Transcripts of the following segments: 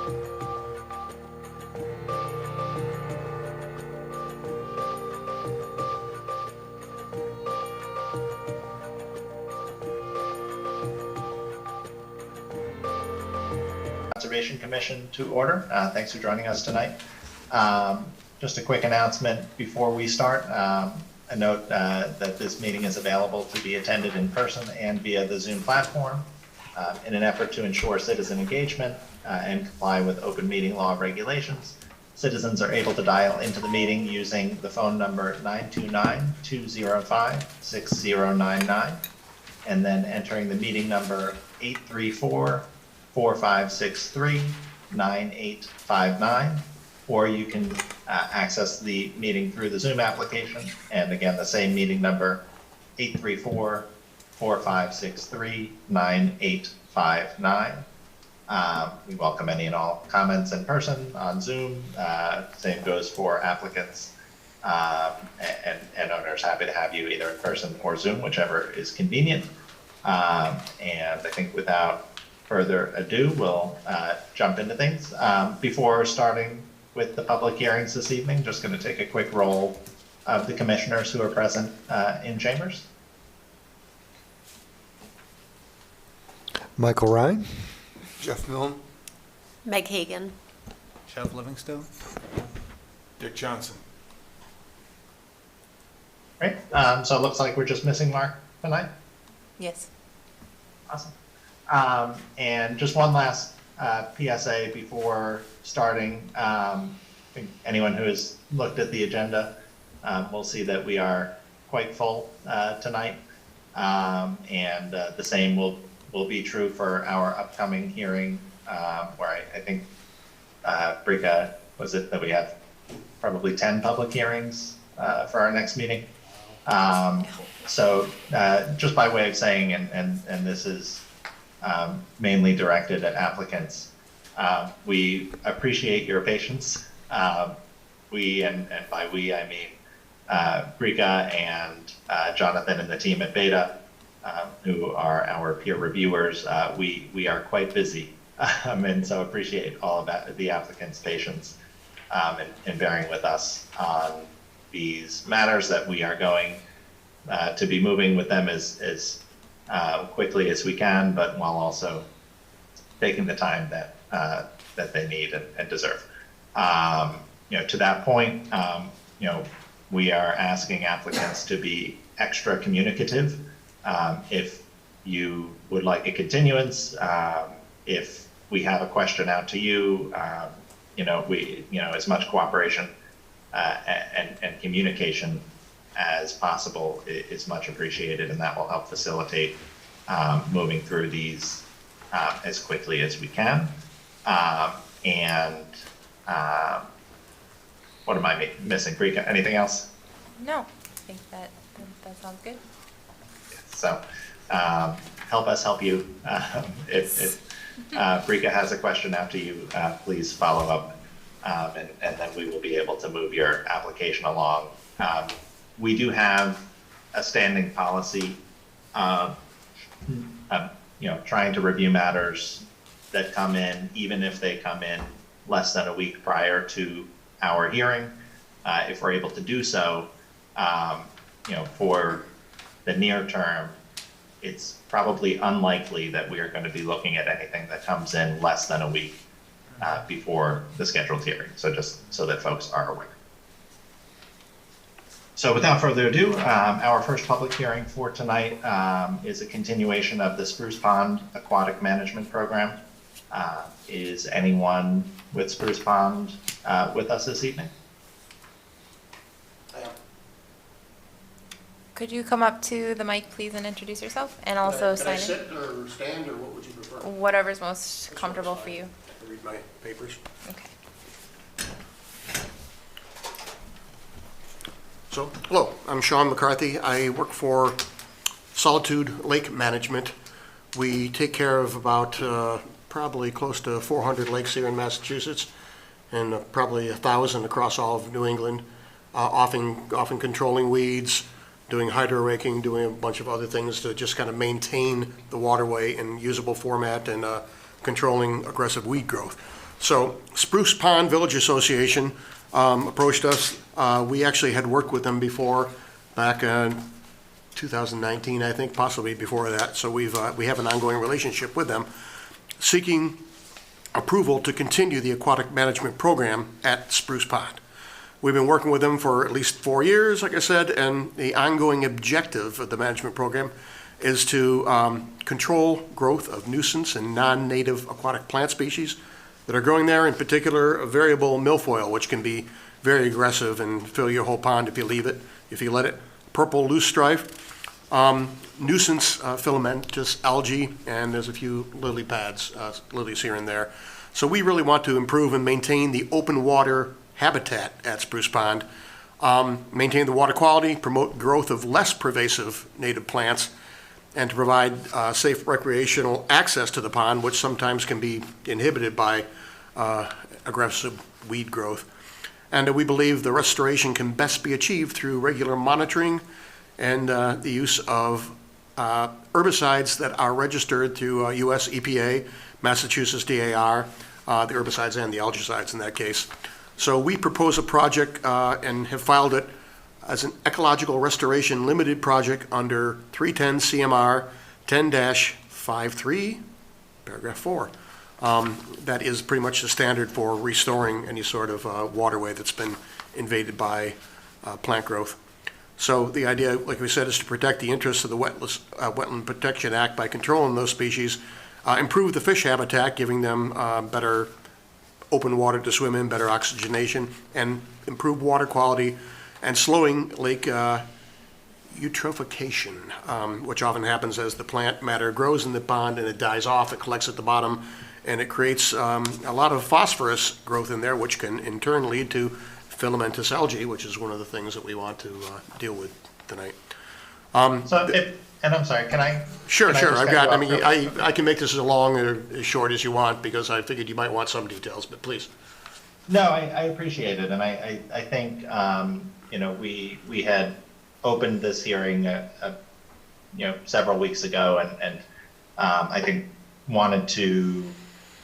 Conservation Commission to order. Thanks for joining us tonight. Just a quick announcement before we start. A note that this meeting is available to be attended in person and via the Zoom platform. In an effort to ensure citizen engagement and comply with open meeting law regulations, citizens are able to dial into the meeting using the phone number 929-205-6099 and then entering the meeting number 834-4563-9859, or you can access the meeting through the Zoom application. And again, the same meeting number, 834-4563-9859. We welcome any and all comments in person on Zoom. Same goes for applicants and owners. Happy to have you either in person or Zoom, whichever is convenient. And I think without further ado, we'll jump into things. Before starting with the public hearings this evening, just going to take a quick roll of the commissioners who are present in chambers. Michael Ryan. Jeff Milne. Meg Hagan. Jeff Livingstone. Dick Johnson. Great. So it looks like we're just missing Mark tonight. Yes. Awesome. And just one last PSA before starting. I think anyone who has looked at the agenda will see that we are quite full tonight. And the same will be true for our upcoming hearing, where I think, Brika, was it that we have probably 10 public hearings for our next meeting? So just by way of saying, and this is mainly directed at applicants, we appreciate your patience. We, and by we, I mean Brika and Jonathan and the team at Beta, who are our peer reviewers. We are quite busy, and so appreciate all of the applicants' patience and bearing with us on these matters that we are going to be moving with them as quickly as we can, but while also taking the time that they need and deserve. To that point, we are asking applicants to be extra communicative. If you would like a continuance, if we have a question out to you, as much cooperation and communication as possible is much appreciated, and that will help facilitate moving through these as quickly as we can. What am I missing, Brika? Anything else? No, I think that sounds good. So help us help you. If Brika has a question after you, please follow up, and then we will be able to move your application along. We do have a standing policy of trying to review matters that come in, even if they come in less than a week prior to our hearing. If we're able to do so, for the near term, it's probably unlikely that we are going to be looking at anything that comes in less than a week before the scheduled hearing. So just so that folks are aware. So without further ado, our first public hearing for tonight is a continuation of the Spruce Pond Aquatic Management Program. Is anyone with Spruce Pond with us this evening? Could you come up to the mic, please, and introduce yourself, and also Can I sign in? sit or stand, or what would you prefer? Whatever's most comfortable for you. I can read my papers. Okay. So, hello, I'm Sean McCarthy. I work for Solitude Lake Management. We take care of about probably close to 400 lakes here in Massachusetts, and probably 1,000 across all of New England, often controlling weeds, doing hydro raking, doing a bunch of other things to just kind of maintain the waterway in usable format and controlling aggressive weed growth. So Spruce Pond Village Association approached us. We actually had worked with them before, back in 2019, I think, possibly before that. So we have an ongoing relationship with them, seeking approval to continue the aquatic management program at Spruce Pond. We've been working with them for at least 4 years, like I said, and the ongoing objective of the management program is to control growth of nuisance and non-native aquatic plant species that are growing there, in particular a variable milfoil, which can be very aggressive and fill your whole pond if you let it. Purple loosestrife, nuisance filamentous algae, and there's a few lily pads, lilies here and there. So we really want to improve and maintain the open water habitat at Spruce Pond, maintain the water quality, promote growth of less pervasive native plants, and to provide safe recreational access to the pond, which sometimes can be inhibited by aggressive weed growth. And we believe the restoration can best be achieved through regular monitoring and the use of herbicides that are registered through US EPA, Massachusetts DAR, the herbicides and the algicides in that case. So we propose a project and have filed it as an ecological restoration limited project under 310 CMR 10-53, paragraph 4. That is pretty much the standard for restoring any sort of waterway that's been invaded by plant growth. So the idea, like we said, is to protect the interests of the Wetland Protection Act by controlling those species, improve the fish habitat, giving them better open water to swim in, better oxygenation, and improve water quality, and slowing lake eutrophication, which often happens as the plant matter grows in the pond and it dies off, it collects at the bottom, and it creates a lot of phosphorus growth in there, which can in turn lead to filamentous algae, which is one of the things that we want to deal with tonight. And I'm sorry, can I? Sure, can I sure. just I've cut got, you I off mean, I can make this as long or as short as you want because I figured you might want some details, but please. No, I appreciate it, and I think we had opened this hearing several weeks ago, and I think wanted to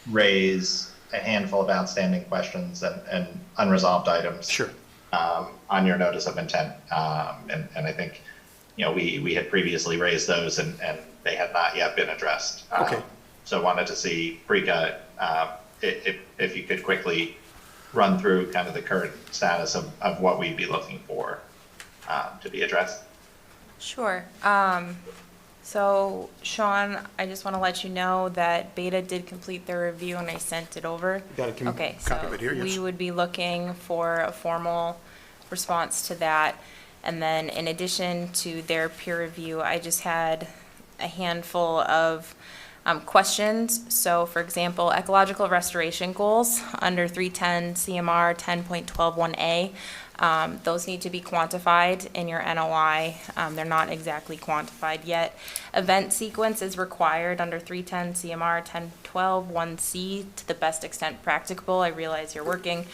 raise a handful of outstanding questions and unresolved items. Sure. On your notice of intent, and I think we had previously raised those and they had not yet been addressed. Okay. So wanted to see, Preeka, if you could quickly run through kind of the current status of what we'd be looking for to be addressed. Sure. So Sean, I just want to let you know that Beta did complete their review and I sent it over. Got a Okay, copy so of it here, yes. we would be looking for a formal response to that. And then in addition to their peer review, I just had a handful of questions. So for example, ecological restoration goals under 310 CMR 10.121A. Those need to be quantified in your NOI. They're not exactly quantified yet. Event sequence is required under 310 CMR 10.12.1C to the best extent practicable. I realize you're working,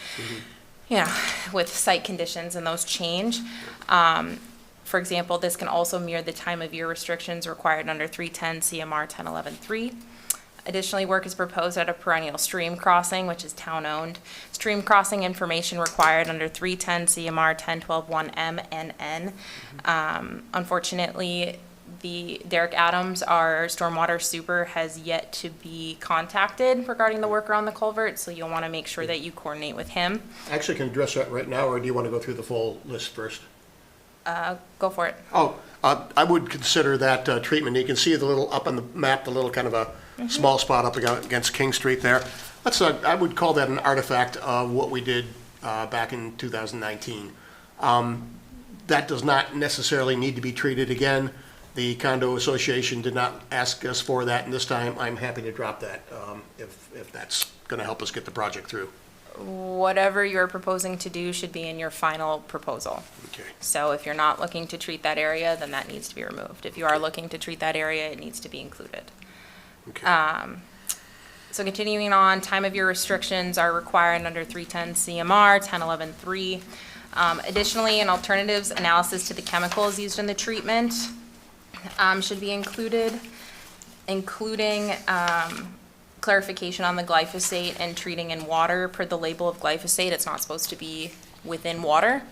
with site conditions and those change. For example, this can also mirror the time of year restrictions required under 310 CMR 10.11.3. Additionally, work is proposed at a perennial stream crossing, which is town-owned. Stream crossing information required under 310 CMR 10.12.1M and N. Unfortunately, Derek Adams, our stormwater super, has yet to be contacted regarding the work around the culvert, so you'll want to make sure that you coordinate with him. I actually can address that right now, or do you want to go through the full list first? Go for it. I would consider that treatment. You can see the little up on the map, the little kind of a small spot up against King Street there. I would call that an artifact of what we did back in 2019. That does not necessarily need to be treated again. The condo association did not ask us for that, and this time I'm happy to drop that if that's going to help us get the project through. Whatever you're proposing to do should be in your final proposal. Okay. So if you're not looking to treat that area, then that needs to be removed. If you are looking to treat that area, it needs to be included. Okay. So continuing on, time of year restrictions are required under 310 CMR 10.11.3. Additionally, an alternatives analysis to the chemicals used in the treatment should be included, including clarification on the glyphosate and treating in water. Per the label of glyphosate, it's not supposed to be within water.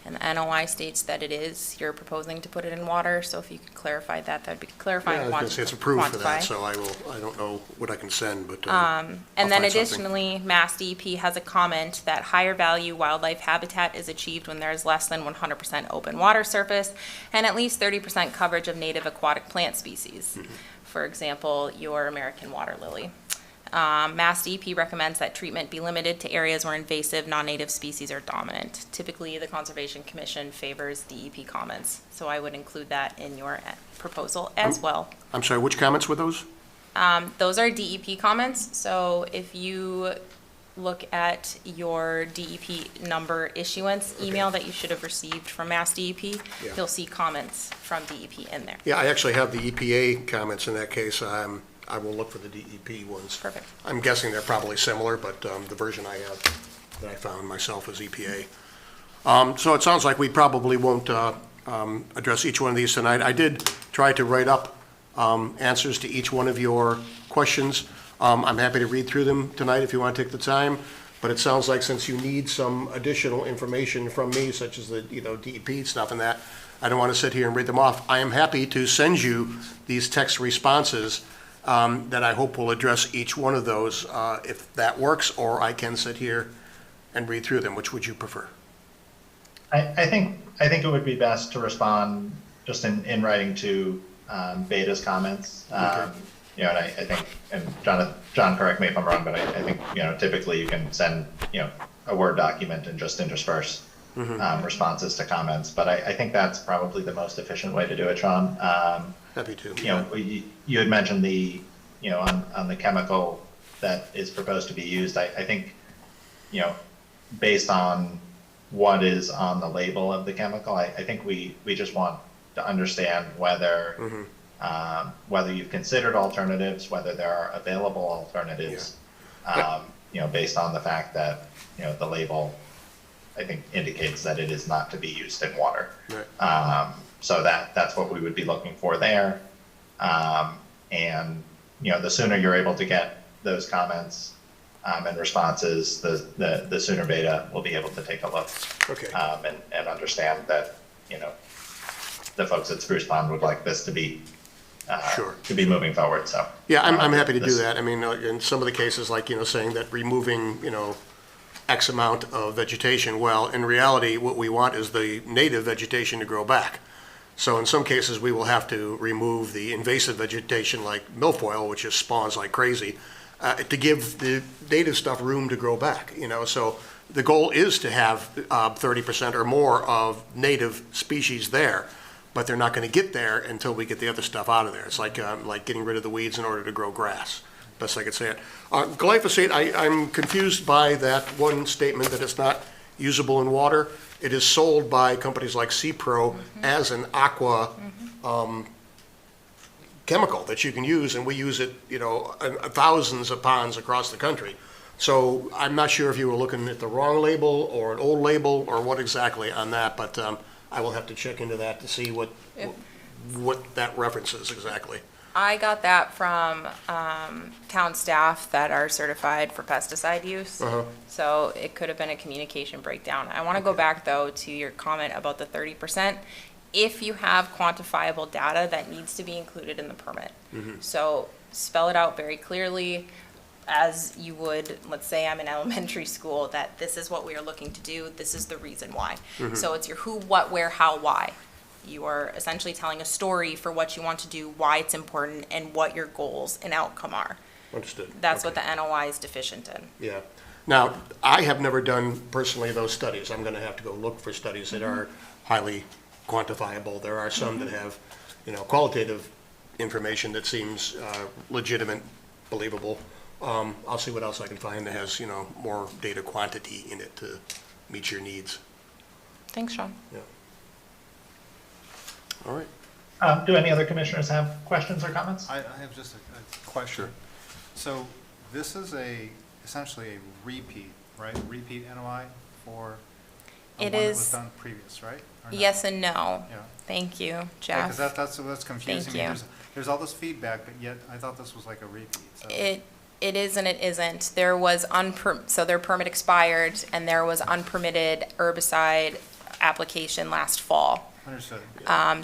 And the NOI states that it is. You're proposing to put it in water, so if you could clarify that, that'd be clarifying. Yeah, I was gonna say it's approved for that, so I don't know what I can send, but, I'll And find then something. additionally, Mass DEP has a comment that higher value wildlife habitat is achieved when there is less than 100% open water surface and at least 30% coverage of native aquatic plant species. Mm-hmm. For example, your American water lily. Mass DEP recommends that treatment be limited to areas where invasive non-native species are dominant. Typically, the Conservation Commission favors DEP comments, so I would include that in your proposal as well. I'm sorry, which comments were those? Those are DEP comments, so if you look at your DEP number issuance email that you should have received from Mass DEP, Yeah. you'll see comments from DEP in there. Yeah, I actually have the EPA comments in that case. I will look for the DEP ones. Perfect. I'm guessing they're probably similar, but the version I have that I found myself is EPA. So it sounds like we probably won't address each one of these tonight. I did try to write up answers to each one of your questions. I'm happy to read through them tonight if you want to take the time, but it sounds like since you need some additional information from me, such as the, DEP stuff and that, I don't want to sit here and read them off. I am happy to send you these text responses that I hope will address each one of those, if that works, or I can sit here and read through them. Which would you prefer? I think it would be best to respond just in writing to Beta's comments. Okay. And I think, and John, correct me if I'm wrong, but I think, typically you can send, a Word document and just intersperse responses to comments. But I think that's probably the most efficient way to do it, Sean. Happy to. You had mentioned on the chemical that is proposed to be used. I think, based on what is on the label of the chemical, I think we just want to understand whether you've considered alternatives, whether there are available alternatives, based on the fact that, the label, I think, indicates that it is not to be used in water. Right. So that's what we would be looking for there. And, the sooner you're able to get those comments and responses, the sooner Beta will be able to take a look. Okay. And understand that, the folks at Spruce Pond would like this to be Sure. to be moving forward. So Yeah, I'm happy to do this- that. I mean, in some of the cases, like, saying that removing, X amount of vegetation, well, in reality, what we want is the native vegetation to grow back. So in some cases, we will have to remove the invasive vegetation like milfoil, which just spawns like crazy, to give the native stuff room to grow back, So the goal is to have 30% or more of native species there, but they're not going to get there until we get the other stuff out of there. It's like getting rid of the weeds in order to grow grass. Best I could say it. Glyphosate, I'm confused by that one statement that it's not usable in water. It is sold by companies like CPRO as an aqua chemical that you can use, and we use it, in thousands of ponds across the country. So I'm not sure if you were looking at the wrong label or an old label or what exactly on that, but I will have to check into that to see what that references exactly. I got that from town staff that are certified for pesticide use. So it could have been a communication breakdown. I want to go back, though, to your comment about the 30%. If you have quantifiable data, that needs to be included in the permit. So spell it out very clearly, as you would, let's say I'm in elementary school, that this is what we are looking to do, this is the reason why. So it's your who, what, where, how, why. You are essentially telling a story for what you want to do, why it's important, and what your goals and outcome are. Understood. That's Okay. what the NOI is deficient in. Yeah. Now, I have never done personally those studies. I'm going to have to go look for studies that are highly quantifiable. There are some that have, qualitative information that seems legitimate, believable. I'll see what else I can find that has, more data quantity in it to meet your needs. Thanks, Sean. Yeah. All right. Do any other commissioners have questions or comments? I have just a question. Sure. So this is essentially a repeat, right? Repeat NOI for the It one that is- was done previous, right? Or no? Yes and no. Yeah. Thank you, Because Jeff. that's confusing me. you. There's all this feedback, but yet I thought this was like a repeat. So. It is and it isn't. There was so their permit expired, and there was unpermitted herbicide application last fall. Understood.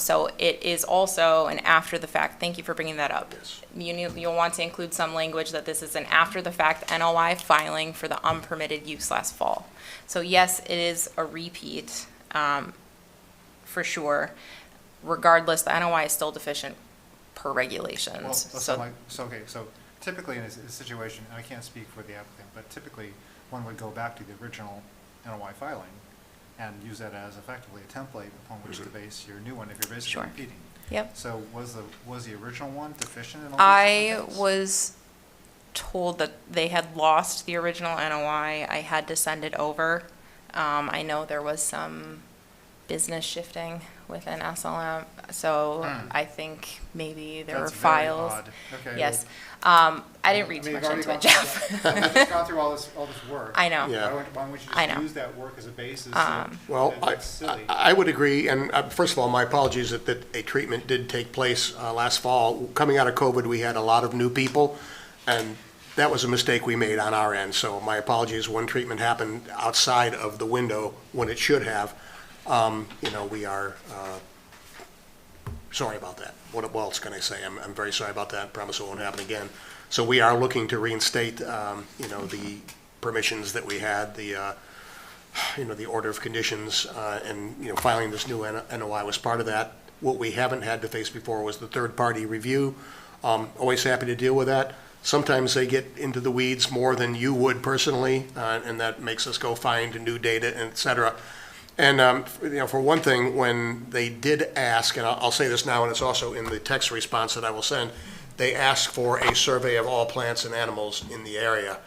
So it is also an after-the-fact, thank you for bringing that up. Yes. You'll want to include some language that this is an after-the-fact NOI filing for the unpermitted use last fall. So yes, it is a repeat, for sure. Regardless, the NOI is still deficient per regulations. Well, So so typically in a situation, and I can't speak for the applicant, but typically one would go back to the original NOI filing and use that as effectively a template upon which to base your new one if you're basically Sure. repeating. Yep. So was the original one deficient in all these I different things? was told that they had lost the original NOI. I had to send it over. I know there was some business shifting within SLM, so I think maybe there were That's very files. odd. Okay. Yes. I didn't read too much into it, Jeff. I've just gone through all this work. I know. Yeah. Why don't you I just know. use that work as a basis? Well, That's silly. I would agree, and first of all, my apologies that a treatment did take place last fall. Coming out of COVID, we had a lot of new people, and that was a mistake we made on our end, so my apologies when treatment happened outside of the window when it should have. We are sorry about that. What else can I say? I'm very sorry about that. Promise it won't happen again. So we are looking to reinstate, the permissions that we had, the order of conditions, and, filing this new NOI was part of that. What we haven't had to face before was the third-party review. Always happy to deal with that. Sometimes they get into the weeds more than you would personally, and that makes us go find new data, et cetera. And, for one thing, when they did ask, and I'll say this now, and it's also in the text response that I will send, they asked for a survey of all plants and animals in the area.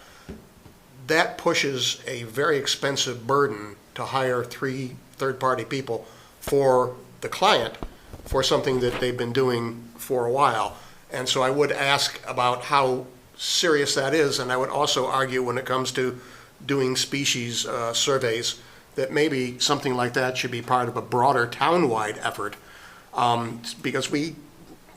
That pushes a very expensive burden to hire 3 third-party people for the client for something that they've been doing for a while. And so I would ask about how serious that is, and I would also argue when it comes to doing species surveys, that maybe something like that should be part of a broader town-wide effort, because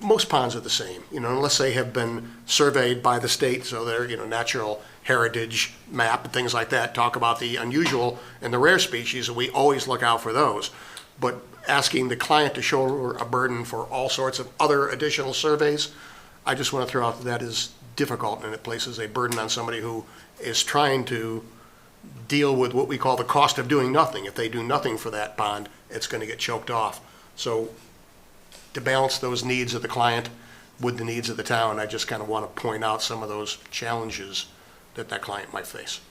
most ponds are the same, unless they have been surveyed by the state, so they're, natural heritage map and things like that, talk about the unusual and the rare species, and we always look out for those. But asking the client to shoulder a burden for all sorts of other additional surveys, I just want to throw out that is difficult, and it places a burden on somebody who is trying to deal with what we call the cost of doing nothing. If they do nothing for that pond, it's going to get choked off. So to balance those needs of the client with the needs of the town, I just kind of want to point out some of those challenges that client might face.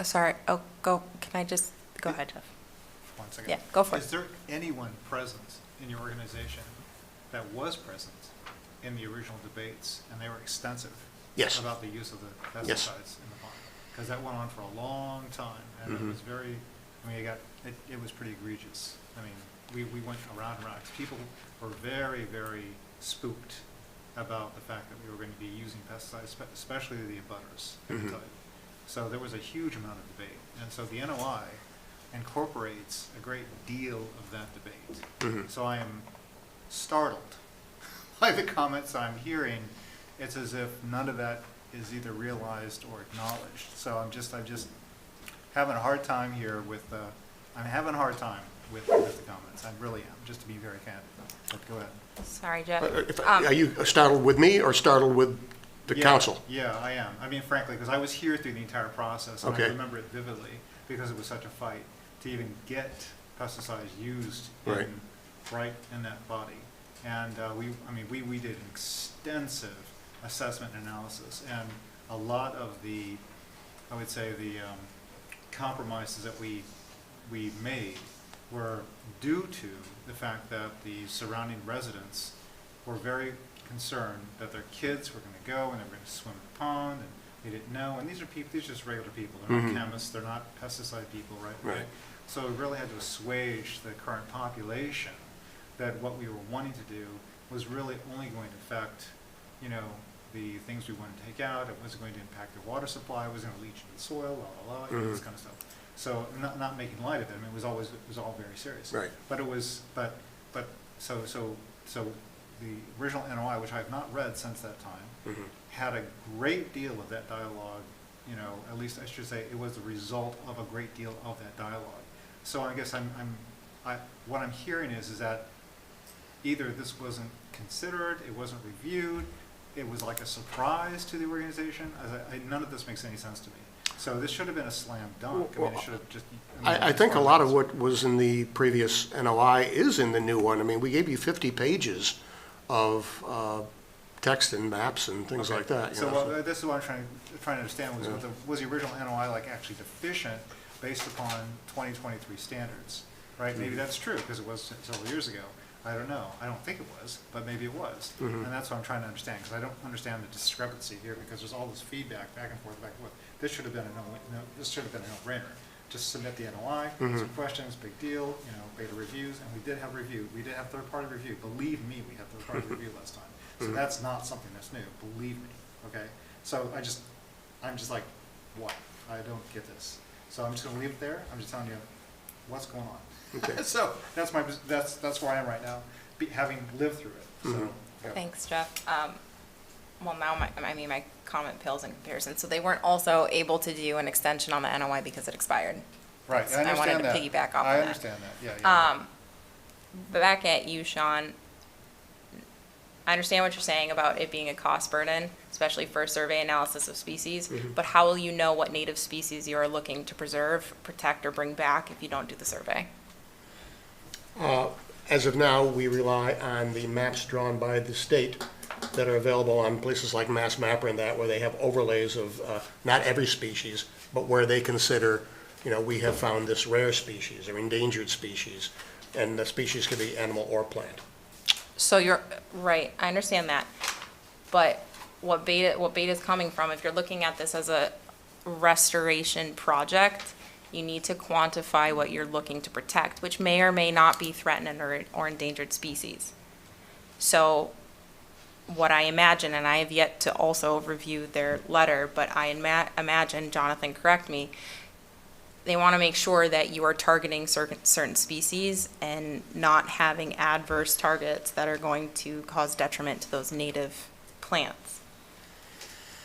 Sorry, can I just, go ahead, Jeff. 1 second. Yeah, go for it. Is there anyone present in your organization that was present in the original debates, and they were extensive? Yes. About the use of the pesticides Yes. in the pond? Because that went on for a long time, and it was very, it was pretty egregious. I mean, we went around and around. People were very, very spooked about the fact that we were going to be using pesticides, especially the abutters at the time. So there was a huge amount of debate. And so the NOI incorporates a great deal of that debate. So I am startled by the comments I'm hearing. It's as if none of that is either realized or acknowledged. So I'm just having a hard time here with, I'm having a hard time with the comments. I really am, just to be very candid. But go ahead. Sorry, Jeff. Are you startled with me or startled with the Yeah, council? Yeah, I am. I mean, frankly, because I was here through the entire process, and I Okay. remember it vividly, because it was such a fight to even get pesticides used Right. right in that body. And we did an extensive assessment and analysis, and a lot of the, I would say, the compromises that we made were due to the fact that the surrounding residents were very concerned that their kids were going to go and they were going to swim in the pond, and they didn't know. And these are just regular people. They're not chemists. They're not pesticide people, right? Right. So we really had to assuage the current population that what we were wanting to do was really only going to affect, the things we wanted to take out. It wasn't going to impact the water supply. It wasn't going to leach into the soil, this kind of stuff. So not making light of it. I mean, it was all very serious. Right. But it was, so the original NOI, which I have not read since that time, had a great deal of that dialogue, you know, at least I should say it was the result of a great deal of that dialogue. So I guess what I'm hearing is that either this wasn't considered, it wasn't reviewed, it was like a surprise to the organization. None of this makes any sense to me. So this should have been a slam dunk. I mean, it should have just. I think a lot of what was in the previous NOI is in the new one. I mean, we gave you 50 pages of text and maps and things like that. You So know, this is what I'm trying to understand, was the original NOI like actually deficient based upon 2023 standards, right? Maybe that's true, because it was several years ago. I don't know. I don't think it was, but maybe it was. And that's what I'm trying to understand, because I don't understand the discrepancy here, because there's all this feedback back and forth, back and forth. This should have been this should have been a no-brainer. Just submit the NOI, some questions, big deal, you know, beta reviews, and we did have review. We did have third-party review. Believe me, we had third-party review last time. So that's not something that's new. Believe me, okay? So I'm just like, what? I don't get this. So I'm just gonna leave it there. I'm just telling you what's going on. Okay. So that's where I am right now, having lived through it. So, yeah. Thanks, Jeff. Well, now my comment pales in comparison. So they weren't also able to do an extension on the NOI because it expired. Right, I understand that. I wanted to piggyback off of that. I understand that, yeah. Back at you, Sean. I understand what you're saying about it being a cost burden, especially for a survey analysis of species, but how will you know what native species you are looking to preserve, protect, or bring back if you don't do the survey? As of now, we rely on the maps drawn by the state that are available on places like Mass Mapper and that, where they have overlays of not every species, but where they consider, you know, we have found this rare species or endangered species, and the species could be animal or plant. So you're right. I understand that, but what beta is coming from, if you're looking at this as a restoration project, you need to quantify what you're looking to protect, which may or may not be threatened or endangered species. So what I imagine, and I have yet to also review their letter, but I imagine, Jonathan, correct me, they want to make sure that you are targeting certain species and not having adverse targets that are going to cause detriment to those native plants.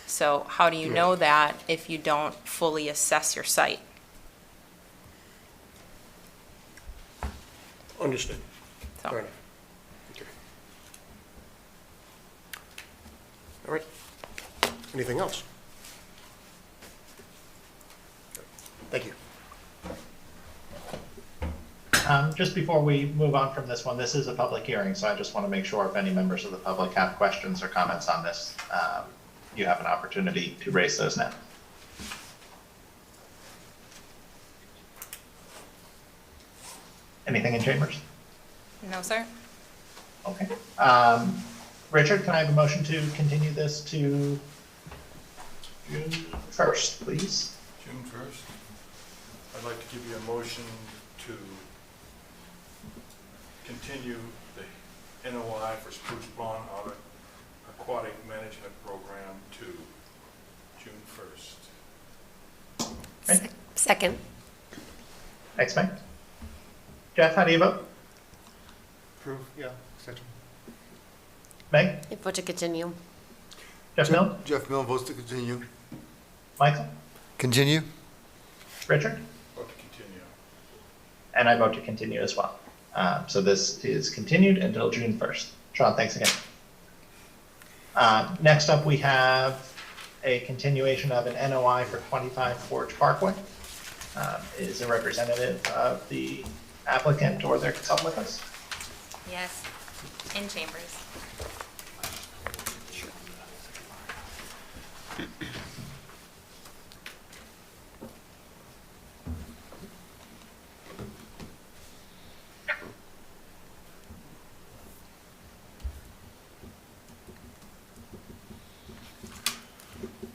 So how do you know that if you don't fully assess your site? Understood. So- Fair enough. Okay. All right. Anything else? Thank you. Just before we move on from this one, this is a public hearing, so I just want to make sure if any members of the public have questions or comments on this, you have an opportunity to raise those now. Anything in chambers? No, sir? Okay. Richard, can I have a motion to continue this to June 1st, please? June 1st. I'd like to give you a motion to continue the NOI for Spruce Pond Aquatic Management Program to June 1st. Okay. Second. Thanks, Mike. Jeff, how do you vote? Approve, yeah, extension. Meg? I vote to continue. Jeff Milne? Jeff Milne votes to continue. Michael? Continue? Richard? Vote to continue. And I vote to continue as well. So this is continued until June 1st. Sean, thanks again. Next up, we have a continuation of an NOI for 25 Forge Parkway. Is a representative of the applicant or their consultant with us? Yes, in chambers.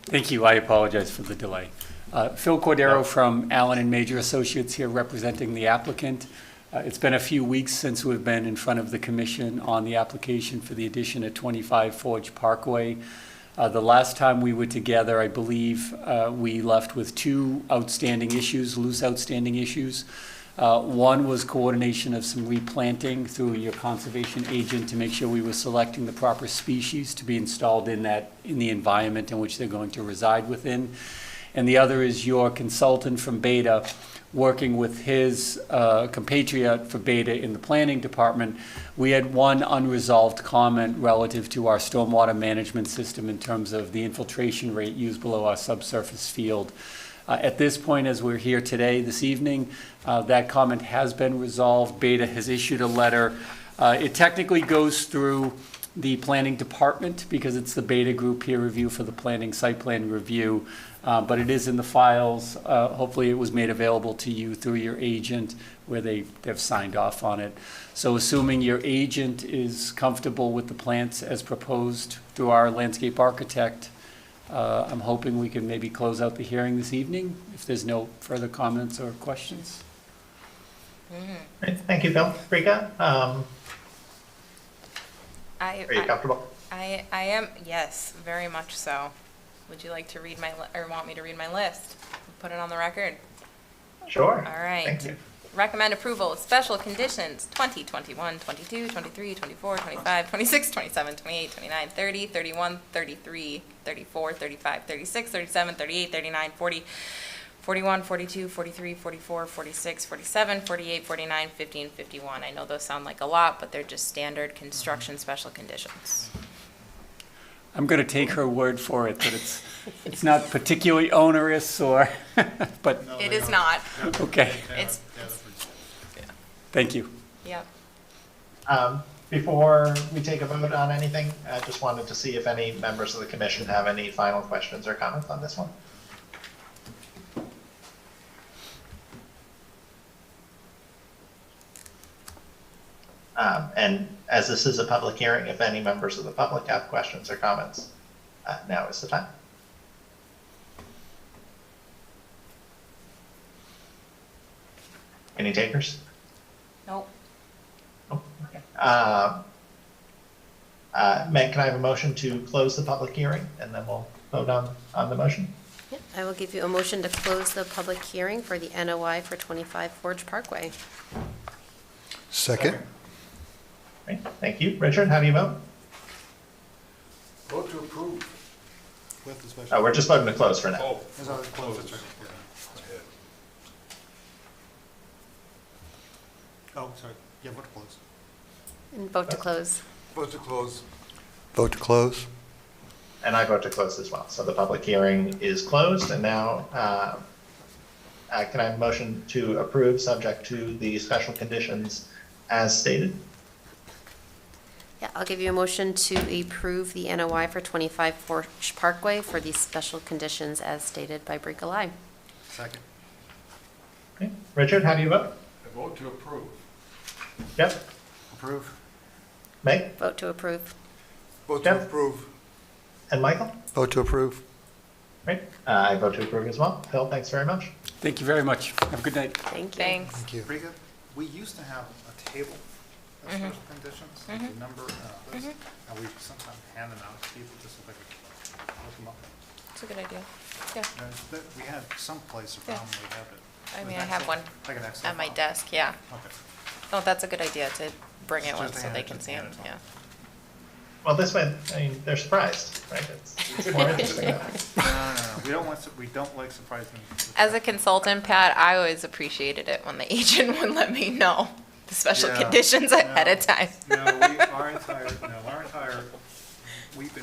Thank you. I apologize for the delay. Phil Cordero from Allen and Major Associates here representing the applicant. It's been a few weeks since we've been in front of the commission on the application for the addition of 25 Forge Parkway. The last time we were together, I believe we left with two outstanding issues, loose outstanding issues. One was coordination of some replanting through your conservation agent to make sure we were selecting the proper species to be installed in the environment in which they're going to reside within. And the other is your consultant from Beta working with his compatriot for Beta in the planning department. We had one unresolved comment relative to our stormwater management system in terms of the infiltration rate used below our subsurface field. At this point, as we're here today, this evening, that comment has been resolved. Beta has issued a letter. It technically goes through the planning department because it's the Beta group peer review for the planning site plan review, but it is in the files. Hopefully it was made available to you through your agent where they've signed off on it. So assuming your agent is comfortable with the plants as proposed through our landscape architect, I'm hoping we can maybe close out the hearing this evening if there's no further comments or questions. Great. Thank you, Bill. Rika, are I you comfortable? am, yes, very much so. Would you like to read or want me to read my list? Put it on the record. Sure. All right. Thank you. Recommend approval of special conditions 20, 21, 22, 23, 24, 25, 26, 27, 28, 29, 30, 31, 33, 34, 35, 36, 37, 38, 39, 40, 41, 42, 43, 44, 46, 47, 48, 49, 50, and 51. I know those sound like a lot, but they're just standard construction special conditions. I'm going to take her word for it that it's not particularly onerous or, but, No, It they is are. not. okay, It's, thank you. yep. Before we take a vote on anything, I just wanted to see if any members of the commission have any final questions or comments on this one. And as this is a public hearing, if any members of the public have questions or comments, now is the time. Any takers? Nope. Oh, okay. Meg, can I have a motion to close the public hearing, and then we'll vote on the motion? Yep, I will give you a motion to close the public hearing for the NOI for 25 Forge Parkway. Second? Great, thank you. Richard, how do you vote? Vote to approve. With the special. Oh, we're just voting to close for now. Oh, It's already closed, that's right, yeah. ahead. Oh, sorry, yeah, vote to close. And vote to close. Vote to close. Vote to close. And I vote to close as well. So the public hearing is closed, and now can I have a motion to approve, subject to the special conditions as stated? Yeah, I'll give you a motion to approve the NOI for 25 Forge Parkway for the special conditions as stated by Bricolai. Second. Okay. Richard, how do you vote? I vote to approve. Jeff? Approve. Meg? Vote to approve. Vote Jeff? to approve. And Michael? Vote to approve. Great. I vote to approve as well. Phil, thanks very much. Thank you very much. Have a good night. Thank you. Thanks. Thank you. Rika, we used to have a table of special conditions, like a number, this, and we sometimes hand them out to people just so they could look them up. It's a good idea. Yeah, We had some place Yeah. around, we have it. I With mean, I an have Excel- one Like an Excel at my file. desk, yeah. Okay. No, that's a good idea to bring it Just one to so hand they it can to- see hand it, it to yeah. them. Well, this way, I mean, they're surprised, right? It's more interesting. No, we don't like surprising. As a consultant, Pat, I always appreciated it when the agent would let me know the special Yeah. conditions ahead of time. We've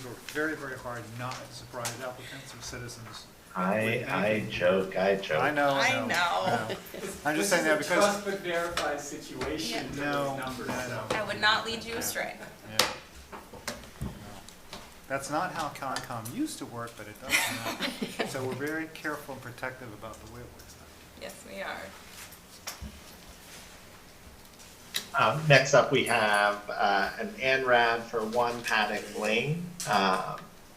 worked very, very hard not to surprise applicants or citizens. I joke. I know, I I know. know. I'm just saying that because, but verify situation. no, no. I would not lead you astray. Yeah. That's not how Concom used to work, but it does now. So we're very careful and protective about the way it works now. Yes, we are. Next up, we have an ANRAD for 1 Paddock Lane.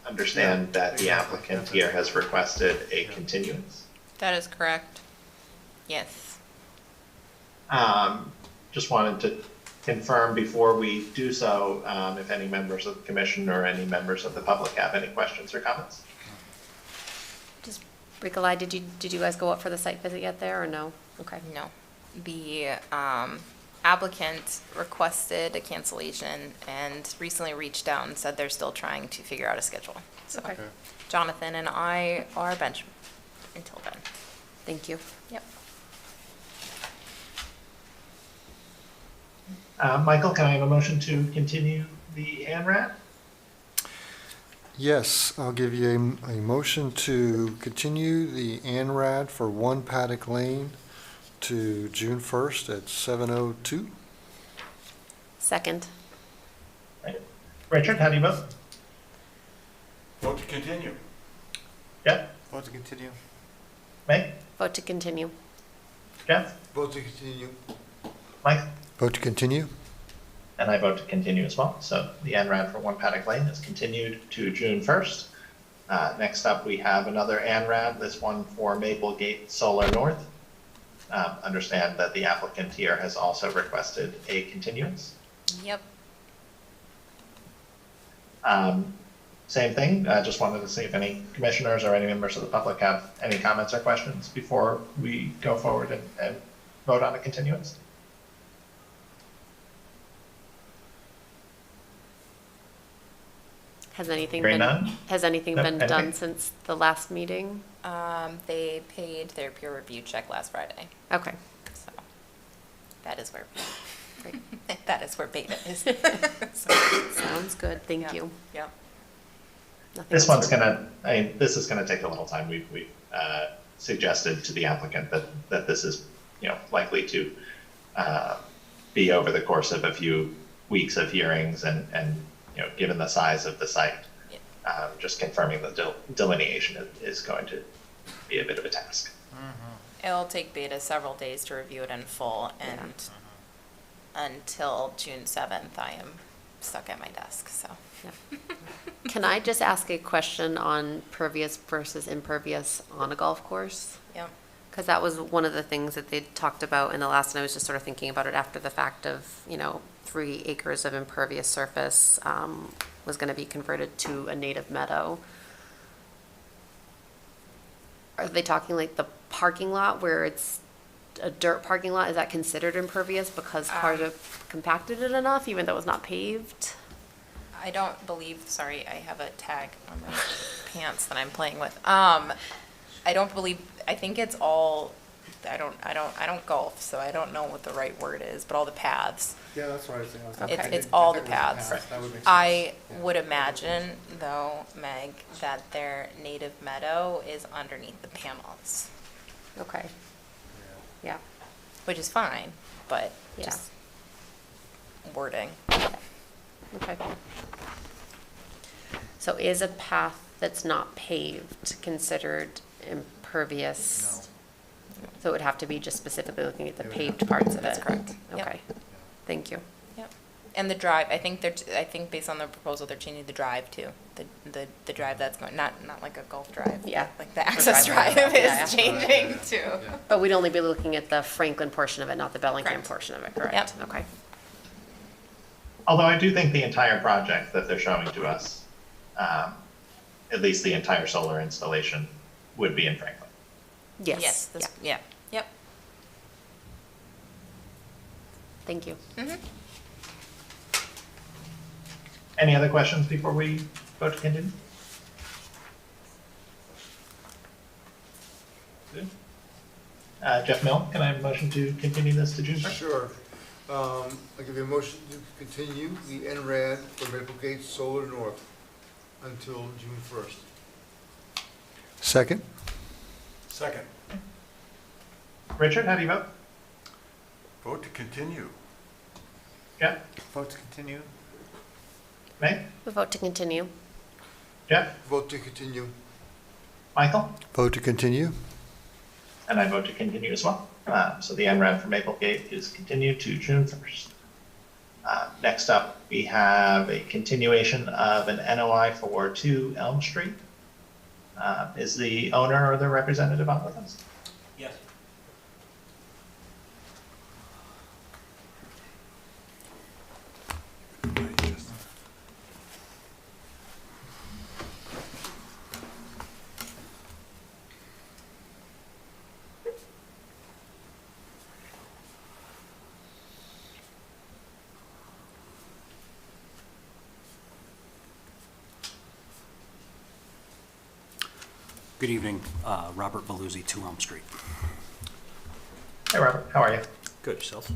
Understand that the applicant here has requested a continuance. That is correct. Yes. Just wanted to confirm before we do so, if any members of the commission or any members of the public have any questions or comments. Just, Bricolai, did you guys go up for the site visit yet there or no? Okay. No. the applicant requested a cancellation and recently reached out and said they're still trying to figure out a schedule. So Okay. Jonathan and I are bench until then. Thank you. Yep. Michael, can I have a motion to continue the ANRAD? Yes, I'll give you a motion to continue the ANRAD for 1 Paddock Lane to June 1st at 7:02. Second. Richard, how do you vote? Vote to continue. Jeff? Vote to continue. Meg? Vote to continue. Jeff? Vote to continue. Mike? Vote to continue. And I vote to continue as well. So the ANRAD for 1 Paddock Lane is continued to June 1st. Next up, we have another ANRAD, this one for Maple Gate Solar North. Understand that the applicant here has also requested a continuance. Yep. Same thing, just wanted to see if any commissioners or any members of the public have any comments or questions before we go forward and vote on a continuance. Has anything Hearing been, none? has anything No, been done anything? since the last meeting? They paid their peer review check last Friday, Okay. so that is where, Great. that is where beta is. Sounds good. Thank Yeah. you. Yep. Nothing This else. one's gonna, this is gonna take a little time. We've suggested to the applicant that this is, likely to be over the course of a few weeks of hearings and given the size of the site, just confirming the delineation is going to be a bit of a task. It'll take beta several days to review it in full, and until June 7th, I am stuck at my desk, so. Can I just ask a question on pervious versus impervious on a golf course? Yep. Because that was one of the things that they talked about in the last, and I was just sort of thinking about it after the fact of, 3 acres of impervious surface was going to be converted to a native meadow. Are they talking like the parking lot where it's a dirt parking lot? Is that considered impervious because cars have compacted it enough, even though it's not paved? I don't believe, sorry, I have a tag on my pants that I'm playing with. I don't believe, I think it's all, I don't golf, so I don't know what the right word is, but all the paths. Yeah, that's what I was thinking. Okay. It's all the paths. That would make sense. I would imagine, though, Meg, that their native meadow is underneath the panels, Okay, yeah. which is fine, but Yeah. just wording. Okay. So is a path that's not paved considered impervious? So it would have to be just specifically looking at the paved parts of it? That's correct. Yep. Okay, thank you. Yep. And the drive, I think based on the proposal, they're changing the drive too. The drive that's going, not like a golf drive. Yeah. Like the access drive Yeah. is changing too. But we'd only be looking at the Franklin portion of it, not the Bellingham Correct. portion of it, correct? Yep. Okay, Although I do think the entire project that they're showing to us, at least the entire solar installation, would be in Franklin. yes, Yes, yeah, yep. thank you. Any other questions before we vote to continue? Good. Jeff Mill, can I have a motion to continue this to June 1st? Sure. I'll give you a motion to continue the NRAD for Maple Gate Solar North until June 1st. Second. Second. Richard, how do you vote? Vote to continue. Jeff? Vote to continue. Meg? We vote to continue. Jeff? Vote to continue. Michael? Vote to continue. And I vote to continue as well. So the NRAD for Maple Gate is continued to June 1st. Next up, we have a continuation of an NOI for 2 Elm Street. Is the owner or the representative on with us? Yes. Good evening, Robert Valuzzi, 2 Elm Street. Hey, Robert, how are you? Good, yourself?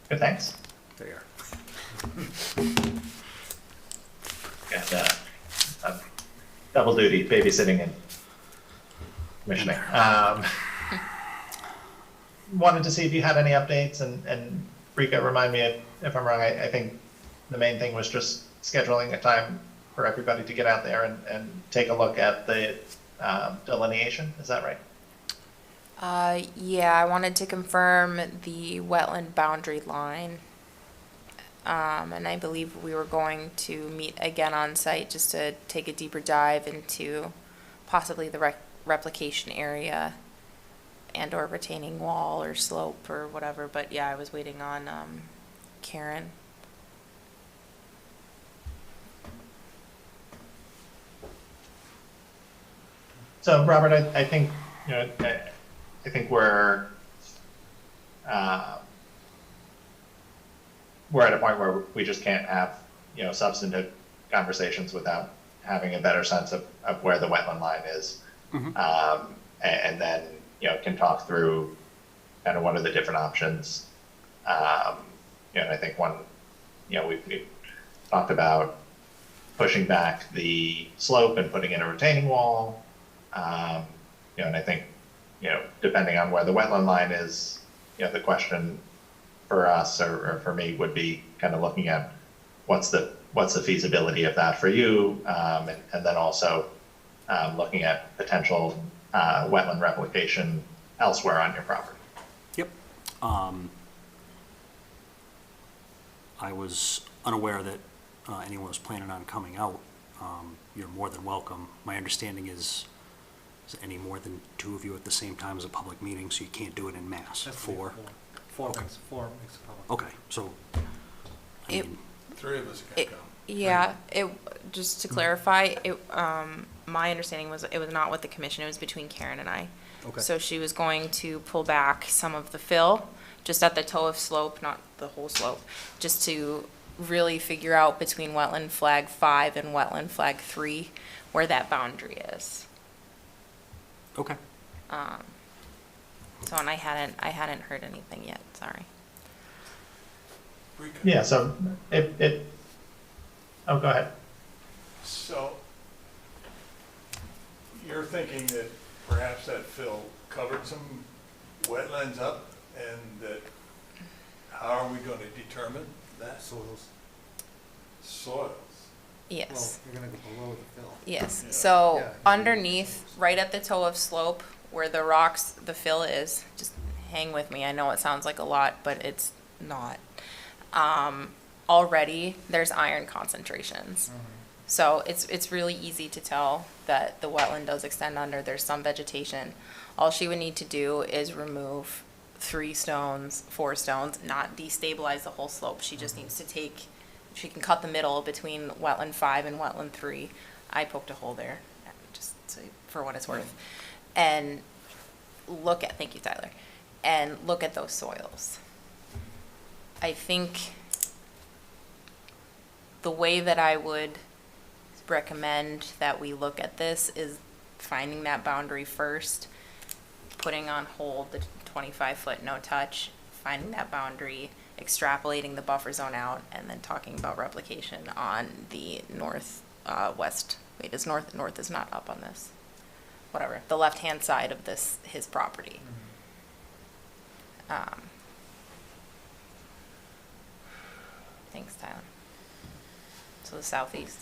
Good, thanks. There you are. Got double duty, babysitting and commissioning. Wanted to see if you had any updates, and Rika, remind me if I'm wrong. I think the main thing was just scheduling a time for everybody to get out there and take a look at the delineation. Is that right? Yeah, I wanted to confirm the wetland boundary line. And I believe we were going to meet again on site just to take a deeper dive into possibly the replication area and or retaining wall or slope or whatever. But yeah, I was waiting on Karen. So, Robert, I think, I think we're at a point where we just can't have, substantive conversations without having a better sense of where the wetland line is. And then, can talk through kind of what are the different options. And I think one, we've talked about pushing back the slope and putting in a retaining wall. And I think, depending on where the wetland line is, the question for us or for me would be kind of looking at what's the feasibility of that for you, and then also looking at potential wetland replication elsewhere on your property. Yep. I was unaware that anyone was planning on coming out. You're more than welcome. My understanding is any more than 2 of you at the same time as a public meeting, so you can't do it in mass. Has to be 4? Four Okay. makes a public. Okay, so, I It- mean, 3 of us can It, come. yeah, just to clarify, my understanding was it was not with the commission, it was between Karen and I. Okay. So she was going to pull back some of the fill, just at the toe of slope, not the whole slope, just to really figure out between wetland flag 5 and wetland flag 3, where that boundary is. okay. So, and I hadn't heard anything yet, sorry. Rika. Yeah, so oh, go ahead. So, you're thinking that perhaps that fill covered some wetlands up, and that, how are we gonna determine that? Soils, Soils. well, Yes, you're gonna go below the fill. yes. Yeah. So Yeah. underneath, right at the toe of slope, where the rocks, the fill is, just hang with me. I know it sounds like a lot, but it's not. Already, there's iron concentrations. So it's really easy to tell that the wetland does extend under. There's some vegetation. All she would need to do is remove 3 stones, 4 stones, not destabilize the whole slope. She just needs to she can cut the middle between wetland 5 and wetland 3. I poked a hole there, just for what it's worth. And thank you, Tyler, and look at those soils. I think the way that I would recommend that we look at this is finding that boundary first, putting on hold the 25-foot no touch, finding that boundary, extrapolating the buffer zone out, and then talking about replication on the west. Wait, north is not up on this. Whatever, the left-hand side of his property. Thanks, Tyler. So the southeast.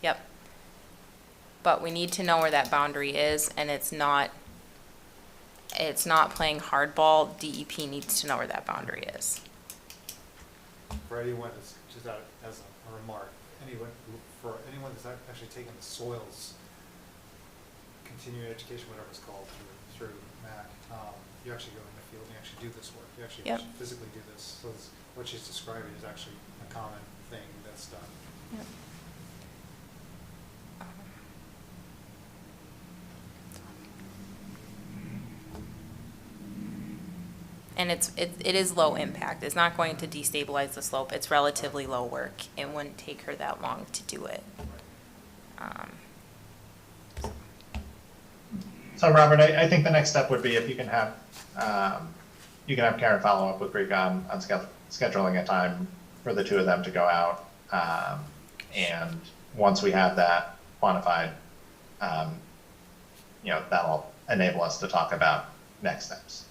Yep. But we need to know where that boundary is, and it's not playing hardball. DEP needs to know where that boundary is. For anyone that's, just out as a remark, for anyone that's actually taken the soils, continuing education, whatever it's called, through MAC, you actually go in the field and you actually do this work. You actually Yep. physically do this. So what she's describing is actually a common thing that's done. Yep. And it is low impact. It's not going to destabilize the slope. It's relatively low work. It wouldn't take her that long to do it. So Robert, I think the next step would be if you can have Karen follow up with Rika on scheduling a time for the two of them to go out. And once we have that quantified, that'll enable us to talk about next steps.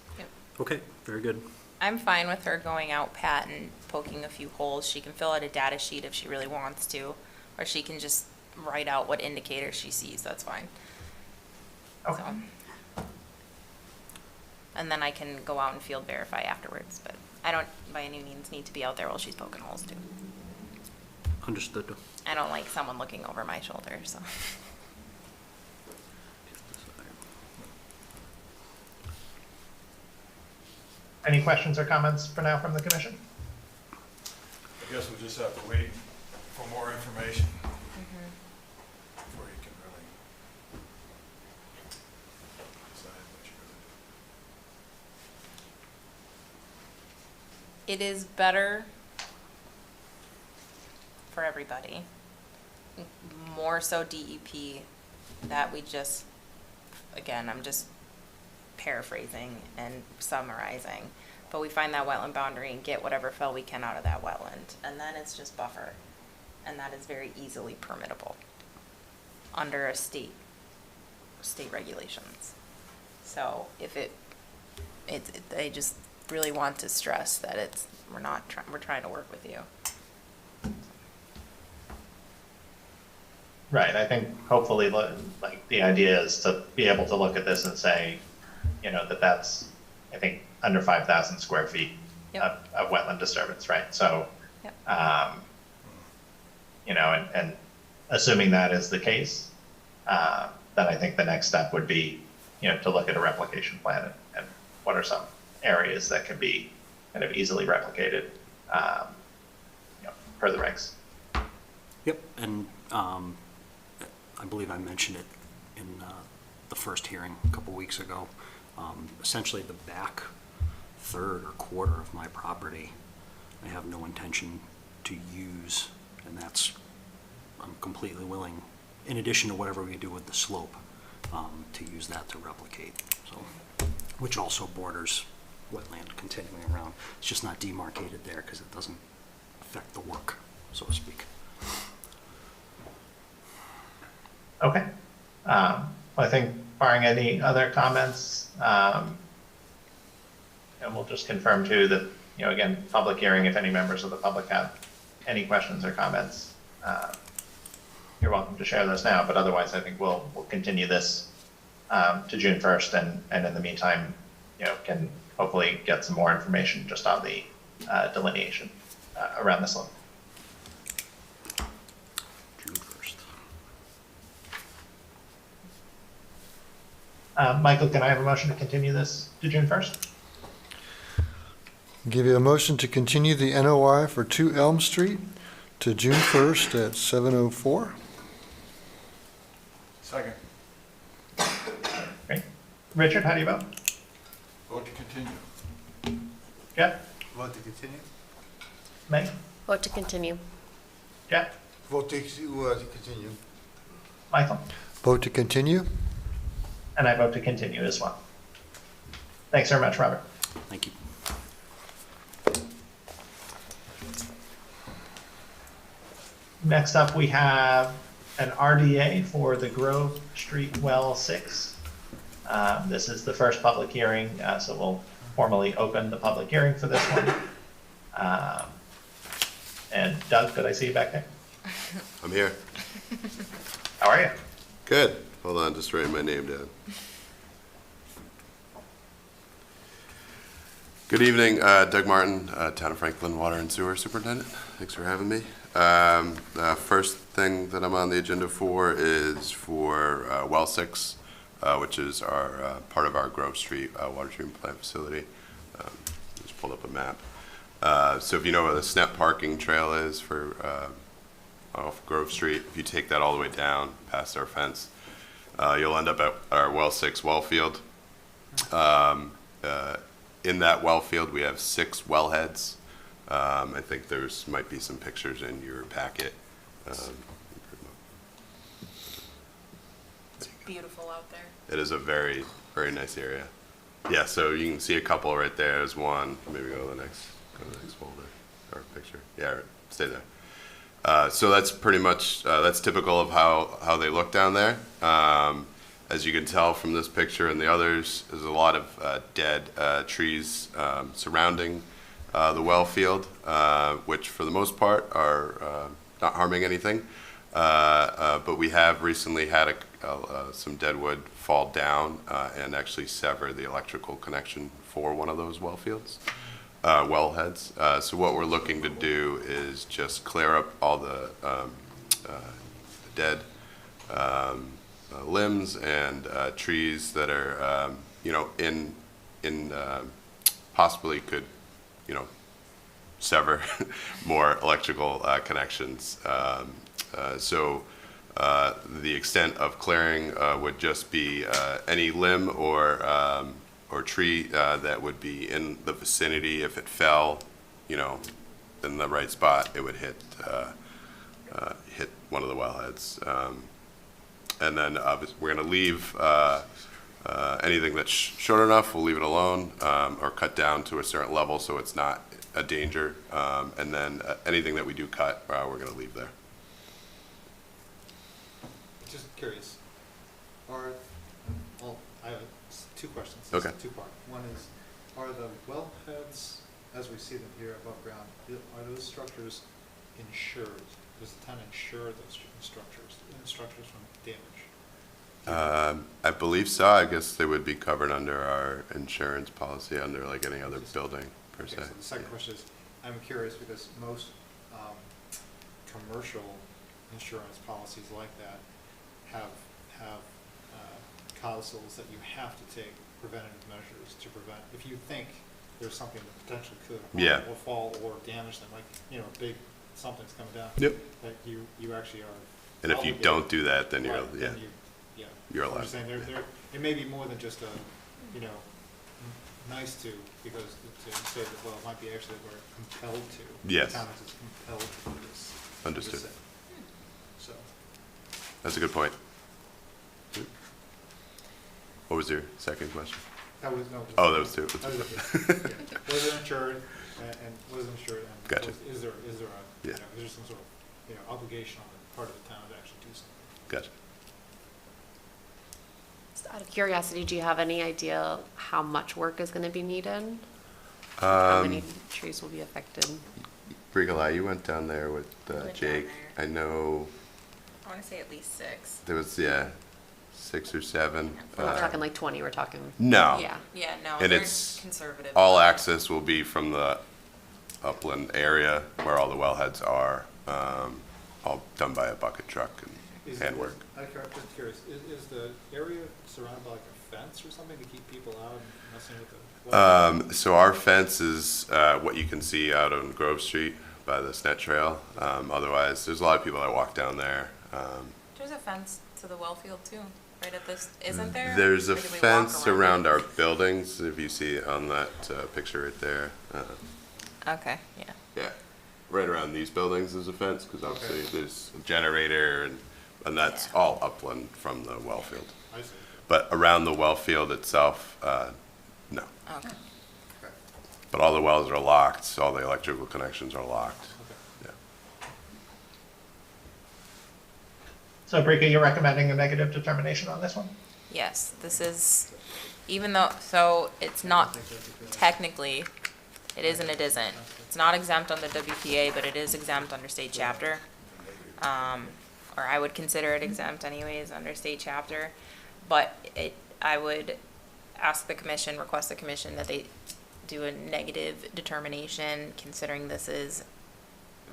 Okay, very good. I'm fine with her going out, Pat, and poking a few holes. She can fill out a data sheet if she really wants to, or she can just write out what indicators she sees. That's fine. Okay. So. And then I can go out and field verify afterwards, but I don't by any means need to be out there while she's poking holes too. Understood. I don't like someone looking over my shoulder, so. Any questions or comments for now from the commission? I guess we'll just have to wait for more information before you can really decide what you're gonna do. It is better for everybody, more so DEP, that we just, again, I'm just paraphrasing and summarizing, but we find that wetland boundary and get whatever fill we can out of that wetland, and then it's just buffer, and that is very easily permittable under a state regulations. So if I just really want to stress that we're trying to work with you. Right, I think hopefully, like, the idea is to be able to look at this and say, that's, I think, under 5,000 square feet Yep. of wetland disturbance, right? So, Yep. And assuming that is the case, then I think the next step would be, to look at a replication plan and what are some areas that can be kind of easily replicated, per the regs. Yep, and I believe I mentioned it in the first hearing a couple weeks ago. Essentially, the back third or quarter of my property, I have no intention to use, and I'm completely willing, in addition to whatever we do with the slope, to use that to replicate, which also borders wetland continuing around. It's just not demarcated there because it doesn't affect the work, so to speak. Okay. I think barring any other comments, and we'll just confirm too that, again, public hearing, if any members of the public have any questions or comments, you're welcome to share those now, but otherwise I think we'll continue this to June 1st, and in the meantime, can hopefully get some more information just on the delineation around the slope. June 1st. Michael, can I have a motion to continue this to June 1st? Give you a motion to continue the NOI for 2 Elm Street to June 1st at 7:04. Second, Great. Richard, how do you vote? vote to continue. Jeff? Vote to continue? Meg? Vote to continue. Jeff? Vote to continue. Michael? Vote to continue. And I vote to continue as well. Thanks very much, Robert. Thank you. Next up, we have an RDA for the Grove Street Well 6. This is the first public hearing, so we'll formally open the public hearing for this one. And Doug, did I see you back there? I'm here. How are you? Good. Hold on, just writing my name down. Good evening, Doug Martin, Town of Franklin Water and Sewer Superintendent. Thanks for having me. The first thing that I'm on the agenda for is for Well 6, which is our part of our Grove Street water treatment plant facility. Just pulled up a map. So if you know where the SNEP parking trail is for off Grove Street, if you take that all the way down past our fence, you'll end up at our Well 6 well field. In that well field, we have 6 wellheads. I think might be some pictures in your packet. beautiful out there. It is a very, very nice area. Yeah, so you can see a couple right there. There's one. Maybe go to the next folder or picture. Yeah, right. Stay there. So that's pretty much, that's typical of how they look down there. As you can tell from this picture and the others, there's a lot of dead trees surrounding the well field, which for the most part are not harming anything. But we have recently had some dead wood fall down and actually sever the electrical connection for one of those well fields, well heads. So what we're looking to do is just clear up all the dead limbs and trees that are, in possibly could, sever more electrical connections. So the extent of clearing would just be any limb or tree that would be in the vicinity. If it fell, in the right spot, it would hit one of the wellheads. And then we're going to leave anything that's short enough, we'll leave it alone, or cut down to a certain level so it's not a danger. And then anything that we do cut, we're going to leave there. Just curious, I have two questions. Okay. It's two-part. One is, are the wellheads, as we see them here above ground, are those structures insured? Does the town insure those structures from damage? I believe so. I guess they would be covered under our insurance policy, under like any other building per se. Okay, so the second question is, I'm curious because most commercial insurance policies like that have clauses that you have to take preventative measures to prevent, if you think there's something that potentially could harm or fall or damage them, like, big something's coming down. Yep. That you actually are. And if you don't do that, then you're, Right, then you're I'm allowed. just saying, it may be more than just a, nice to, because to say that, well, it might be actually that we're compelled to. Yes. The town is compelled to do this. Understood. So, That's a good point. What was your second question? that was, no. Oh, that was two. That was it. Yeah. Was it insured, and was it insured, and Gotcha. is there a, Yeah. is there some sort of, obligation on the part of the town to actually do something? Gotcha. Just out of curiosity, do you have any idea how much work is going to be needed? How many trees will be affected? Brigalai, you went down there with went down Jake. there. I know I want to say at least 6. there was, 6 or 7. We're not talking like 20, we're talking. No. Yeah. Yeah, no, And they're it's conservative. all access will be from the upland area where all the wellheads are, all done by a bucket truck and handwork. I'm just curious, is the area surrounded by like a fence or something to keep people out and messing with the well? So our fence is what you can see out on Grove Street by the Snet Trail. Otherwise, there's a lot of people that walk down there. There's a fence to the well field too, right at this, isn't there? There's a Or do we walk fence around around it? our buildings, if you see on that picture right there. Okay, yeah. Yeah, right around these buildings is a fence, because obviously there's a generator, and that's all upland from the well field. I see. But around the well field itself, no. Okay. Okay. But all the wells are locked, so all the electrical connections are locked. Okay. Yeah. So Brika, you're recommending a negative determination on this one? Yes, this is, even though, so it's not technically, it is and it isn't. It's not exempt on the WPA, but it is exempt under state chapter. Or I would consider it exempt anyways under state chapter. But I would ask the commission, request the commission that they do a negative determination, considering this is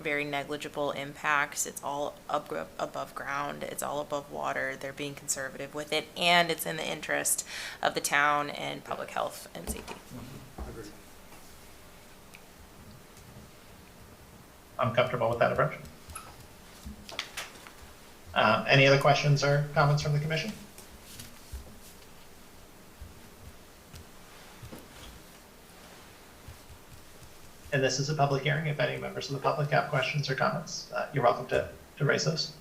very negligible impacts. It's all above ground. It's all above water. They're being conservative with it, and it's in the interest of the town and public health and safety. Agreed. I'm comfortable with that approach. Any other questions or comments from the commission? And this is a public hearing. If any members of the public have questions or comments, you're welcome to raise those.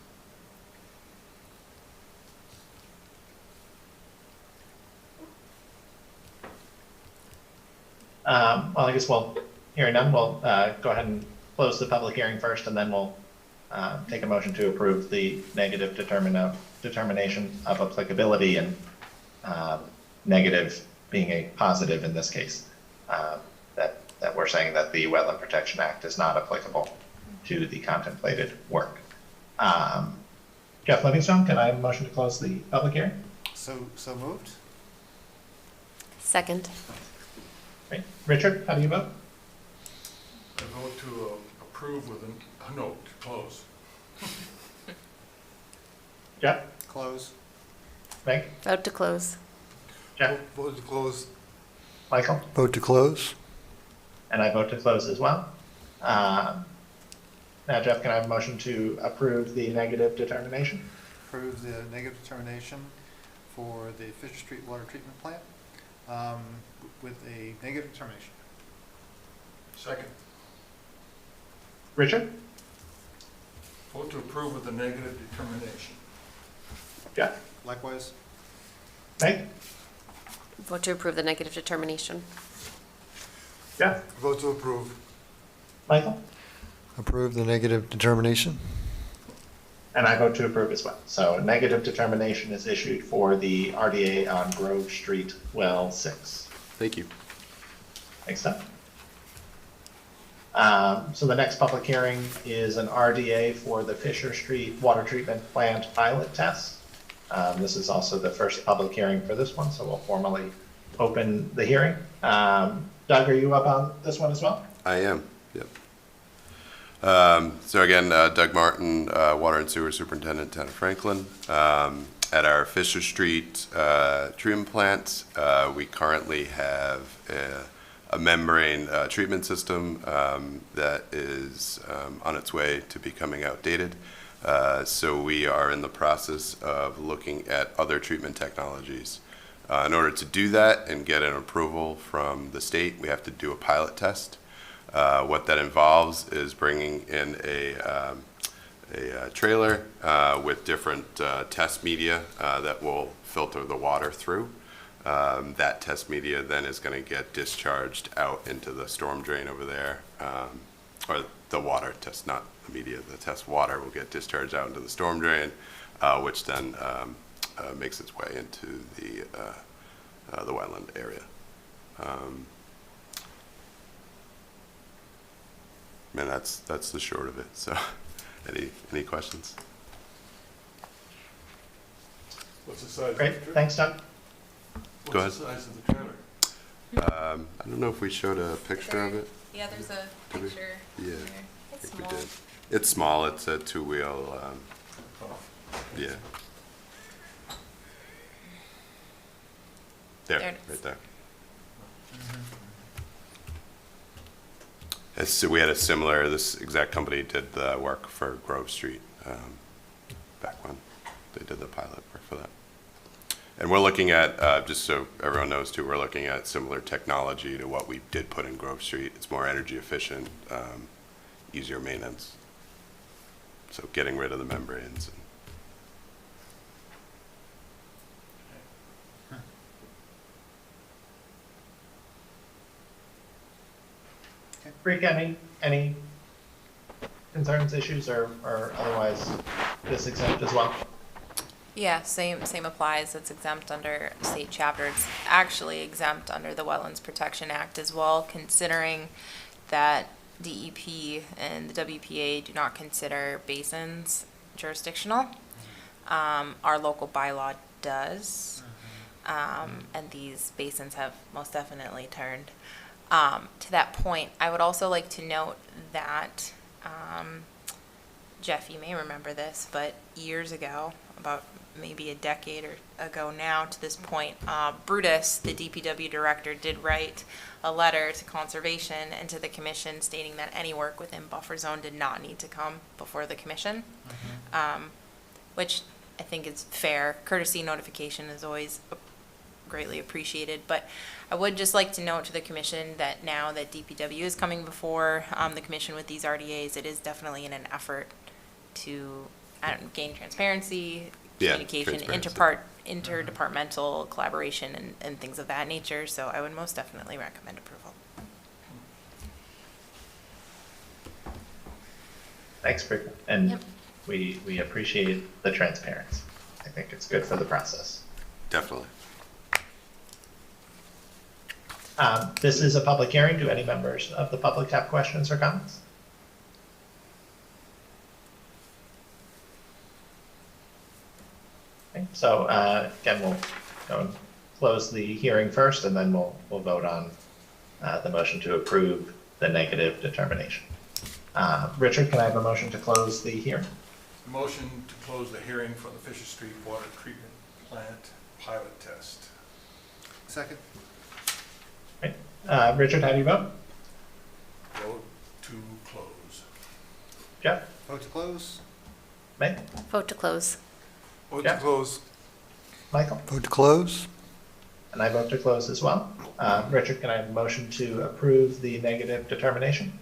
Well, I guess hearing none, we'll go ahead and close the public hearing first, and then we'll take a motion to approve the negative determination of applicability, and negative being a positive in this case, that we're saying that the Wetland Protection Act is not applicable to the contemplated work. Jeff Livingstone, can I have a motion to close the public hearing? So moved? Second. Great. Richard, how do you vote? I vote to approve with a note to close. Jeff? Close. Meg? Vote to close. Jeff? Vote to close. Michael? Vote to close? And I vote to close as well. Now, Jeff, can I have a motion to approve the negative determination? Approve the negative determination for the Fisher Street Water Treatment Plant with a negative determination. Second. Richard? Vote to approve with a negative determination. Jeff? Likewise. Meg? Vote to approve the negative determination. Jeff? Vote to approve. Michael? Approve the negative determination? And I vote to approve as well. So a negative determination is issued for the RDA on Grove Street, well 6. Thank you. Thanks, Doug. So the next public hearing is an RDA for the Fisher Street Water Treatment Plant pilot test. This is also the first public hearing for this one, so we'll formally open the hearing. Doug, are you up on this one as well? I am, yep. So again, Doug Martin, Water and Sewer Superintendent, Town of Franklin. At our Fisher Street treatment plant, we currently have a membrane treatment system that is on its way to becoming outdated. So we are in the process of looking at other treatment technologies. In order to do that and get an approval from the state, we have to do a pilot test. What that involves is bringing in a trailer with different test media that will filter the water through. That test media then is going to get discharged out into the storm drain over there, or the water test, not the media, the test water will get discharged out into the storm drain, which then makes its way into the wetland area. Man, that's the short of it. So, any questions? What's the size Great, of the trailer? thanks, Doug. Go What's the size of the trailer? I don't know if we showed a picture of it. Yeah, there's a Did we? picture. Yeah, here. I It's think we small. did. It's small. It's a two-wheel. Oh, Yeah. There There, it is. right there. So we had a similar. This exact company did the work for Grove Street back when they did the pilot work for that. And we're looking at, just so everyone knows too, we're looking at similar technology to what we did put in Grove Street. It's more energy efficient, easier maintenance. So getting rid of the membranes. Rick, any concerns, issues, or otherwise this exempt as well? Yeah, same applies. It's exempt under state chapter. It's actually exempt under the Wetlands Protection Act as well, considering that DEP and the WPA do not consider basins jurisdictional. Our local bylaw does, and these basins have most definitely turned. To that point, I would also like to note that, Jeff, you may remember this, but years ago, about maybe a decade or ago now to this point, Brutus, the DPW director, did write a letter to conservation and to the commission stating that any work within buffer zone did not need to come before the commission, which I think is fair. Courtesy notification is always greatly appreciated, but I would just like to note to the commission that now that DPW is coming before the commission with these RDAs, it is definitely in an effort to gain transparency, Yeah, communication, transparency. interdepartmental collaboration, and things of that nature. So I would most definitely recommend approval. Thanks, Brika. And Yep. we appreciate the transparency. I think it's good for the process. Definitely. This is a public hearing. Do any members of the public have questions or comments? Okay, so again, we'll go and close the hearing first, and then we'll vote on the motion to approve the negative determination. Richard, can I have a motion to close the hearing? Motion to close the hearing for the Fisher Street Water Treatment Plant pilot test. Second? Right. Richard, how do you vote? Vote to close. Jeff? Vote to close? Meg? Vote to close. Vote Yeah. to close. Michael? Vote to close? And I vote to close as well. Richard, can I have a motion to approve the negative determination?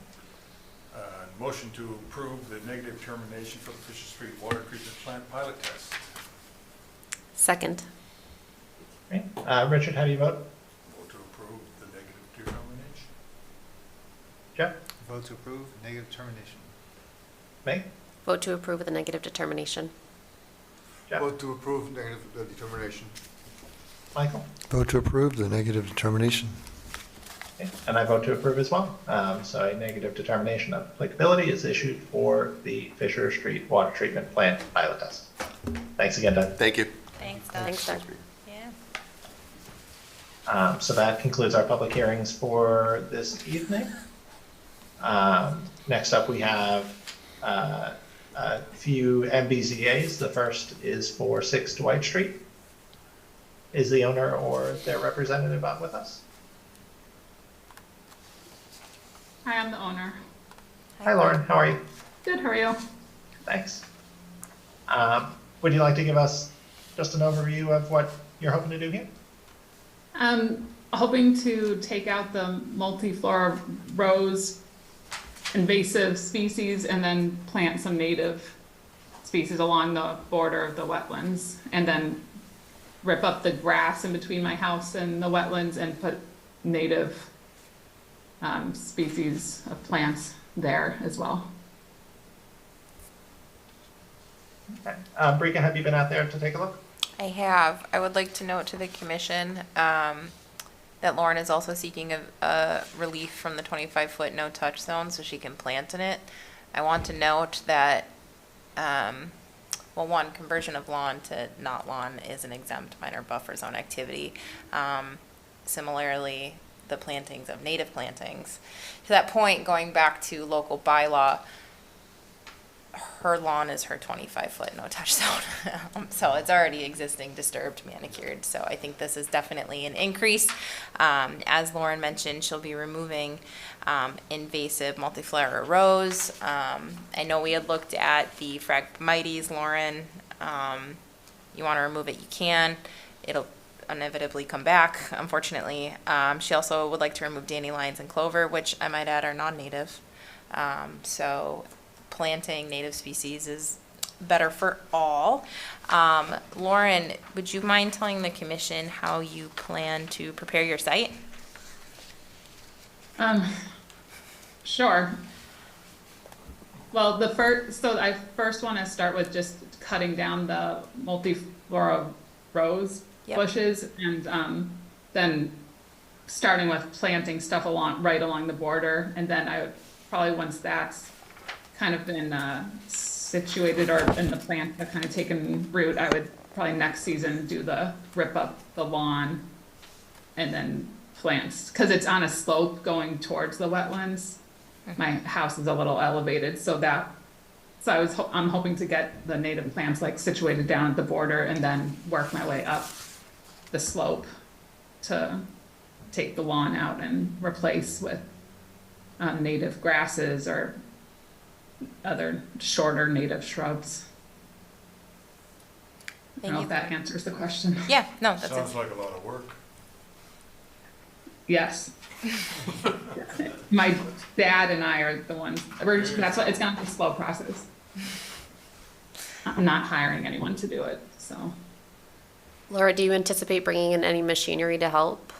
Motion to approve the negative determination for the Fisher Street Water Treatment Plant pilot test. Second. Right. Richard, how do you vote? Vote to approve the negative determination. Jeff? Vote to approve, negative determination. Meg? Vote to approve with a negative determination. Jeff? Vote to approve negative determination. Michael? Vote to approve the negative determination. Okay. And I vote to approve as well. So a negative determination of applicability is issued for the Fisher Street Water Treatment Plant pilot test. Thanks again, Doug. Thank you. Thanks, Doug. Thanks, Doug. Yeah. So that concludes our public hearings for this evening. Next up, we have a few MBZAs. The first is for 6 Dwight Street. Is the owner or their representative on with us? Hi, I'm the owner. Hi, Lauren. How are you? Good, how are you? Thanks. Would you like to give us just an overview of what you're hoping to do here? Hoping to take out the multiflora rose invasive species and then plant some native species along the border of the wetlands, and then rip up the grass in between my house and the wetlands and put native species of plants there as well. Okay. Brika, have you been out there to take a look? I have. I would like to note to the commission that Lauren is also seeking a relief from the 25-foot no-touch zone so she can plant in it. I want to note that, well, one, conversion of lawn to not lawn is an exempt minor buffer zone activity. Similarly, the plantings of native plantings. To that point, going back to local bylaw, her lawn is her 25-foot no-touch zone. So it's already existing, disturbed, manicured. So I think this is definitely an increase. As Lauren mentioned, she'll be removing invasive multiflora rose. I know we had looked at the Phragmites, Lauren. You want to remove it, you can. It'll inevitably come back, unfortunately. She also would like to remove dandelions and clover, which I might add are non-native. So planting native species is better for all. Lauren, would you mind telling the commission how you plan to prepare your site? Sure. Well, I first want to start with just cutting down the multiflora rose bushes, and then starting with planting stuff right along the border, and then I would probably, once that's kind of been situated or in the plant have kind of taken root, I would probably next season rip up the lawn and then plants, because it's on a slope going towards the wetlands. My house is a little elevated, so I'm hoping to get the native plants like situated down at the border and then work my way up the slope to take the lawn out and replace with native grasses or other shorter native shrubs. I don't know if that answers the question. Yeah, no, that's Sounds it. like a lot of work. Yes. My dad and I are the ones, that's why it's gonna be a slow process. I'm not hiring anyone to do it, so. Laura, do you anticipate bringing in any machinery to help?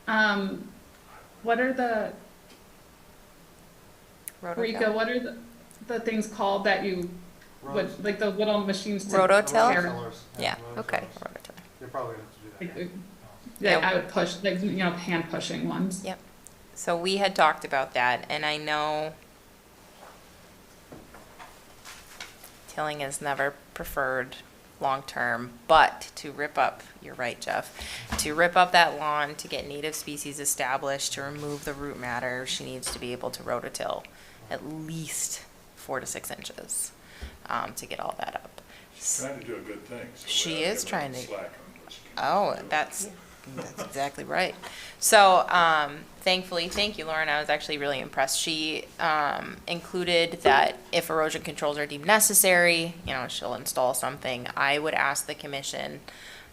What are Rika, what are the things called that you would, like the little machines to Rototill? tear- Yeah, Okay. Rototill. They're probably gonna have to do that. like, Yeah, I would push, like, hand pushing ones. Yep. So we had talked about that, and I know tilling is never preferred long-term, but to rip up, you're right, Jeff, to rip up that lawn, to get native species established, to remove the root matter, she needs to be able to rototill at least 4 to 6 inches, to get all that up. She's trying to do a good thing. So She we're not is giving trying her to- slack on what she can Oh, do. that's exactly right. So, thankfully, thank you, Lauren, I was actually really impressed. She, included that if erosion controls are deemed necessary, she'll install something. I would ask the commission,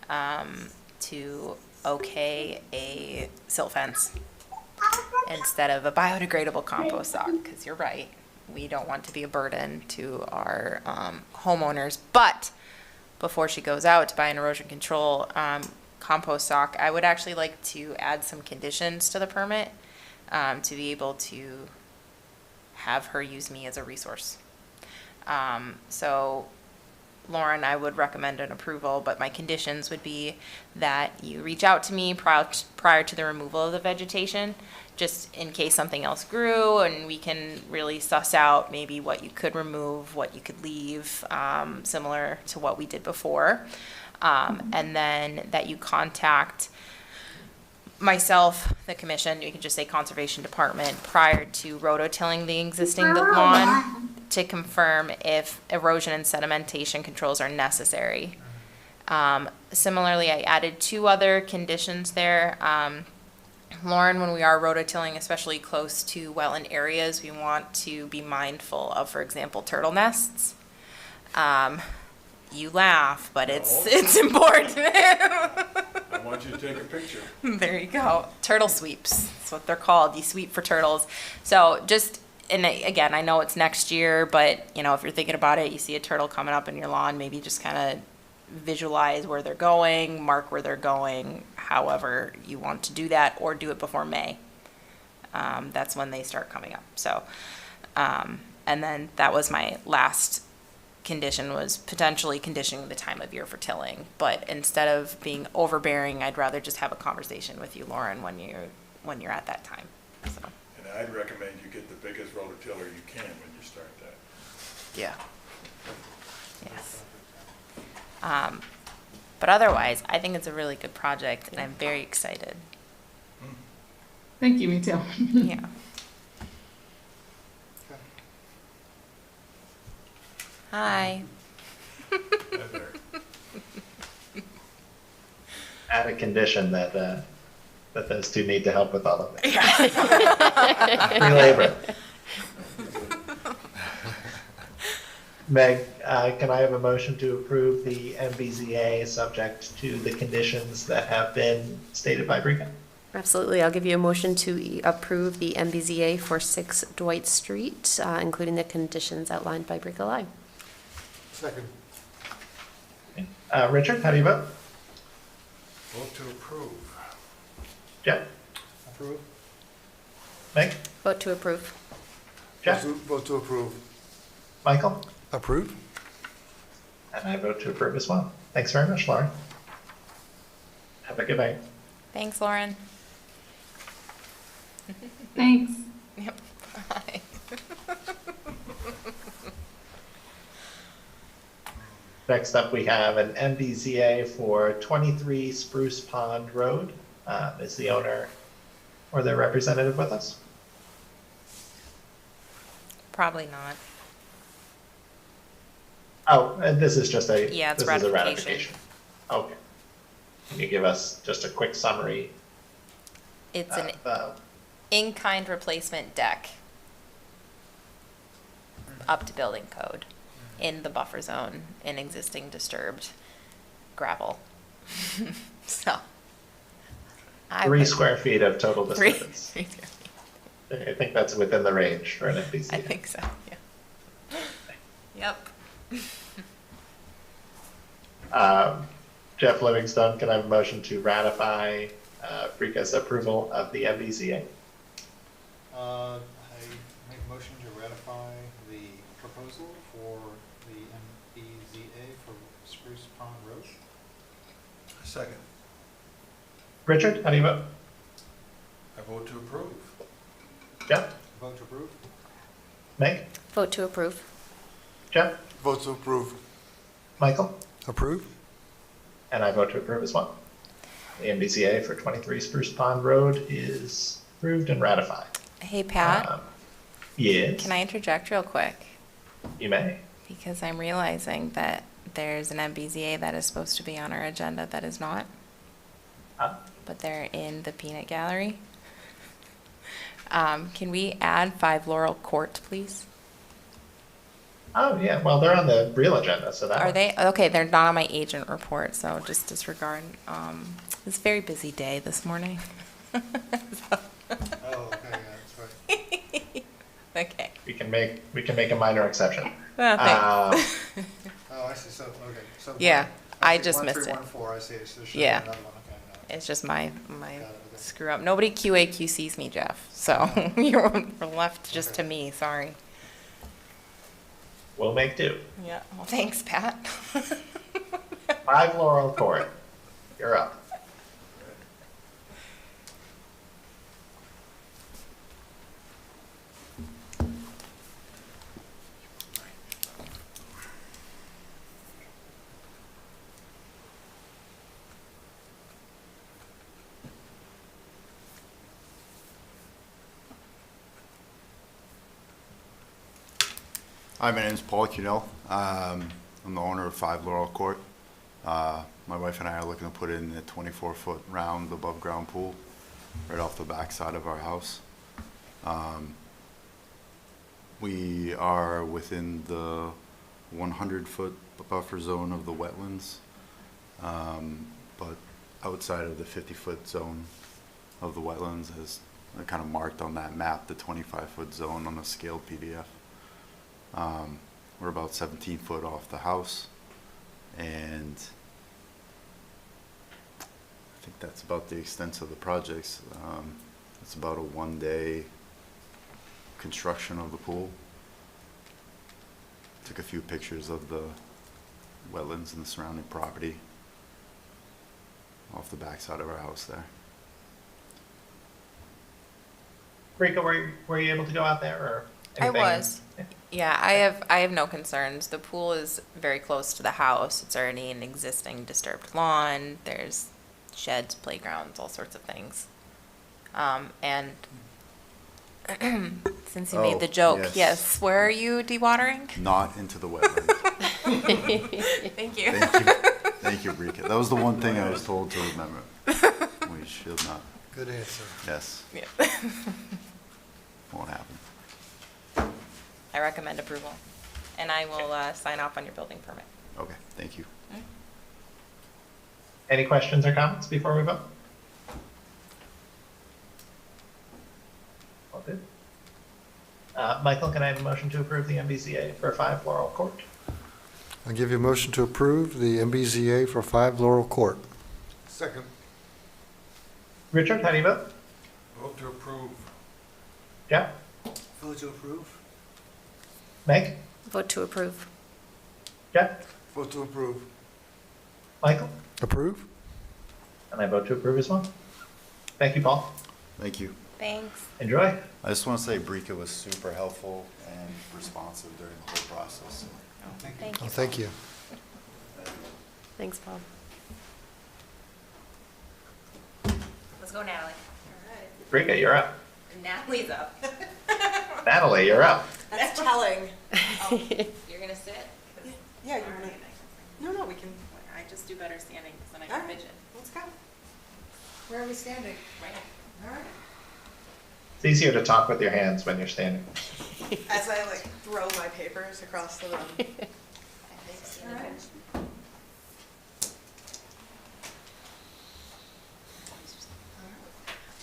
to okay a silt fence instead of a biodegradable compost sock, because you're right. We don't want to be a burden to our, homeowners, but before she goes out to buy an erosion control, compost sock, I would actually like to add some conditions to the permit, to be able to have her use me as a resource. So Lauren, I would recommend an approval, but my conditions would be that you reach out to me prior to the removal of the vegetation, just in case something else grew, and we can really suss out maybe what you could remove, what you could leave, similar to what we did before. And then that you contact myself, the commission, you can just say Conservation Department, prior to rototilling the existing lawn to confirm if erosion and sedimentation controls are necessary. Similarly, I added 2 other conditions there. Lauren, when we are rototilling, especially close to wetland areas, we want to be mindful of, for example, turtle nests. You laugh, but it's important. I want you to take a picture. There you go. Turtle sweeps. That's what they're called. You sweep for turtles. So just, and again, I know it's next year, but if you're thinking about it, you see a turtle coming up in your lawn, maybe just kind of visualize where they're going, mark where they're going, however you want to do that, or do it before May. That's when they start coming up. So, and then that was my last condition, was potentially conditioning the time of year for tilling. But instead of being overbearing, I'd rather just have a conversation with you, Lauren, when you're at that time. So. And I'd recommend you get the biggest rototiller you can when you start that. Yeah. Yes. But otherwise, I think it's a really good project, and I'm very excited. Thank you, me too. Yeah. Hi. Heather. Add a condition that those 2 need to help with all of it. Free labor. Meg, can I have a motion to approve the MBZA subject to the conditions that have been stated by Brika? Absolutely. I'll give you a motion to approve the MBZA for 6 Dwight Street, including the conditions outlined by Brika Lai. Second. Richard, how do you vote? Vote to approve. Jeff? Approve. Meg? Vote to approve. Jeff? Vote to approve. Michael? Approved? And I vote to approve as well. Thanks very much, Lauren. Have a good night. Thanks, Lauren. Thanks. Yep. Bye. Next up, we have an MBZA for 23 Spruce Pond Road. Is the owner or their representative with us? Probably not. Oh, and this is just a, Yeah, it's this is a ratification. ratification. Okay. Can you give us just a quick summary? It's an of, in-kind replacement deck up to building code in the buffer zone in existing disturbed gravel. So. I 3 would- square feet of total Three- disturbance. three square feet. I think that's within the range for an MBZA. I think so, yeah. Yep. Jeff Livingstone, can I have a motion to ratify Brika's approval of the MBZA? I make a motion to Second. Richard, how do you vote? I vote to approve. Jeff? Vote to approve? Meg? Vote to approve. Jeff? Vote to approve. Michael? Approve? And I vote to approve as well. The MBCA for 23 Spruce Pond Road is approved and ratified. Hey, Pat, Yes, can I interject real quick? you may. Because I'm realizing that there's an MBZA that is supposed to be on our agenda that is not, but they're in the peanut gallery. Can we add 5 Laurel Court, please? Oh, yeah, well, they're on the real agenda, so that Are one- they? Okay, they're not on my agent report, so just disregard. It's a very busy day this morning. Oh, okay, yeah, that's right. Okay. we can make a minor exception. Well, thanks. Oh, I see, so, okay, so. Yeah, I see just missed it. 1314, I see, so there should be Yeah. another one, okay, no. It's just my Got it, okay. screw up. Nobody QAQCs me, Jeff, so you're left just to me, sorry. We'll make do. Yeah, well, thanks, Pat. 5 Laurel Court, you're up. Hi, my name is Paul Cunell. I'm the owner of 5 Laurel Court. My wife and I are looking to put in a 24-foot round above-ground pool right off the back side of our house. We are within the 100-foot buffer zone of the wetlands, but outside of the 50-foot zone of the wetlands, as kind of marked on that map, the 25-foot zone on the scaled PDF. We're about 17 foot off the house, and I think that's about the extent of the projects. It's about a 1-day construction of the pool. Took a few pictures of the wetlands and the surrounding property off the backside of our house there. Rika, were you able to go out there or I anything? was. Yeah, I have no concerns. The pool is very close to the house. It's already an existing disturbed lawn. There's sheds, playgrounds, all sorts of things. And since you Oh, made the joke, yes. yes, where are you dewatering? Not into the wetland. Thank you. Thank you, Rika. That was the one thing I was told to remember. We should not. Good answer. Yes, Yeah. won't happen. I recommend approval. And I will sign off on your building permit. Okay, thank you. Any questions or comments before we vote? All good. Michael, can I have a motion to approve the MBCA for 5 Laurel Court? I'll give you a motion to approve the MBZA for 5 Laurel Court. Second. Richard, how do you vote? Vote to approve. Jeff? Vote to approve? Meg? Vote to approve. Jeff? Vote to approve. Michael? Approve? And I vote to approve as well. Thank you, Paul. Thank you. Thanks. Enjoy. I just want to say Brika was super helpful and responsive during the whole process. Thank Oh, you. thank you. Thanks, Paul. Let's go, Natalie. Rika, you're up. Natalie's up. Natalie, you're up. That's telling. You're gonna sit? Yeah, you wanna, no, we can, I just do better standing because then I All can right. fidget. let's go. Where are we standing? Right. All right. It's easier to talk with your hands when you're standing. As I like throw my papers across the room. All right.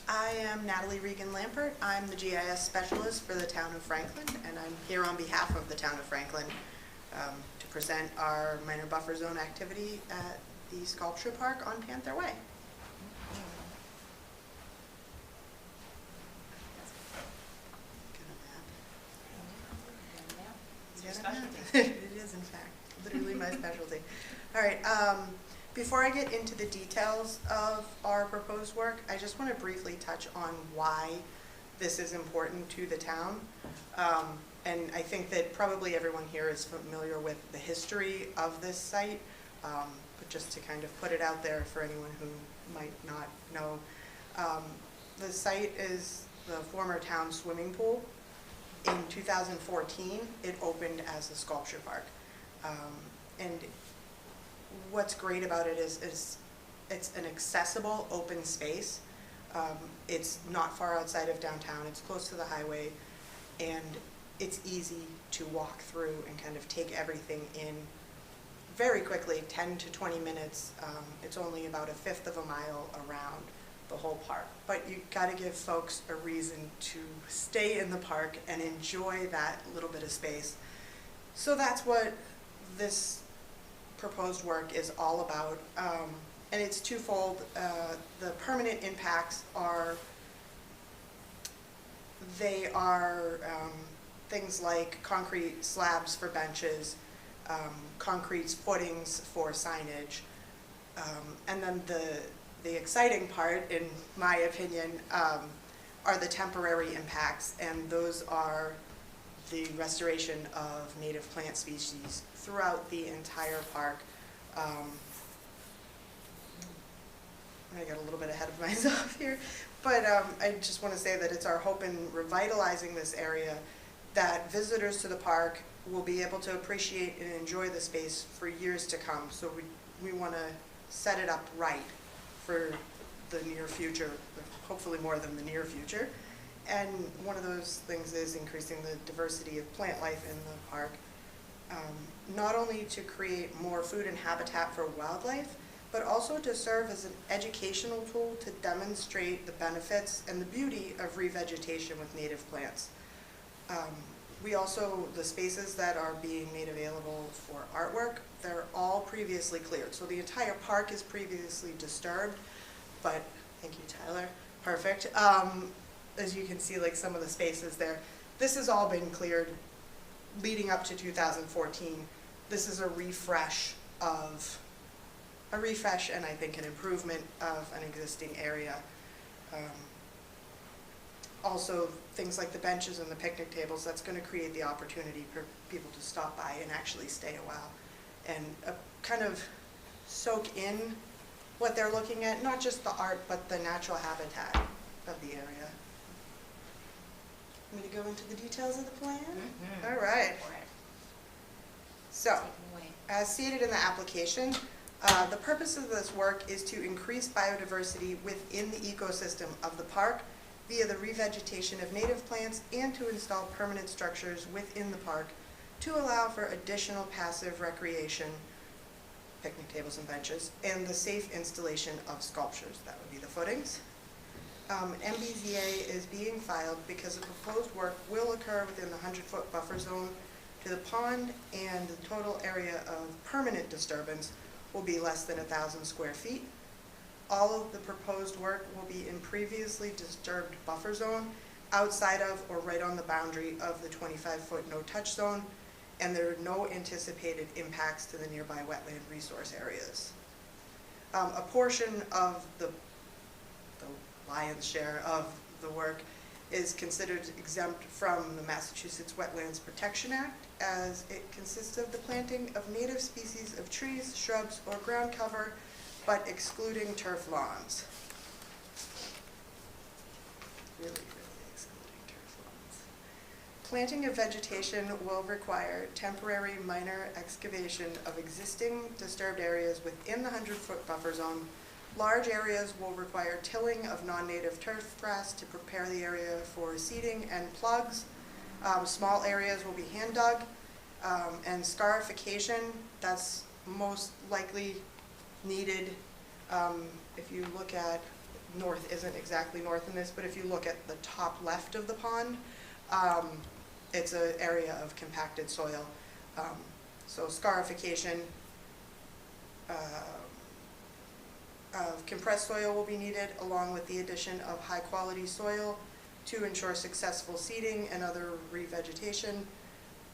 I am Natalie Regan Lampert. I'm the GIS specialist for the town of Franklin, and I'm here on behalf of the town of Franklin to present our minor buffer zone activity at the sculpture park on Panther Way. It's your Get a map. specialty. It is, in fact, literally my specialty. All right, Before I get into the details of our proposed work, I just want to briefly touch on why this is important to the town. And I think that probably everyone here is familiar with the history of this site, but just to kind of put it out there for anyone who might not know. The site is the former town swimming pool. In 2014, it opened as a sculpture park. And what's great about it is it's an accessible open space. It's not far outside of downtown, it's close to the highway, and it's easy to walk through and kind of take everything in very quickly, 10 to 20 minutes. It's only about 1/5 of a mile around the whole park. But you gotta give folks a reason to stay in the park and enjoy that little bit of space. So that's what this proposed work is all about. And it's twofold. The permanent impacts are, things like concrete slabs for benches, concrete footings for signage, and then the exciting part, in my opinion, are the temporary impacts, and those are the restoration of native plant species throughout the entire park. I got a little bit ahead of myself here, but I just want to say that it's our hope in revitalizing this area that visitors to the park will be able to appreciate and enjoy the space for years to come. So we want to set it up right for the near future, hopefully more than the near future. And one of those things is increasing the diversity of plant life in the park, not only to create more food and habitat for wildlife, but also to serve as an educational tool to demonstrate the benefits and the beauty of revegetation with native plants. We also, the spaces that are being made available for artwork, they're all previously cleared. So the entire park is previously disturbed, but, thank you, Tyler, perfect. As you can see, like some of the spaces there, this has all been cleared leading up to 2014. This is a refresh and I think an improvement of an existing area. Also, things like the benches and the picnic tables, that's going to create the opportunity for people to stop by and actually stay a while and kind of soak in what they're looking at, not just the art, but the natural habitat of the area. Want me to go into the details of the plan? Mm-hmm. All right. So, as stated in the application, the purpose of this work is to increase biodiversity within the ecosystem of the park via the revegetation of native plants and to install permanent structures within the park to allow for additional passive recreation, picnic tables and benches, and the safe installation of sculptures. That would be the footings. MBZA is being filed because the proposed work will occur within the 100-foot buffer zone to the pond, and the total area of permanent disturbance will be less than 1,000 square feet. All of the proposed work will be in previously disturbed buffer zone outside of or right on the boundary of the 25-foot no-touch zone, and there are no anticipated impacts to the nearby wetland resource areas. A portion of the lion's share of the work is considered exempt from the Massachusetts Wetlands Protection Act, as it consists of the planting of native species of trees, shrubs, or ground cover, but excluding turf lawns. Really excluding turf lawns. Planting of vegetation will require temporary minor excavation of existing disturbed areas within the 100-foot buffer zone. Large areas will require tilling of non-native turf grass to prepare the area for seeding and plugs. Small areas will be hand dug, and scarification, that's most likely needed. If you look at, north isn't exactly north in this, but if you look at the top left of the pond, it's an area of compacted soil. So scarification of compressed soil will be needed, along with the addition of high quality soil to ensure successful seeding and other revegetation.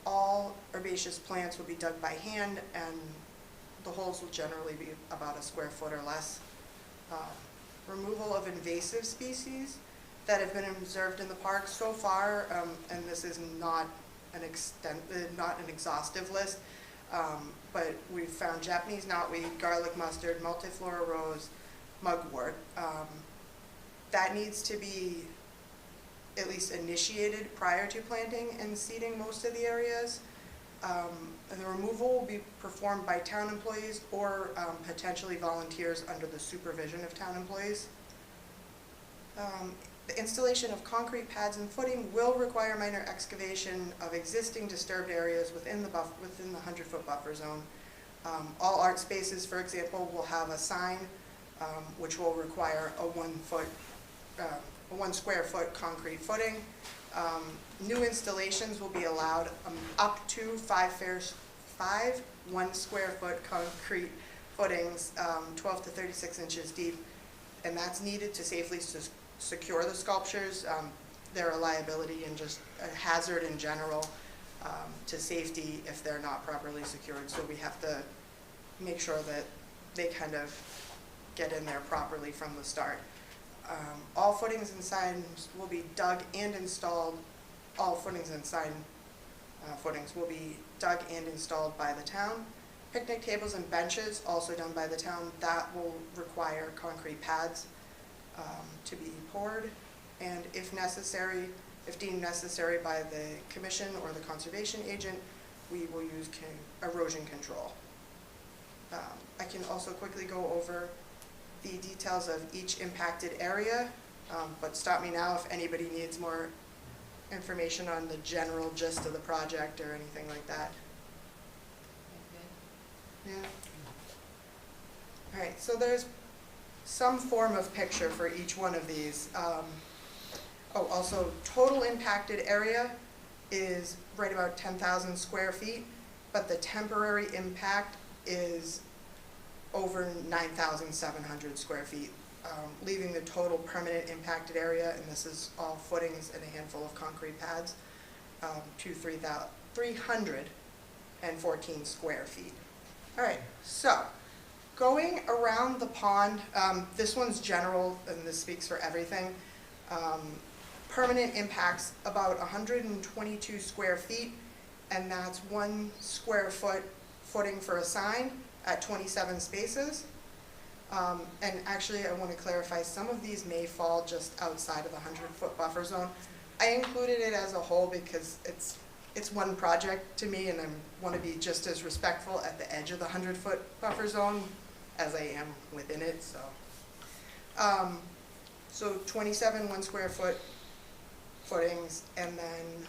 All herbaceous plants will be dug by hand, and the holes will generally be about a square foot or less. Removal of invasive species that have been observed in the park so far, and this is not an exhaustive list, but we've found Japanese knotweed, garlic mustard, multiflora rose, mugwort. That needs to be at least initiated prior to planting and seeding most of the areas. And the removal will be performed by town employees or potentially volunteers under the supervision of town employees. The installation of concrete pads and footing will require minor excavation of existing disturbed areas within the 100-foot buffer zone. All art spaces, for example, will have a sign which will require a 1 square foot concrete footing. New installations will be allowed up to 5 1 square foot concrete footings, 12 to 36 inches deep, and that's needed to safely secure the sculptures. They're a liability and just a hazard in general to safety if they're not properly secured. So we have to make sure that they kind of get in there properly from the start. All footings and signs will be dug and installed. All footings and sign footings will be dug and installed by the town. Picnic tables and benches, also done by the town, that will require concrete pads to be poured. And if necessary, if deemed necessary by the commission or the conservation agent, we will use erosion control. I can also quickly go over the details of each impacted area, but stop me now if anybody needs more information on the general gist of the project or anything like that. Yeah. All right, so there's some form of picture for each one of these. Also, total impacted area is right about 10,000 square feet, but the temporary impact is over 9,700 square feet, leaving the total permanent impacted area, and this is all footings and a handful of concrete pads, to 314 square feet. All right, so going around the pond, this one's general, and this speaks for everything. Permanent impacts about 122 square feet, and that's 1 square foot footing for a sign at 27 spaces. And actually, I want to clarify, some of these may fall just outside of the 100-foot buffer zone. I included it as a whole because it's one project to me, and I want to be just as respectful at the edge of the 100-foot buffer zone as I am within it. So 27 1 square foot footings, and then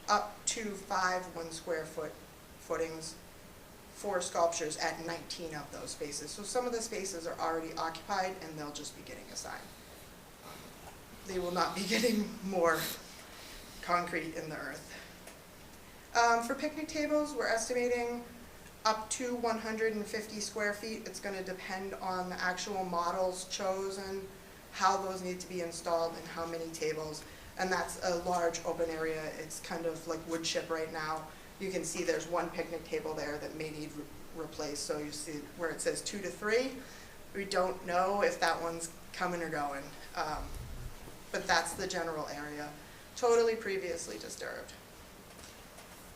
up to 5 1 square foot footings for sculptures at 19 of those spaces. So some of the spaces are already occupied, and they'll just be getting a sign. They will not be getting more concrete in the earth. For picnic tables, we're estimating up to 150 square feet. It's going to depend on the actual models chosen, how those need to be installed, and how many tables. And that's a large open area. It's kind of like wood chip right now. You can see there's one picnic table there that may need replaced. So you see where it says 2 to 3. We don't know if that one's coming or going. But that's the general area. Totally previously disturbed.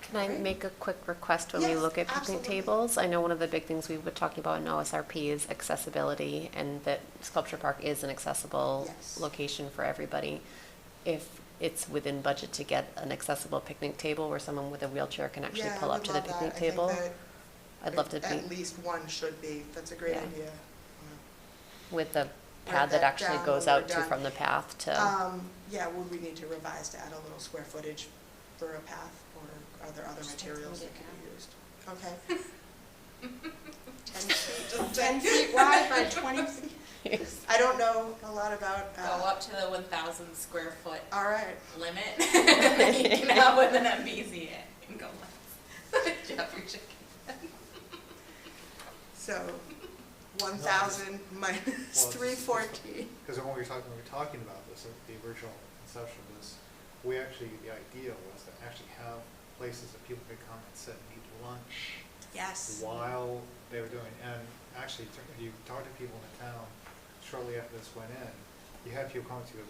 Can I make a quick request when we Yes, look at picnic absolutely. tables? I know one of the big things we've been talking about in OSRP is accessibility, and that Sculpture Park is an accessible Yes. location for everybody. If it's within budget to get an accessible picnic table where someone with a wheelchair can actually Yeah, I pull up would to the love that. picnic I think table, that I'd love to at be least one should be. That's a great Yeah. idea. with the Write pad that that actually down goes when we're out to done. from the path to. Yeah, would we need to revise to add a little square footage for a path, or are there other materials that could be used? Okay. 10 feet wide by 20 feet? I don't know a lot about. Go up to the 1,000 square foot All right. limit, and then you can have with an MBZA and go less. Jeffrey chicken. So 1,000 minus 314. Because when we were talking about this, the original conception of this, the idea was to actually have places that people could come and sit and eat lunch Yes. while they were doing, and actually, if you talk to people in the town, shortly after this went in, you had people come to you,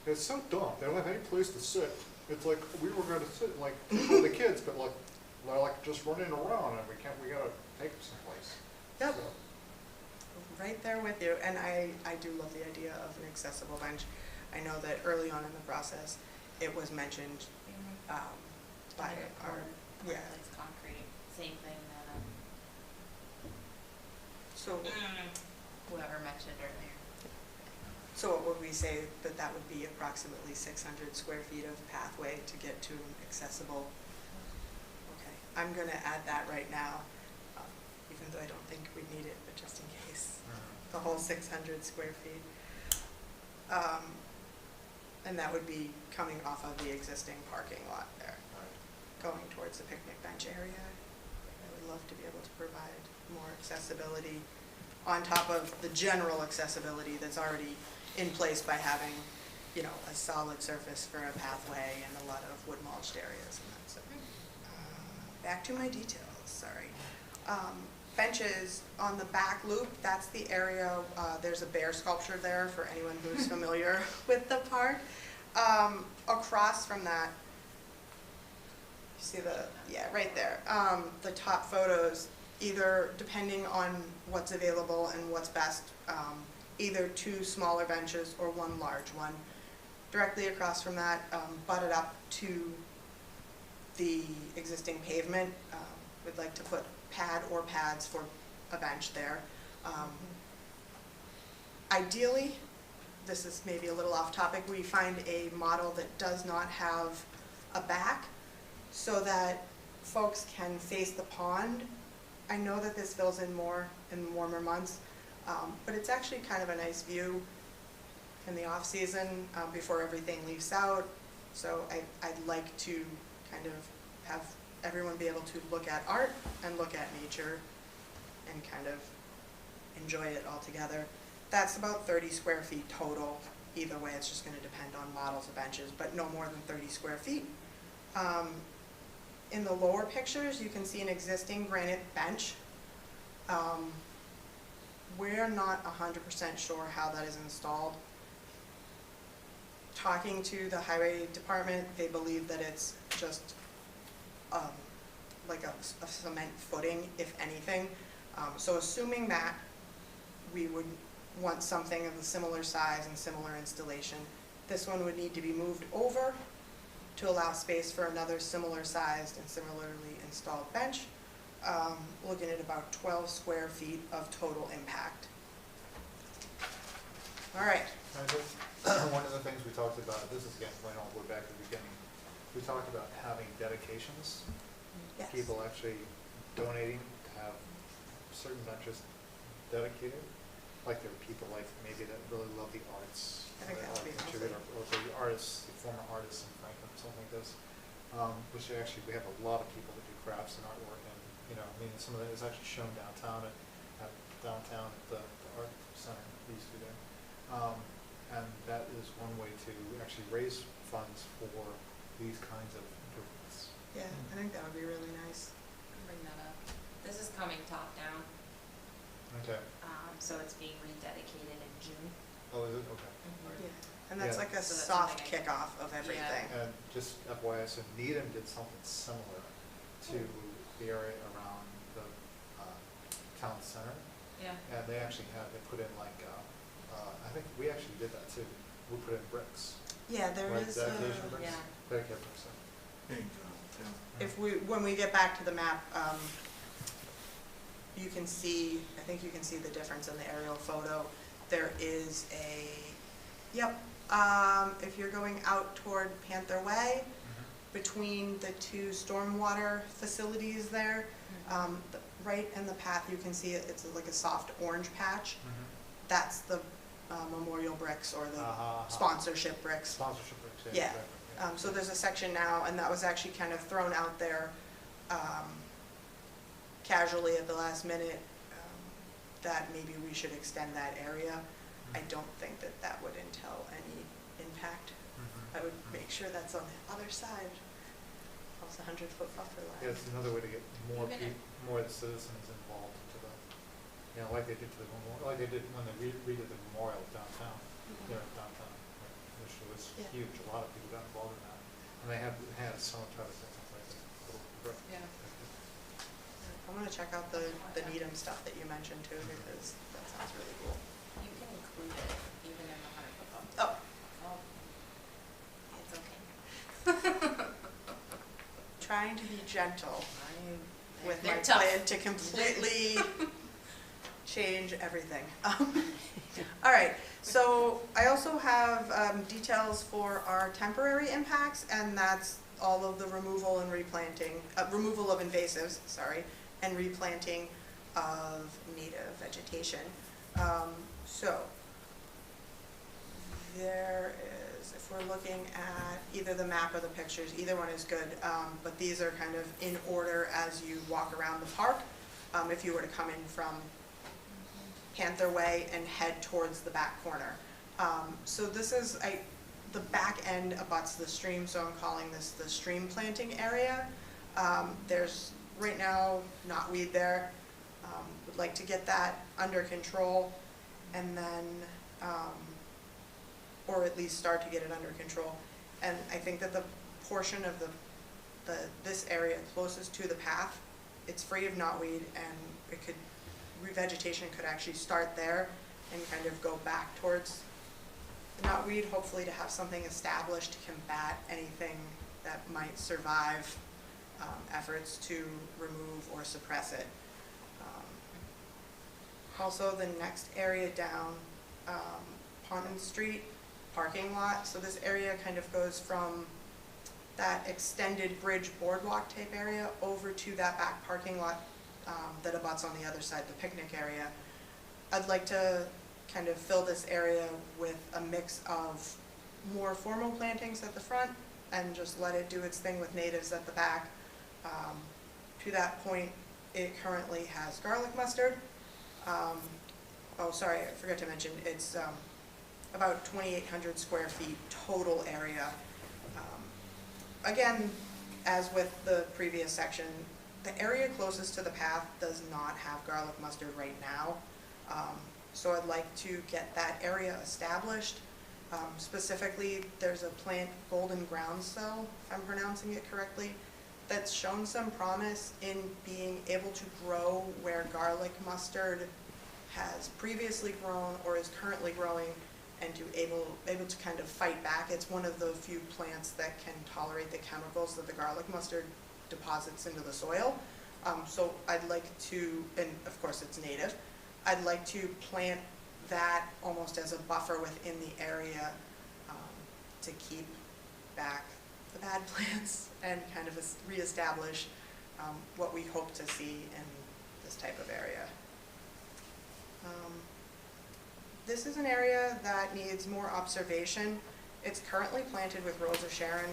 it's so dumb, they don't have any place to sit. It's like, we were gonna sit, like, for the kids, but like, they're like just running around, and we gotta take them someplace. Yep. So, Right there with you, and I do love the idea of an accessible bench. I know that early on in the process, it was mentioned by our, yeah. It's concrete, same thing that, So, whoever mentioned earlier. so what would we say that that would be approximately 600 square feet of pathway to get to an accessible? Okay, I'm gonna add that right now, even though I don't think we need it, but just in case. The whole 600 square feet. And that would be coming off of the existing parking lot there, going towards the picnic bench area. I would love to be able to provide more accessibility on top of the general accessibility that's already in place by having, you know, a solid surface for a pathway and a lot of wood mulched areas and that sort of. Back to my details, sorry. Benches on the back loop, that's the area, there's a bear sculpture there for anyone who's familiar with the park. Across from that, you see right there, the top photos, either depending on what's available and what's best, either 2 smaller benches or 1 large one. Directly across from that, butted up to the existing pavement, we'd like to put pad or pads for a bench there. Ideally, this is maybe a little off topic, we find a model that does not have a back so that folks can face the pond. I know that this fills in more in the warmer months, but it's actually kind of a nice view in the off season before everything leaves out. So I'd like to kind of have everyone be able to look at art and look at nature and kind of enjoy it all together. That's about 30 square feet total. Either way, it's just going to depend on models of benches, but no more than 30 square feet. In the lower pictures, you can see an existing granite bench. We're not 100% sure how that is installed. Talking to the highway department, they believe that it's just like a cement footing, if anything. So assuming that, we would want something of a similar size and similar installation. This one would need to be moved over to allow space for another similar sized and similarly installed bench. Looking at about 12 square feet of total impact. All right. One of the things we talked about, this is again going all the way back to the beginning, we talked about having dedications. Yes. People actually donating to have certain benches dedicated. Like there are people like maybe that really love the arts. I think that would be contribute, or the artists, the former artists in Franklin, something like this. Which actually, we have a lot of people that do crafts and artwork, and I mean, some of that is actually shown downtown at the art center we used to do. And that is one way to actually raise funds for these kinds of improvements. Yeah, I think that would be really nice. Bring that up. This is coming top down, Okay. so it's being rededicated in June. Oh, is it? Okay. Yeah. And that's Yeah. like a So that's soft something kickoff of everything. And just FYI, so Needham did something similar to the area around the town center. Yeah. And they actually they put in like, I think we actually did that too. We put in bricks. Yeah, there Right, is dedication bricks? Yeah. Dedicated bricks. when we get back to the map, you can see, I think you can see the difference in the aerial photo. There is if you're going out toward Panther Way, between the 2 stormwater facilities there, right in the path, you can see it's like a soft orange patch. That's the memorial bricks or the sponsorship bricks. Sponsorship bricks, Yeah. exactly. So there's a section now, and that was actually kind of thrown out there casually at the last minute, that maybe we should extend that area. I don't think that that would entail any impact. I would make sure that's on the other side. Plus 100-foot buffer line. Yeah, it's another way to get more more of the citizens involved into the, you know, like they did to the memorial, like they did when they redid the memorial downtown, there in downtown, right, which was Yeah. huge. A lot of people got involved in that. And they had so much other things in place. Yeah. I'm gonna check out the Needham stuff that you mentioned too, because that sounds really cool. You can include it even in the 100-foot buffer. Oh, It's okay. trying to be gentle with my They're tough. plan to completely change everything. All right, so I also have details for our temporary impacts, and that's all of the removal and replanting, removal of invasives, sorry, and replanting of native vegetation. So there is, if we're looking at either the map or the pictures, either one is good, but these are kind of in order as you walk around the park. If you were to come in from Panther Way and head towards the back corner. So this is, the back end abuts the stream, so I'm calling this the stream planting area. There's right now knotweed there. Would like to get that under control, and then, or at least start to get it under control. And I think that the portion of this area closest to the path, it's free of knotweed, and it could, revegetation could actually start there and kind of go back towards the knotweed, hopefully to have something established to combat anything that might survive efforts to remove or suppress it. Also, the next area down, Pond Street parking lot. So this area kind of goes from that extended bridge boardwalk type area over to that back parking lot that abuts on the other side, the picnic area. I'd like to kind of fill this area with a mix of more formal plantings at the front and just let it do its thing with natives at the back. To that point, it currently has garlic mustard. Oh, sorry, I forgot to mention, it's about 2,800 square feet total area. Again, as with the previous section, the area closest to the path does not have garlic mustard right now. So I'd like to get that area established. Specifically, there's a plant, golden groundsel, if I'm pronouncing it correctly, that's shown some promise in being able to grow where garlic mustard has previously grown or is currently growing, and to able to kind of fight back. It's one of the few plants that can tolerate the chemicals that the garlic mustard deposits into the soil. So I'd like to, and of course it's native, I'd like to plant that almost as a buffer within the area to keep back the bad plants and kind of reestablish what we hope to see in this type of area. This is an area that needs more observation. It's currently planted with Rosa Sharon.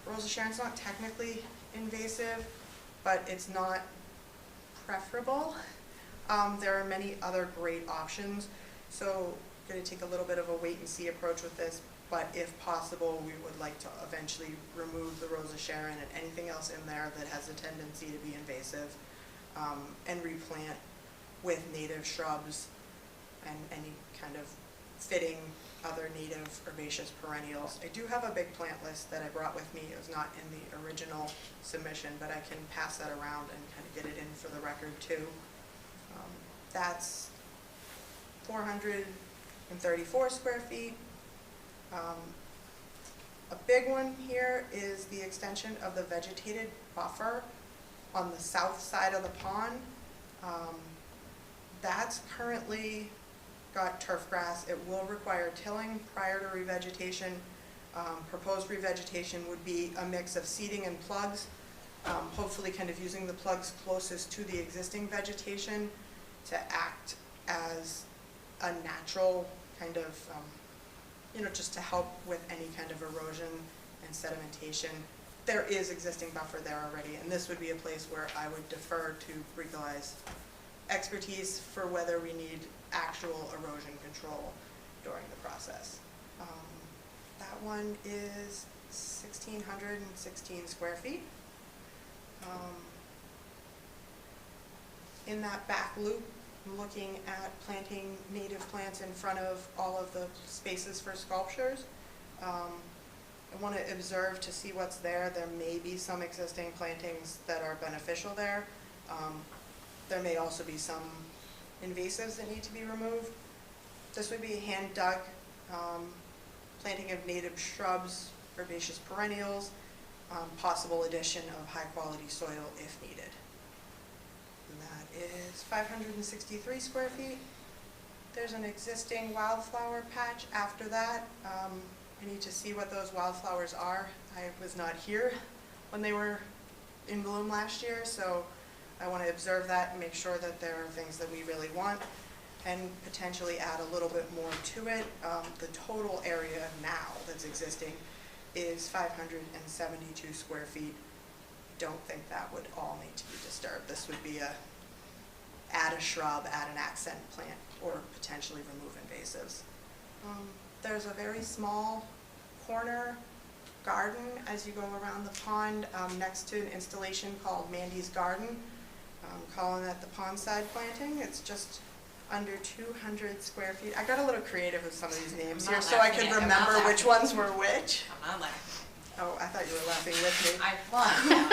Rosa Sharon's not technically invasive, but it's not preferable. There are many other great options, so I'm going to take a little bit of a wait and see approach with this, but if possible, we would like to eventually remove the Rosa Sharon and anything else in there that has a tendency to be invasive, and replant with native shrubs and any kind of fitting other native herbaceous perennials. I do have a big plant list that I brought with me. It was not in the original submission, but I can pass that around and kind of get it in for the record too. That's 434 square feet. A big one here is the extension of the vegetated buffer on the south side of the pond. That's currently got turf grass. It will require tilling prior to revegetation. Proposed revegetation would be a mix of seeding and plugs, hopefully kind of using the plugs closest to the existing vegetation to act as a natural kind of, just to help with any kind of erosion and sedimentation. There is existing buffer there already, and this would be a place where I would defer to Bricolai's expertise for whether we need actual erosion control during the process. That one is 1,616 square feet. In that back loop, I'm looking at planting native plants in front of all of the spaces for sculptures. I want to observe to see what's there. There may be some existing plantings that are beneficial there. There may also be some invasives that need to be removed. This would be hand dug, planting of native shrubs, herbaceous perennials, possible addition of high quality soil if needed. And that is 563 square feet. There's an existing wildflower patch after that. I need to see what those wildflowers are. I was not here when they were in bloom last year, so I want to observe that and make sure that there are things that we really want and potentially add a little bit more to it. The total area now that's existing is 572 square feet. Don't think that would all need to be disturbed. This would be add a shrub, add an accent plant, or potentially remove invasives. There's a very small corner garden as you go around the pond next to an installation called Mandy's Garden. I'm calling that the pond side planting. It's just under 200 square feet. I got a little creative with some of these names here so I could remember which ones were which. I'm not laughing. Oh, I thought you were laughing with me.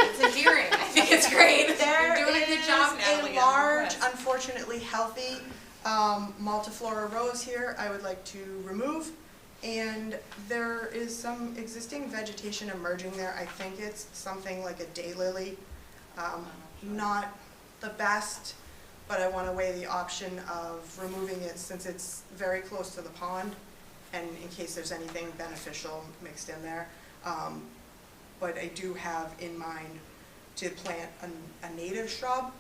It's endearing. I think it's great. There You're doing a good job, Natalie. is a large, unfortunately healthy multiflora rose here I would like to remove. And there is some existing vegetation emerging there. I think it's something like a daylily. Not the best, but I want to weigh the option of removing it since it's very close to the pond and in case there's anything beneficial mixed in there. But I do have in mind to plant a native shrub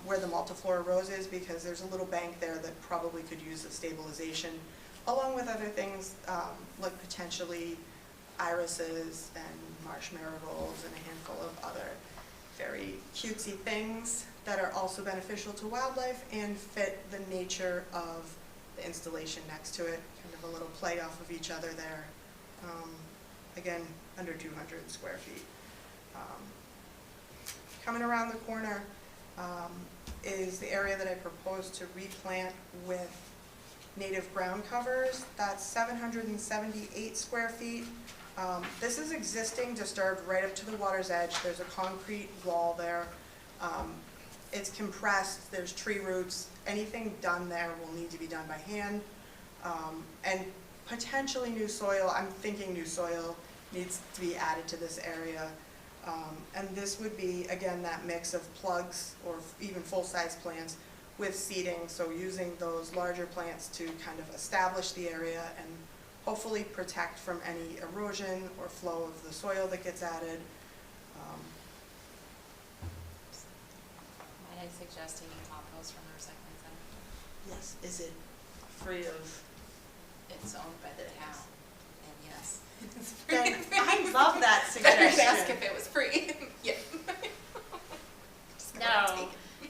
where the multiflora rose is because there's a little bank there that probably could use the stabilization along with other things like potentially irises and marsh marigolds and a handful of other very cutesy things that are also beneficial to wildlife and fit the nature of the installation next to it, kind of a little play off of each other there. Again, under 200 square feet. Coming around the corner is the area that I propose to replant with native ground covers. That's 778 square feet. This is existing, disturbed right up to the water's edge. There's a concrete wall there. It's compressed, there's tree roots. Anything done there will need to be done by hand. And potentially new soil, I'm thinking new soil needs to be added to this area. And this would be, again, that mix of plugs or even full-size plants with seeding, so using those larger plants to kind of establish the area and hopefully protect from any erosion or flow of the soil that gets added. Might I suggest taking compost from the recycling center? Yes, is it free of? It's owned by the town, and yes. Then I love that Better suggestion. ask if it was free. Yeah. No.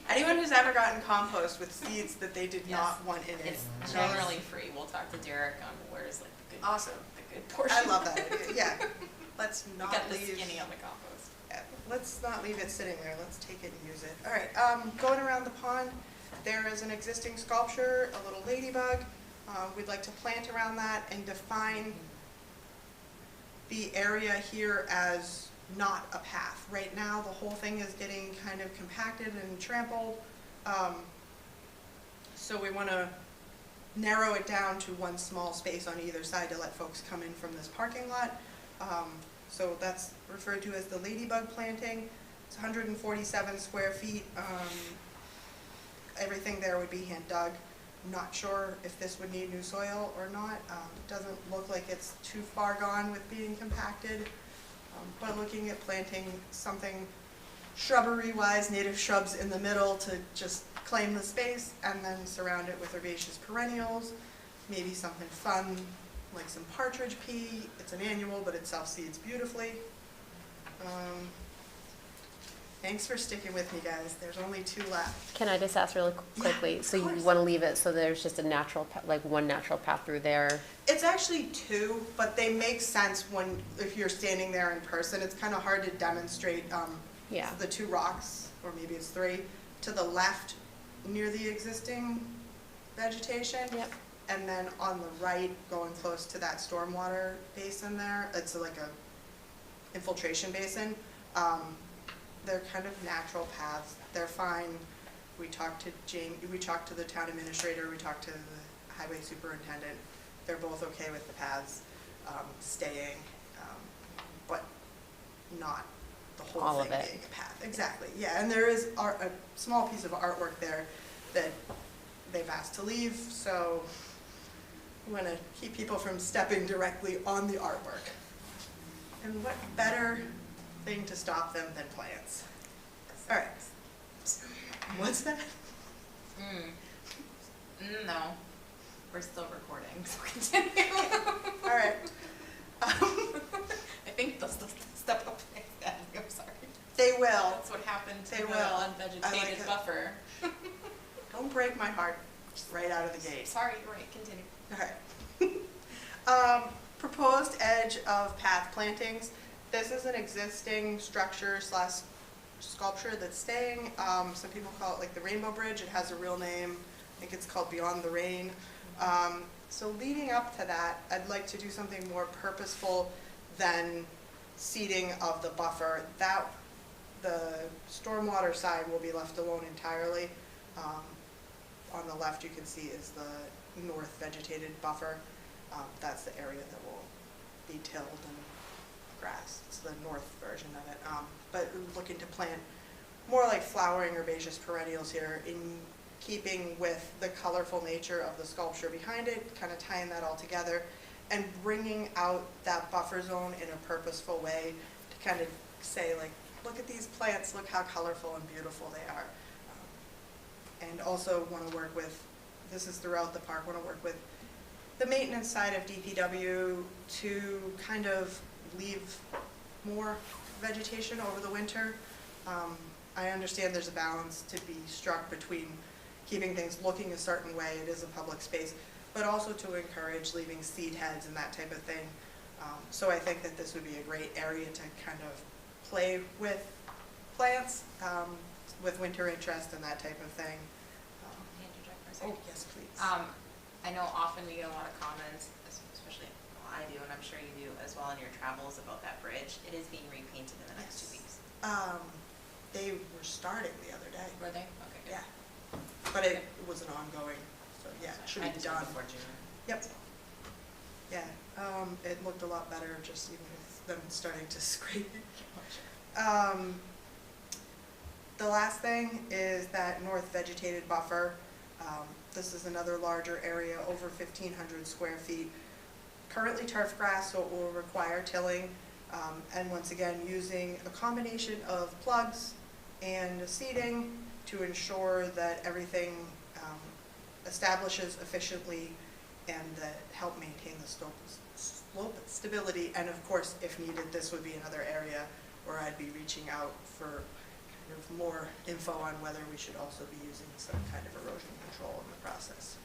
Anyone who's ever gotten compost with seeds that they did not want in it. It's generally free. We'll talk to Derek on where's like the good, Awesome. the good portion. I love that idea, yeah. Let's We not got the leave. skinny on the compost. Yeah, let's not leave it sitting there, let's take it and use it. All right, going around the pond, there is an existing sculpture, a little ladybug. We'd like to plant around that and define the area here as not a path. Right now, the whole thing is getting kind of compacted and trampled. So we want to narrow it down to one small space on either side to let folks come in from this parking lot. So that's referred to as the ladybug planting. It's 147 square feet. Everything there would be hand dug. I'm not sure if this would need new soil or not. It doesn't look like it's too far gone with being compacted. But looking at planting something shrubbery-wise, native shrubs in the middle to just claim the space and then surround it with herbaceous perennials, maybe something fun like some partridge pea. It's an annual, but it self-seeds beautifully. Thanks for sticking with me, guys. There's only 2 left. Can I just ask really quickly? So you course. want to leave it so there's just a natural, like one natural path through there? It's actually 2, but they make sense if you're standing there in person. It's kind of hard to demonstrate Yeah. the 2 rocks, or maybe it's 3, to the left near the existing vegetation. Yep. And then on the right, going close to that stormwater basin there, it's like a infiltration basin. They're kind of natural paths. They're fine. We talked to the town administrator, we talked to the highway superintendent. They're both okay with the paths staying, but not the whole All of thing it. being a path. Exactly, yeah, and there is a small piece of artwork there that they've asked to leave, so we want to keep people from stepping directly on the artwork. And what better thing to stop them than plants? All right. What's that? No, we're still recording, so continue. All right. I think they'll still step up like that. I'm sorry. They will. That's what happened to They the will. I unvegetated like it. buffer. Don't break my heart right out of the gate. Sorry, you're right, continue. All right. Proposed edge of path plantings. This is an existing structure / sculpture that's staying. Some people call it like the Rainbow Bridge. It has a real name. I think it's called Beyond the Rain. So leading up to that, I'd like to do something more purposeful than seeding of the buffer. The stormwater side will be left alone entirely. On the left, you can see is the north vegetated buffer. That's the area that will be tilled and grass. It's the north version of it. But we're looking to plant more like flowering herbaceous perennials here in keeping with the colorful nature of the sculpture behind it, kind of tying that all together and bringing out that buffer zone in a purposeful way to kind of say, like, look at these plants, look how colorful and beautiful they are. And also want to work with, this is throughout the park, want to work with the maintenance side of DPW to kind of leave more vegetation over the winter. I understand there's a balance to be struck between keeping things looking a certain way, it is a public space, but also to encourage leaving seed heads and that type of thing. So I think that this would be a great area to kind of play with plants, with winter interest and that type of thing. Can I interject for a second? Oh, yes, please. I know often we get a lot of comments, especially, well, I do, and I'm sure you do as well in your travels about that bridge. It is being repainted in the next 2 weeks. They were starting the other day. Were they? Okay, good. Yeah. But it was an ongoing, so yeah, it should I be just done. went before June. Yep. Yeah, it looked a lot better just even with them starting to scrape. The last thing is that north vegetated buffer. This is another larger area, over 1,500 square feet. Currently turf grass, so it will require tilling. And once again, using a combination of plugs and seeding to ensure that everything establishes efficiently and that help maintain the slope stability. And of course, if needed, this would be another area where I'd be reaching out for kind of more info on whether we should also be using some kind of erosion control in the process.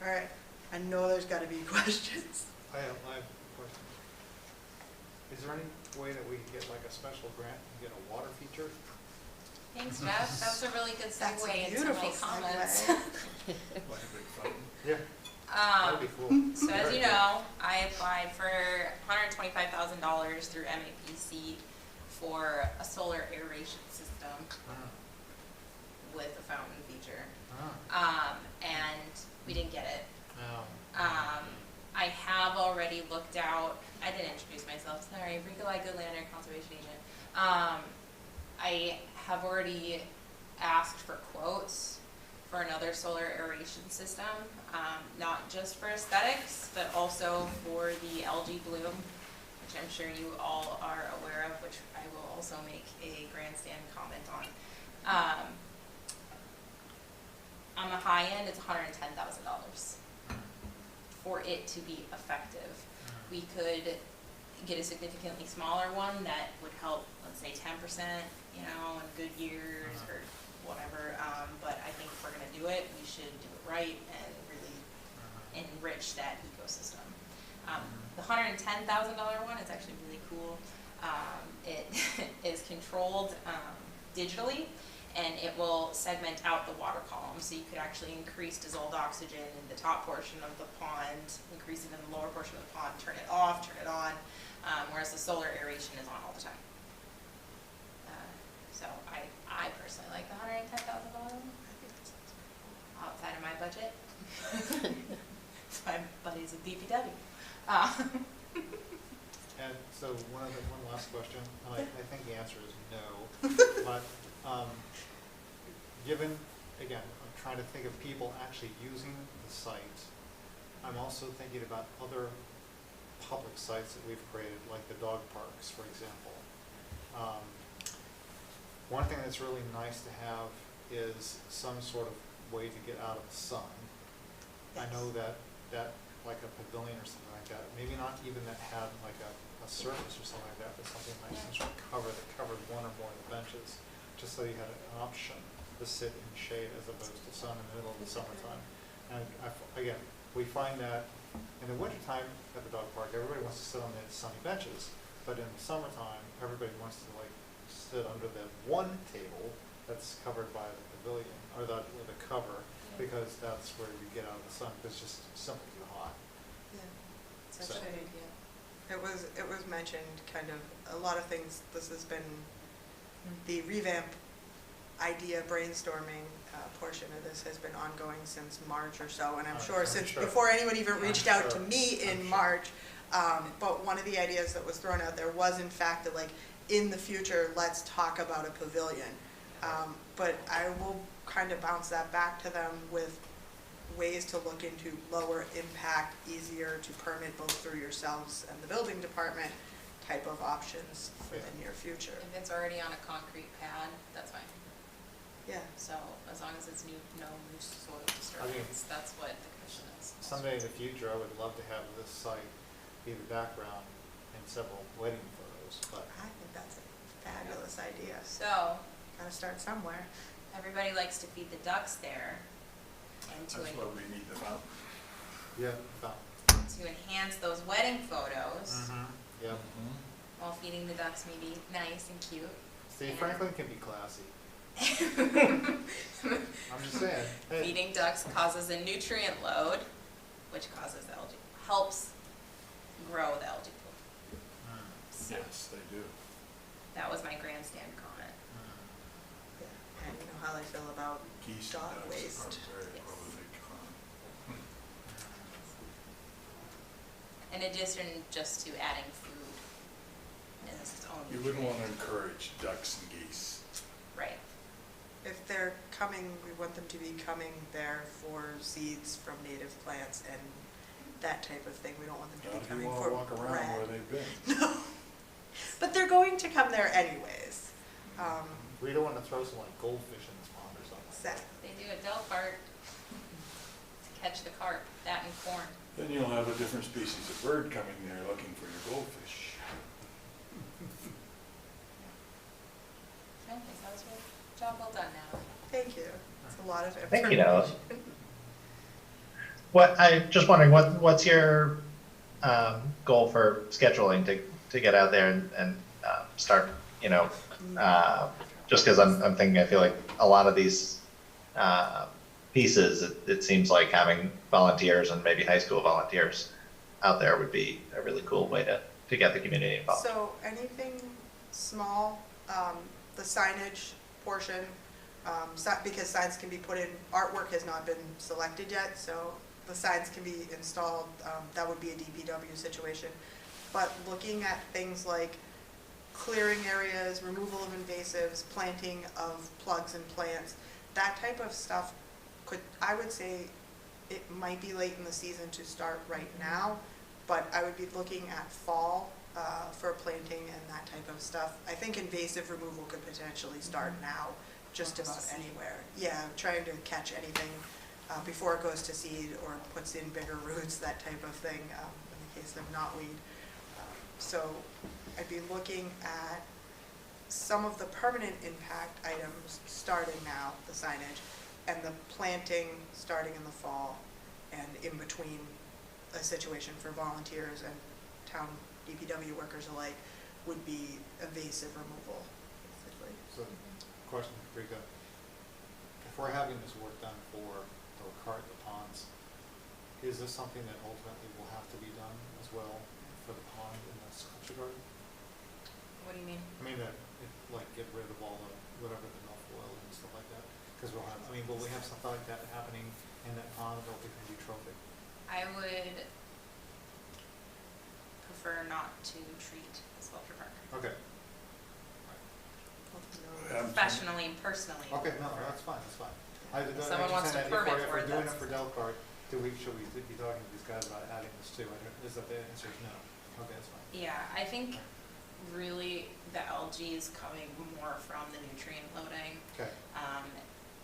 All right, I know there's got to be questions. I have a question. Is there any way that we can get like a special grant and get a water feature? Thanks, Jeff. That's a really good That's a segue into beautiful my comments. segue. Like a big fountain. Yeah, that'd be cool. So as you know, I applied for $125,000 through MAPC for a solar aeration system with a fountain feature. And we didn't get it. I have already looked out, I didn't introduce myself, sorry, Rico I Goodlander, Conservation Agent. I have already asked for quotes for another solar aeration system, not just for aesthetics, but also for the algae bloom, which I'm sure you all are aware of, which I will also make a grandstand comment on. On the high end, it's $110,000 for it to be effective. We could get a significantly smaller one that would help, let's say 10%, you know, and good years or whatever. But I think if we're gonna do it, we should do it right and really enrich that ecosystem. The $110,000 one is actually really cool. It is controlled digitally, and it will segment out the water column, so you could actually increase dissolved oxygen in the top portion of the pond, increase it in the lower portion of the pond, turn it off, turn it on, whereas the solar aeration is on all the time. So I personally like the $110,000 one. Outside of my budget. My buddies with DPW. And so one last question, and I think the answer is no, but, given, again, I'm trying to think of people actually using the site, I'm also thinking about other public sites that we've created, like the dog parks, for example. One thing that's really nice to have is some sort of way to get out of the sun. I know that like a pavilion or something like that, maybe not even that had like a surface or something like that, but something like some sort of cover that covered one or more of the benches, just so you had an option to sit in shade as opposed to sun in the middle of the summertime. And again, we find that in the wintertime at the dog park, everybody wants to sit on the sunny benches, but in the summertime, everybody wants to like sit under that one table that's covered by the pavilion, or the cover, because that's where you get out of the sun, because it's just simply too hot. Yeah, it's So- actually, it was mentioned kind of, a lot of things, this has been the revamp idea brainstorming portion of this has been ongoing since March or so, and I'm sure since before anyone even reached out to me in March. But one of the ideas that was thrown out there was in fact that like, in the future, let's talk about a pavilion. But I will kind of bounce that back to them with ways to look into lower impact, easier to permit both through yourselves and the building department type of options for the near future. If it's already on a concrete pad, that's fine. Yeah. So as long as it's no new soil disturbance, that's what the commission is. Someday in the future, I would love to have this site be the background in several wedding photos, but I think that's a fabulous idea. So, Gotta start somewhere. everybody likes to feed the ducks there, and That's why we need the fountain. yeah, about, to enhance those wedding photos, yeah. while feeding the ducks may be nice and cute. See, And- Franklin can be classy. I'm just saying. Hey, Feeding ducks causes a nutrient load, which causes algae, helps grow the algae pool. So Yes, they do. that was my grandstand comment. Yeah. And you know how I feel about Geese dog and ducks waste. are very Yes. prolific. In addition, just to adding food in its own. You wouldn't want to nutrient. encourage ducks and geese. Right. If they're coming, we want them to be coming there for seeds from native plants and that type of thing. We don't want them Not to be if you coming want for to walk around where bread. they've been. No. But they're going to come there anyways. we don't want to throw some like goldfish in this pond or something. Exactly. They do a doe cart to catch the carp, that and corn. Then you'll have a different species of bird coming there looking for your goldfish. Okay, that was your job well done now. Thank you. It's a lot of Thank information. you, Alice. I'm just wondering, what's your goal for scheduling to get out there and start, just because I'm thinking, I feel like a lot of these pieces, it seems like having volunteers and maybe high school volunteers out there would be a really cool way to get the community involved. So anything small, the signage portion, because signs can be put in, artwork has not been selected yet, so the signs can be installed, that would be a DPW situation. But looking at things like clearing areas, removal of invasives, planting of plugs and plants, that type of stuff I would say it might be late in the season to start right now, but I would be looking at fall for planting and that type of stuff. I think invasive removal could potentially start now, just about anywhere. Yeah, trying to catch anything before it goes to seed or puts in bigger roots, that type of thing, in the case of knotweed. So I'd be looking at some of the permanent impact items starting now, the signage, and the planting starting in the fall, and in between a situation for volunteers and town DPW workers alike, would be evasive removal, basically. So, question, Rika. If we're having this work done for the ponds, is this something that ultimately will have to be done as well for the pond in the sculpture garden? What do you mean? I mean, like, get rid of all the, whatever, the milfoil and stuff like that? Because we'll have, I mean, will we have something like that happening in that pond that'll be eutrophic? I would prefer not to treat the sculpture park. Okay. Professionally and personally. Okay, no, that's fine, that's fine. If someone wants to permit for it, If we're doing it that's- for Delcart, should we be talking to these guys about adding this too? Is that the answer is no? Okay, that's fine. Yeah, I think really the algae is coming more from the nutrient loading. Okay.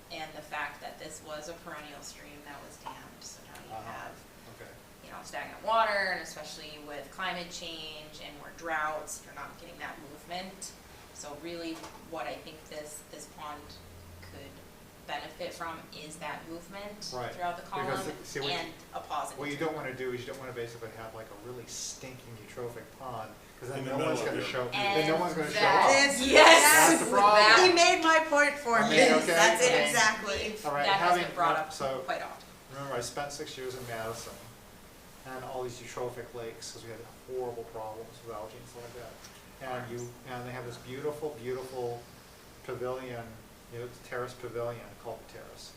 And the fact that this was a perennial stream that was dammed, so now you have, Okay. you know, stagnant water, and especially with climate change and more droughts, you're not getting that movement. So really, what I think this pond could benefit from is that movement Right. throughout the Because column see, what and a positive. What you don't want to do is you don't want to basically have like a really stinking eutrophic pond, because then In the no one's middle going of to your- show, then no one's going to show that- up. Yes. That's the problem. He made my point for I me. mean, okay, That's it okay. exactly. All right, That has having- been brought up so- quite often. Remember, I spent 6 years in Madison, and all these eutrophic lakes, because we had horrible problems with algae and stuff like that. And they have this beautiful, beautiful pavilion, you know, it's a terrace pavilion called the Terrace.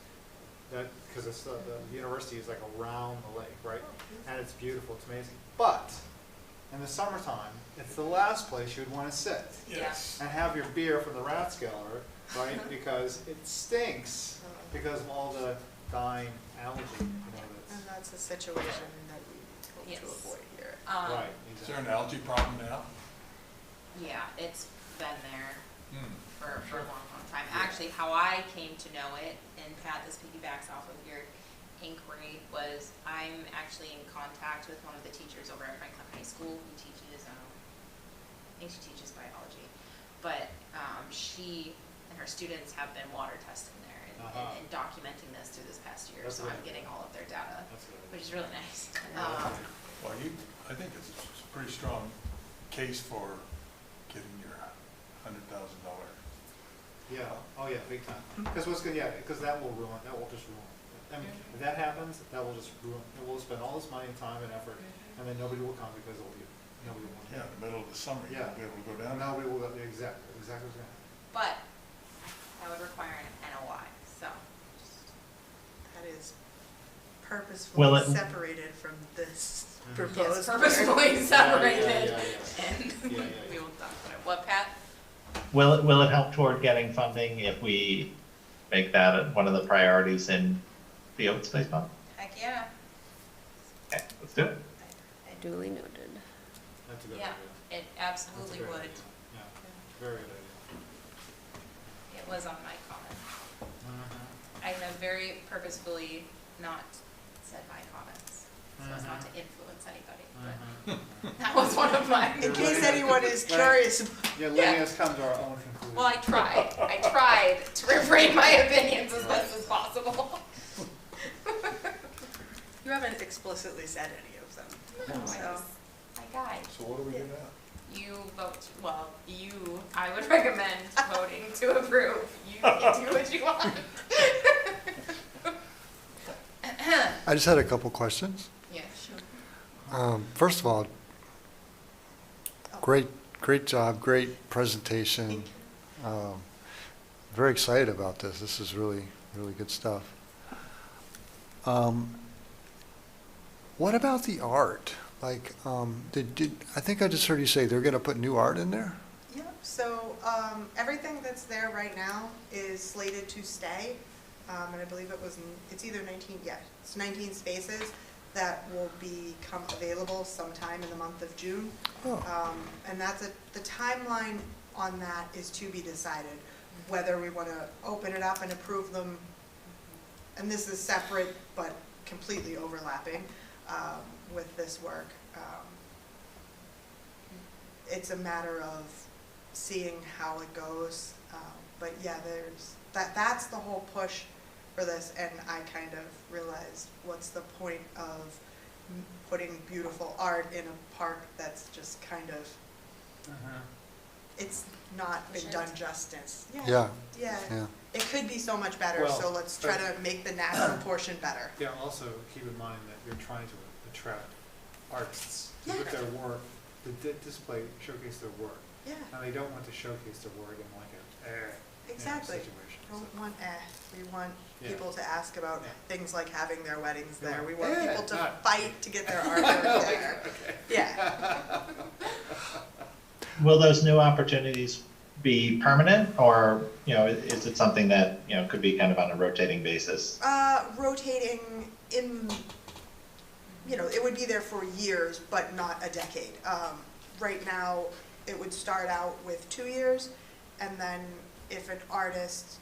That, because it's the university is like around the lake, right? And it's beautiful, it's amazing. But in the summertime, it's the last place you'd want to sit Yes. and have your beer from the Rathskeller, right? Because it stinks because of all the dying algae, you know, And that's a situation that we hope to Yes. avoid here. right, Is there exactly. an algae problem now? Yeah, it's been there Hmm. for a long, long time. Actually, how I came to know it, and Pat, this piggybacks off of your inquiry, was I'm actually in contact with one of the teachers over at Franklin High School who teaches, I think she teaches biology, but she and her students have been water testing there and documenting this through this past year, That's so good. I'm getting all of their data, That's good. which is really nice. Well, I think it's a pretty strong case for getting your $100,000. Yeah, oh yeah, big time. Because what's good, yeah, because that will just ruin. I mean, if that happens, that will just ruin, and we'll spend all this money, time, and effort, and then nobody will come because nobody will want to. Yeah, in the middle of the summer, you won't be able to go down And there. nobody will, exactly what's gonna happen. But that would require an NOI, so. That is purposefully Will it- separated from this Mhm. proposed. Yes, purposefully separated, yeah. and Yeah. we will talk about it. What, Pat? Will it help toward getting funding if we make that one of the priorities in the open space fund? Heck, yeah. Okay, let's do it. Duly noted. That's a good Yeah, idea. it That's a absolutely great would. idea. Yeah, very good idea. It was on my comment. Mhm. I have very purposefully not said my comments, so as not to influence anybody, but that was one of mine. In case anyone is curious. Yeah, Lydia has come to our own conclusion. Well, I tried to refrain my opinions as best as possible. You haven't explicitly said any of them. No, So, my guide. So what do we do now? You vote, I would recommend voting to approve. You can do what you want. I just had a couple questions. Yeah, sure. First of all, great job, great presentation. Very excited about this. This is really, really good stuff. What about the art? Like, I think I just heard you say they're going to put new art in there? Yep, so everything that's there right now is slated to stay. And I believe it's either 19 spaces that will become available sometime in the month of June. Oh. And the timeline on that is to be decided, whether we want to open it up and approve them. And this is separate but completely overlapping with this work. It's a matter of seeing how it goes. But yeah, that's the whole push for this, and I kind of realized, what's the point of putting beautiful art in a park that's just kind of, it's not been done justice. Yeah. Yeah. It could be so much better, Well, so let's try to make the natural portion better. Yeah, also keep in mind that you're trying to attract artists Yeah. with their work, to display, showcase their work. Yeah, And they don't want to showcase their work in like a, exactly. situation. So- Don't want we want Yeah. people to ask about Yeah. things like having their weddings Yeah. there. We want Yeah, people to not- fight to get their artwork there. Okay. Yeah. Will those new opportunities be permanent, or, is it something that, could be kind of on a rotating basis? Rotating in, it would be there for years, but not a decade. Right now, it would start out with 2 years, and then if an artist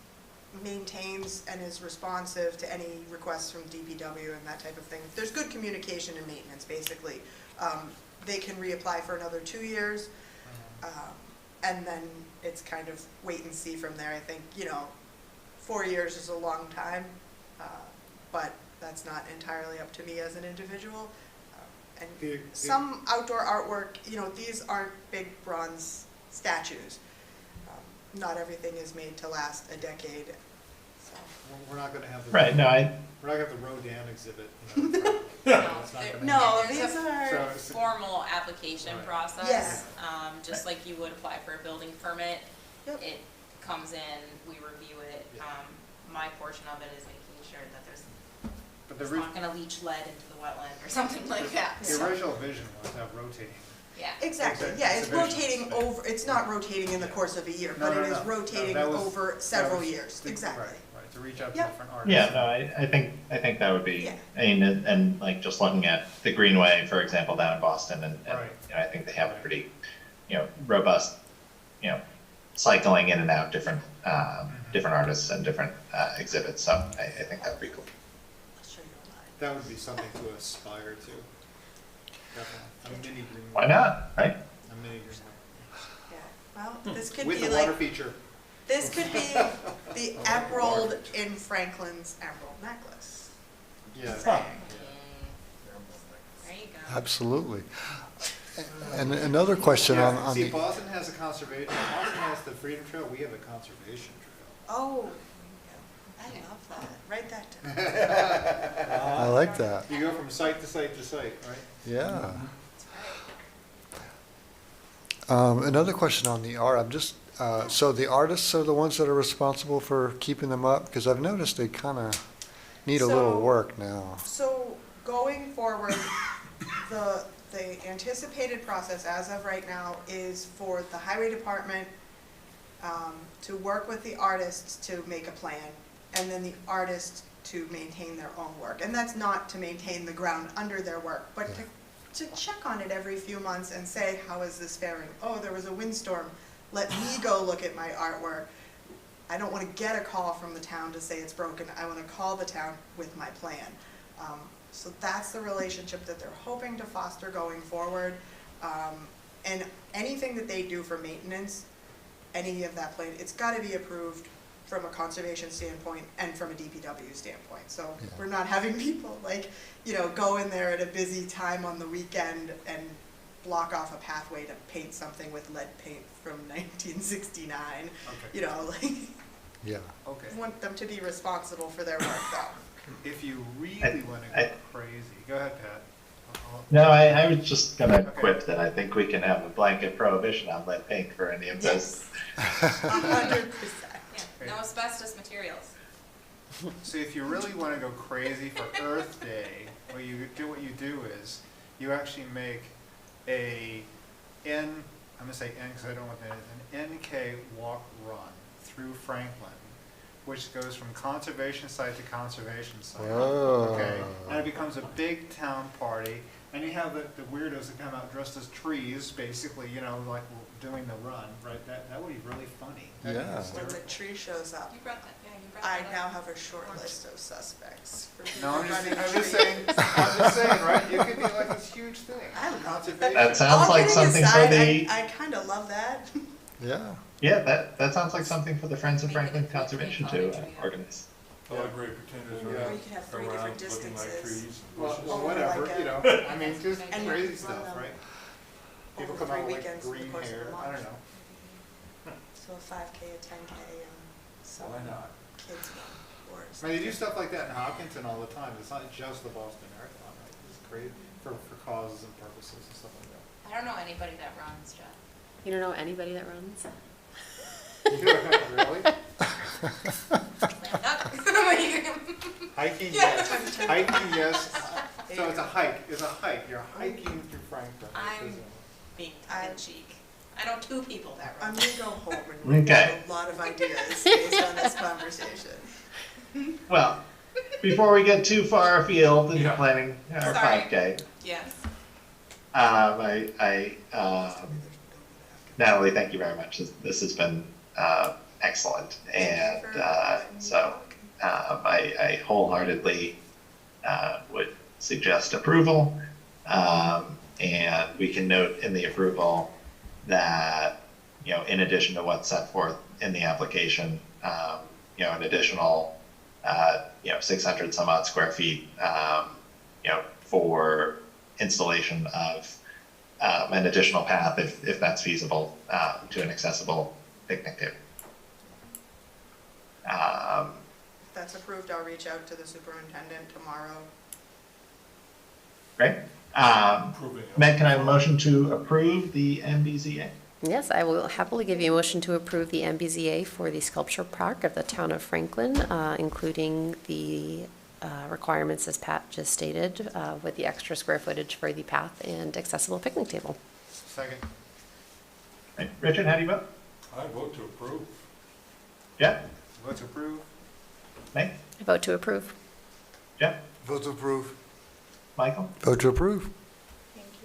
maintains and is responsive to any requests from DPW and that type of thing, if there's good communication and maintenance, basically, they can reapply for another 2 years. And then it's kind of wait and see from there. I think, 4 years is a long time, but that's not entirely up to me as an individual. And some outdoor artwork, these aren't big bronze statues. Not everything is made to last a decade. So. We're not gonna have the. Right, no, We're not gonna have the Rodin exhibit. It's not gonna No, happen. these are. So it's- Formal application Right. process, just like you would apply for a building permit. Yep. It comes in, we review it. Yeah. My portion of it is making sure that But the it's re- not gonna leach lead into the wetland or something like that. the original vision was to have rotating. Yeah. Exactly, yeah, it's rotating over, it's not rotating in the course of a year, No, but no, it is no. rotating That was- over that several was years, to- exactly. Right, to reach out to Yep. different artists. yeah, no, I think that would be, Yeah. and like just looking at the Greenway, for example, down in Boston, and Right. I think they have a pretty, robust, cycling in and out, different artists and different exhibits, so I think that would be cool. I'll show you online. That would be something to aspire to. Definitely. A mini green. Why not, right? A mini green. Yeah, well, this could With be the water like, feature. this could be the emerald in Franklin's emerald necklace. Yeah. Saying. There you go. Absolutely. And another question on See, the, Boston has a conservation, Boston has the Freedom Trail, we have a conservation trail. Oh, I love that, write that down. I like that, You go from site to site to site, right? yeah. Another question on the art, I'm just, so the artists are the ones that are responsible for keeping them up? Because I've noticed they kind of need a little So- work now. So going forward, the anticipated process as of right now is for the highway department to work with the artists to make a plan, and then the artists to maintain their own work. And that's not to maintain the ground under their work, but to check on it every few months and say, how is this faring? Oh, there was a windstorm, let me go look at my artwork. I don't want to get a call from the town to say it's broken, I want to call the town with my plan. So that's the relationship that they're hoping to foster going forward. And anything that they do for maintenance, any of that plan, it's got to be approved from a conservation standpoint and from a DPW standpoint. So Yeah. we're not having people go in there at a busy time on the weekend and block off a pathway to paint something with lead paint from 1969. Okay. Yeah. Okay. We want them to be responsible for their work though. If you really want to go crazy, go ahead, Pat. No, I was just gonna quip that I think we can have a blanket prohibition on lead paint for any of those. Yes, 100%. Yeah, no asbestos materials. So if you really want to go crazy for Earth Day, what you do is you actually make I'm gonna say N because I don't want that, an NK walk run through Franklin, which goes from conservation site to conservation site. Whoa. Okay, and it becomes a big town party, and you have the weirdos that come out dressed as trees, basically, like doing the run, right? That would be really funny. That'd be Yeah. When hysterical. the tree shows up, You brought that, yeah, you brought I that now up. have a short list of suspects for people No, I'm running just trees. saying, right? You could be like this huge thing. I love Conservation. That sounds All like kidding something for aside, the, I kind of love that. Yeah. Yeah, that sounds like something for the Friends of Franklin Conservation to organize. I like great pretenders Yeah. Or you could have three around different looking like distances. trees and Well, bushes. well, Or whatever, like you a- know, I mean, just And you crazy could stuff, run them right? over People 3 come out with weekends in the green course of the hair, I month. don't know. So a 5K, a 10K, and some Why not? kids or I mean, they do stuff like that in Hopkinton all the time. It's not just the Boston Marathon, right? It's great for causes and purposes and stuff like that. I don't know anybody that runs, Jeff. You don't know anybody that runs? Really? Hiking, yes. Hiking, yes. So it's a hike. It's a hike. You're hiking through Frankfurt. I I'm- presume. being tongue-in-cheek. I know 2 people that I'm run. gonna go home and write Okay. down a lot of ideas based on this conversation. Well, before we get too far afield into Yeah. planning our Sorry. 5K, Yes. Natalie, thank you very much. This has been excellent, and so I wholeheartedly would suggest approval. And we can note in the approval that, you know, in addition to what's set forth in the application, you know, an additional, 600 some odd square feet, for installation of an additional path, if that's feasible, to an accessible picnic table. If that's approved, I'll reach out to the superintendent tomorrow. Great. Meg, can I have a motion to approve the MBZA? Yes, I will happily give you a motion to approve the MBZA for the sculpture park of the town of Franklin, including the requirements as Pat just stated, with the extra square footage for the path and accessible picnic table. Second. Right. Richard, how do you vote? I vote to approve. Jeff? Vote to approve. Meg? I vote to approve. Jeff? Vote to approve. Michael? Vote to approve.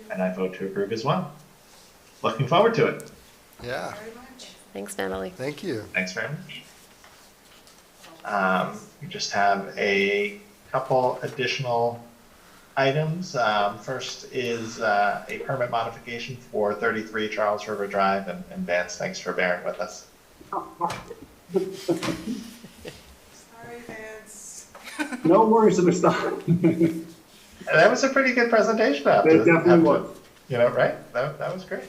And I vote to approve as well. Looking forward to it. Yeah. Very much. Thanks, Natalie. Thank you. Thanks very much. We just have a couple additional items. First is a permit modification for 33 Charles River Drive, and Vance, thanks for bearing with us. Sorry, Vance. No worries in the start. That was a pretty good presentation. It definitely was. You know, right? That was great.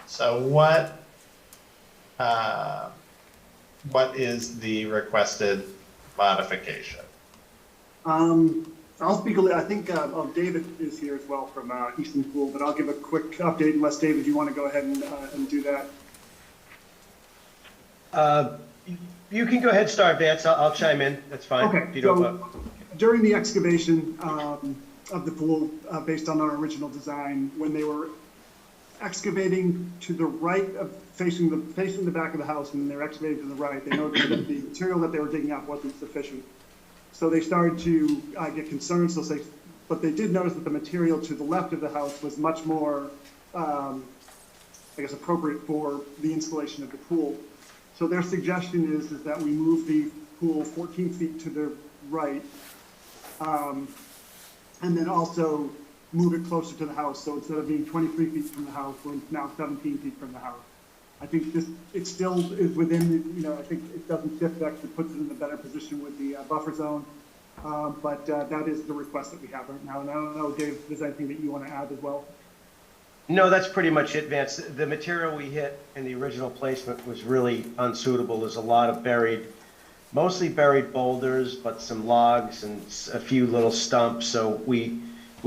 So what is the requested modification? I'll speak a little, I think, David is here as well from Easton Pool, but I'll give a quick update unless, David, you want to go ahead and do that. You can go ahead, start, Vance. I'll chime in. That's fine. Okay, If you don't so during the excavation of the pool, based on our original design, when they were excavating to the right of facing the back of the house, and they were excavating to the right, they noticed that the material that they were digging up wasn't sufficient. So they started to get concerned. But they did notice that the material to the left of the house was much more, appropriate for the installation of the pool. So their suggestion is that we move the pool 14 feet to the right, and then also move it closer to the house. So instead of being 23 feet from the house, we're now 17 feet from the house. I think it still is within, I think it doesn't shift, actually puts it in a better position with the buffer zone. But that is the request that we have right now. And I don't know, Dave, if there's anything that you want to add as well? No, that's pretty much it, Vance. The material we hit in the original placement was really unsuitable. There's a lot of mostly buried boulders, but some logs and a few little stumps. So we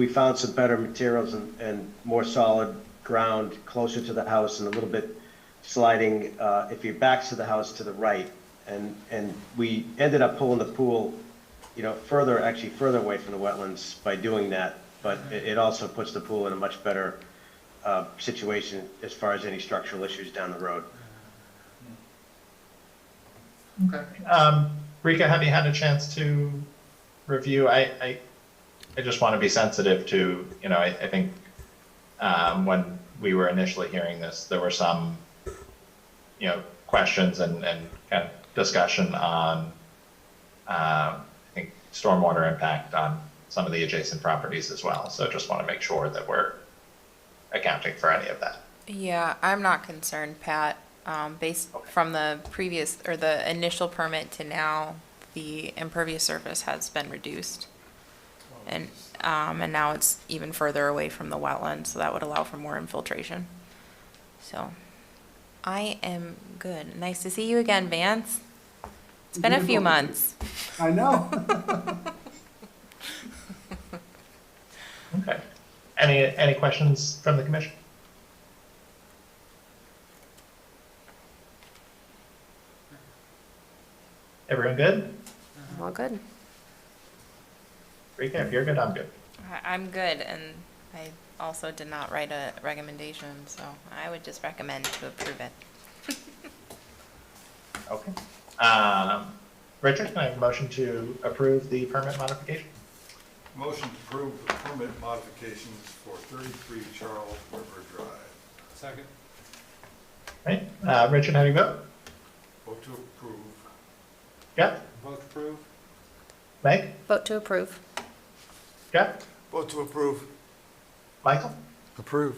found some better materials and more solid ground closer to the house and a little bit sliding, if your back's to the house, to the right. And we ended up pulling the pool, further away from the wetlands by doing that. But it also puts the pool in a much better situation as far as any structural issues down the road. Okay. Rika, have you had a chance to review? I just want to be sensitive to, I think when we were initially hearing this, there were some, questions and kind of discussion on, I think, stormwater impact on some of the adjacent properties as well. So just want to make sure that we're accounting for any of that. Yeah, I'm not concerned, Pat. Based from the previous, or the initial permit to now, the impervious surface has been reduced. And now it's even further away from the wetland, so that would allow for more infiltration. So, I am good. Nice to see you again, Vance. It's been a few months. I know. Okay. Any questions from the commission? Everyone good? All good. Rika, if you're good, I'm good. I'm good, and I also did not write a recommendation, so I would just recommend to approve it. Okay. Richard, can I have a motion to approve the permit modification? Motion to approve the permit modifications for 33 Charles River Drive. Second. Right, Richard, how do you vote? Vote to approve. Jeff? Vote approve. Meg? Vote to approve. Jeff? Vote to approve. Michael? Approve.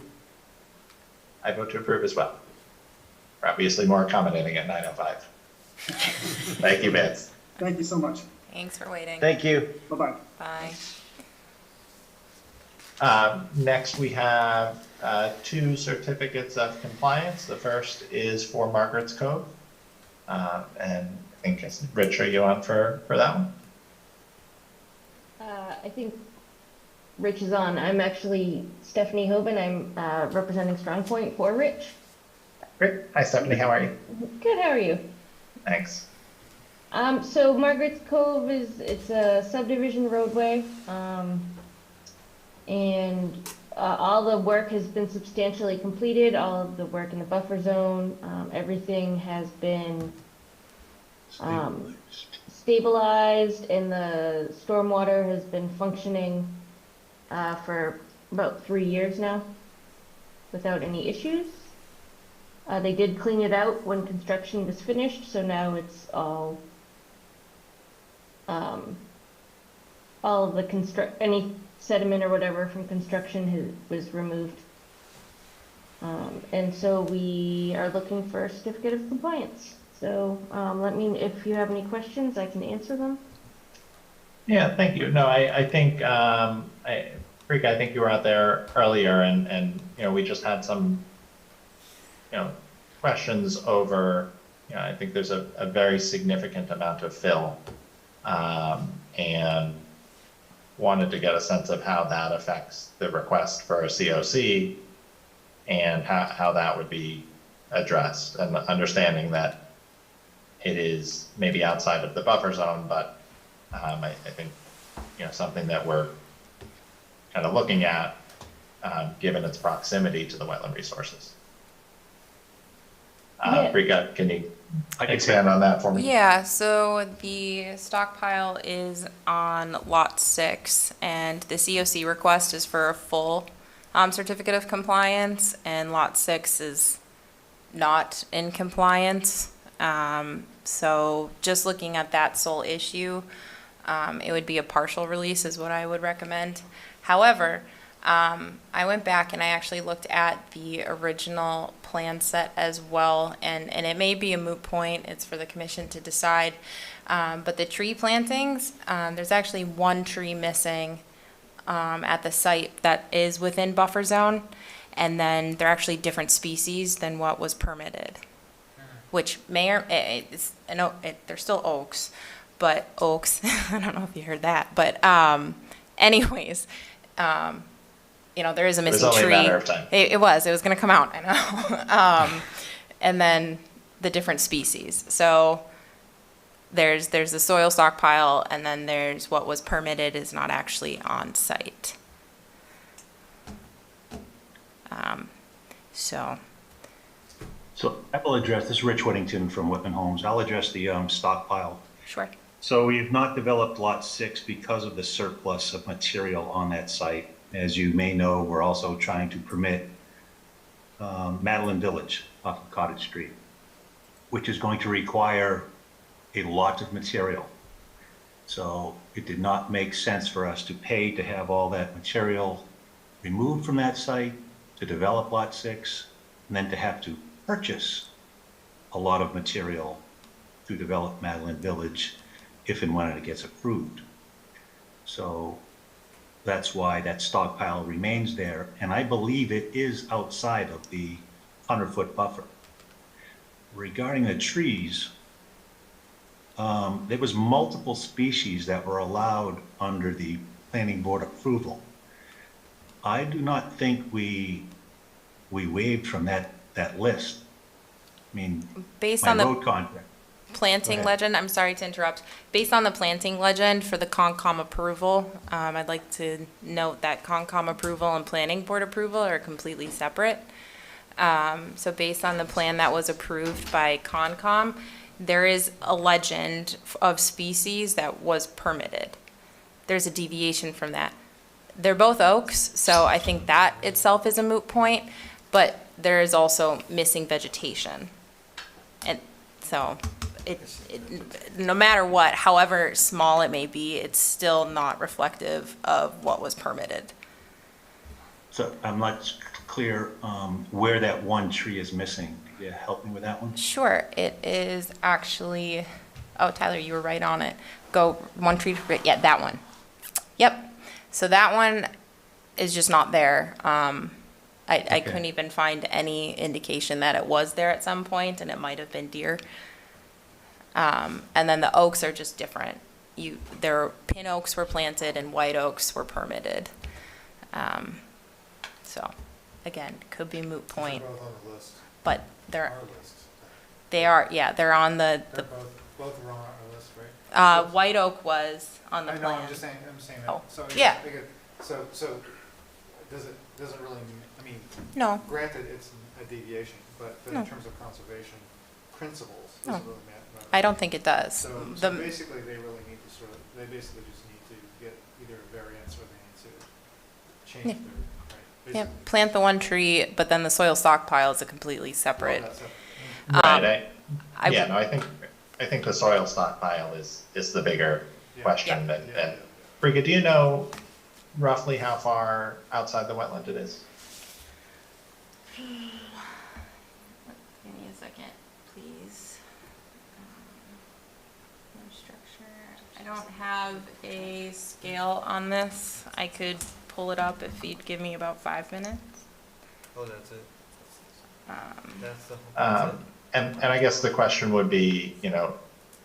I vote to approve as well. We're obviously more accommodating at 9:05. Thank you, Vance. Thank you so much. Thanks for waiting. Thank you. Bye-bye. Bye. Next, we have 2 certificates of compliance. The first is for Margaret's Cove. And I think, Rich, are you on for that one? I think Rich is on. I'm actually Stephanie Hoban. I'm representing Strong Point for Rich. Great. Hi, Stephanie. How are you? Good, how are you? Thanks. So Margaret's Cove it's a subdivision roadway, and all the work has been substantially completed. All of the work in the buffer zone, everything has been stabilized, and the stormwater has been functioning for about 3 years now without any issues. They did clean it out when construction was finished, so now it's all of the any sediment or whatever from construction was removed. And so we are looking for a certificate of compliance. So let me, if you have any questions, I can answer them. Yeah, thank you. No, I think, Rika, I think you were out there earlier and we just had some, questions over, I think there's a very significant amount of fill, and wanted to get a sense of how that affects the request for a COC and how that would be addressed, and understanding that it is maybe outside of the buffer zone, but I think, something that we're kind of looking at, given its proximity to the wetland resources. Rika, can you expand on that for me? Yeah, so the stockpile is on lot 6, and the COC request is for a full certificate of compliance, and lot 6 is not in compliance. So just looking at that sole issue, it would be a partial release is what I would recommend. However, I went back and I actually looked at the original plan set as well, and it may be a moot point, it's for the commission to decide, but the tree plantings, there's actually 1 tree missing at the site that is within buffer zone, and then they're actually different species than what was permitted, which may or, they're still oaks, but oaks, I don't know if you heard that, but anyways, there is a missing tree. It was only a matter of time. It was going to come out, I know. And then the different species. So there's the soil stockpile, and then there's what was permitted is not actually on site. So I will address, this is Rich Whittington from Whitman Homes. I'll address the stockpile. Sure. So we've not developed lot 6 because of the surplus of material on that site. As you may know, we're also trying to permit Madeline Village off of Cottage Street, which is going to require a lot of material. So it did not make sense for us to pay to have all that material removed from that site to develop Lot 6, and then to have to purchase a lot of material to develop Madeline Village if and when it gets approved. So that's why that stockpile remains there, and I believe it is outside of the 100-foot buffer. Regarding the trees, there was multiple species that were allowed under the planning board approval. I do not think we waived from that list. I mean, Based my on the road contract. planting Go ahead. legend, I'm sorry to interrupt. Based on the planting legend for the Concom approval, I'd like to note that Concom approval and planning board approval are completely separate. So based on the plan that was approved by Concom, there is a legend of species that was permitted. There's a deviation from that. They're both oaks, so I think that itself is a moot point, but there is also missing vegetation. And so no matter what, however small it may be, it's still not reflective of what was permitted. So I'm not clear where that one tree is missing. Could you help me with that one? Sure, it is actually, oh, Tyler, you were right on it. Go one tree, yeah, that one. Yep. So that one is just not there. I couldn't even find any indication that it was there at some point, and it might have been deer. And then the oaks are just different. Their pin oaks were planted and white oaks were permitted. So, again, could be a moot point. They're both on the list. But they're, Our list. they are, yeah, they're on They're both are on our list, right? White oak was on the I know, plan. I'm saying that. Oh, So, yeah. So, doesn't really mean, I mean. No. Granted, it's a deviation, but No. in terms of conservation principles, No. doesn't really matter. I don't think it does. So The- basically, they really need to they basically just need to get either a variance or they need to change Yeah. their, right? Yeah, Basically. plant the one tree, but then the soil stockpile is a completely separate. Well, that's it. Right, I yeah, would- no, I think the soil stockpile is the bigger Yeah. question, Yeah. and Brigid, do you know roughly how far outside the wetland it is? Give me a second, please. No structure. I don't have a scale on this. I could pull it up if you'd give me about 5 minutes. Oh, that's it. Um, That's the whole. And I guess the question would be,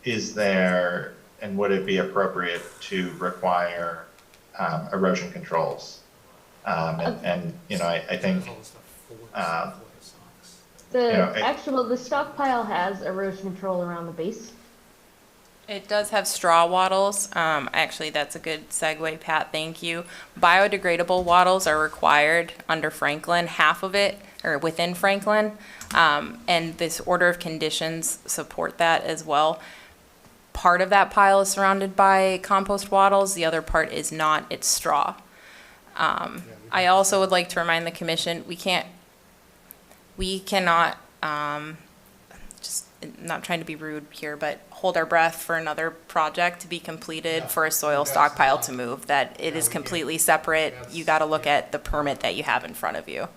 is there, and would it be appropriate to require erosion controls? And I think, The stockpile has erosion control around the base. It does have straw wattles. Actually, that's a good segue, Pat, thank you. Biodegradable wattles are required under Franklin, half of it, or within Franklin. And this order of conditions support that as well. Part of that pile is surrounded by compost wattles, the other part is not, it's straw. I also would like to remind the commission, we cannot, just not trying to be rude here, but hold our breath for another project to be completed for a soil stockpile to move, that it is completely separate. You gotta look at the permit that you have in front of you.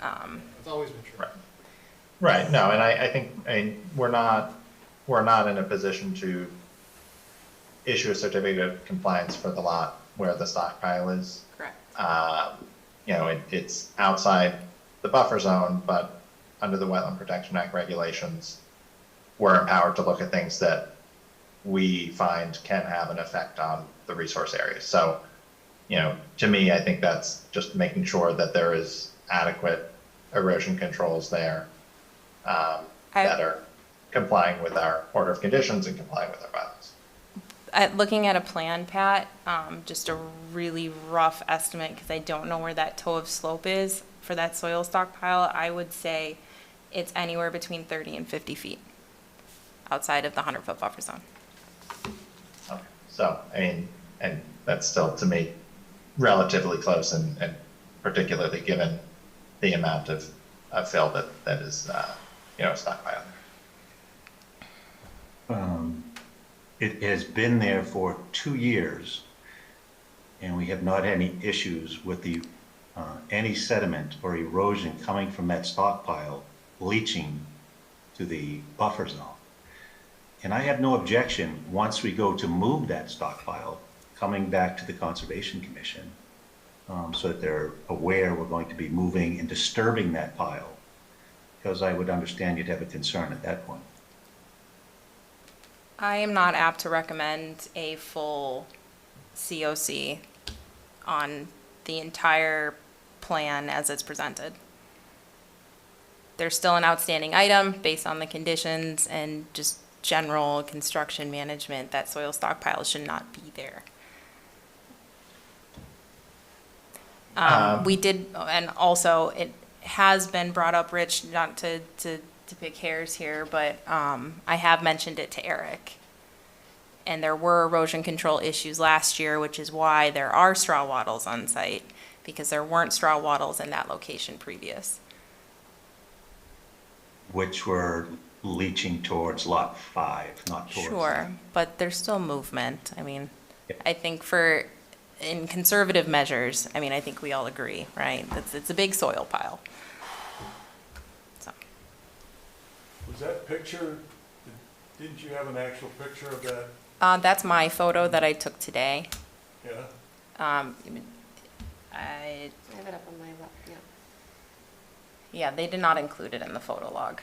It's always been true. right, no, and I think, we're not in a position to issue a certificate of compliance for the lot where the stockpile is. Correct. It's outside the buffer zone, but under the Wetland Protection Act regulations, we're empowered to look at things that we find can have an effect on the resource area. So, to me, I think that's just making sure that there is adequate erosion controls there that are complying with our order of conditions and complying with our bylaws. Looking at a plan, Pat, just a really rough estimate, because I don't know where that toe of slope is for that soil stockpile, I would say it's anywhere between 30 and 50 feet outside of the 100-foot buffer zone. Okay. So, and that's still, to me, relatively close, and particularly given the amount of fill that is, stockpiled. It has been there for 2 years, and we have not had any issues with the any sediment or erosion coming from that stockpile leaching to the buffer zone. And I have no objection, once we go to move that stockpile, coming back to the Conservation Commission, so that they're aware we're going to be moving and disturbing that pile, because I would understand you'd have a concern at that point. I am not apt to recommend a full COC on the entire plan as it's presented. There's still an outstanding item based on the conditions and just general construction management that soil stockpiles should not be there. We did, and also it has been brought up, Rich, not to pick hairs here, but I have mentioned it to Eric. And there were erosion control issues last year, which is why there are straw wattles on site, because there weren't straw wattles in that location previous. Which were leaching towards lot 5, not towards. Sure, but there's still movement. I mean, I think in conservative measures, I mean, I think we all agree, right? It's a big soil pile. So. Was that picture, didn't you have an actual picture of that? That's my photo that I took today. Yeah? I have it up on my lap, yeah. Yeah, they did not include it in the photo log.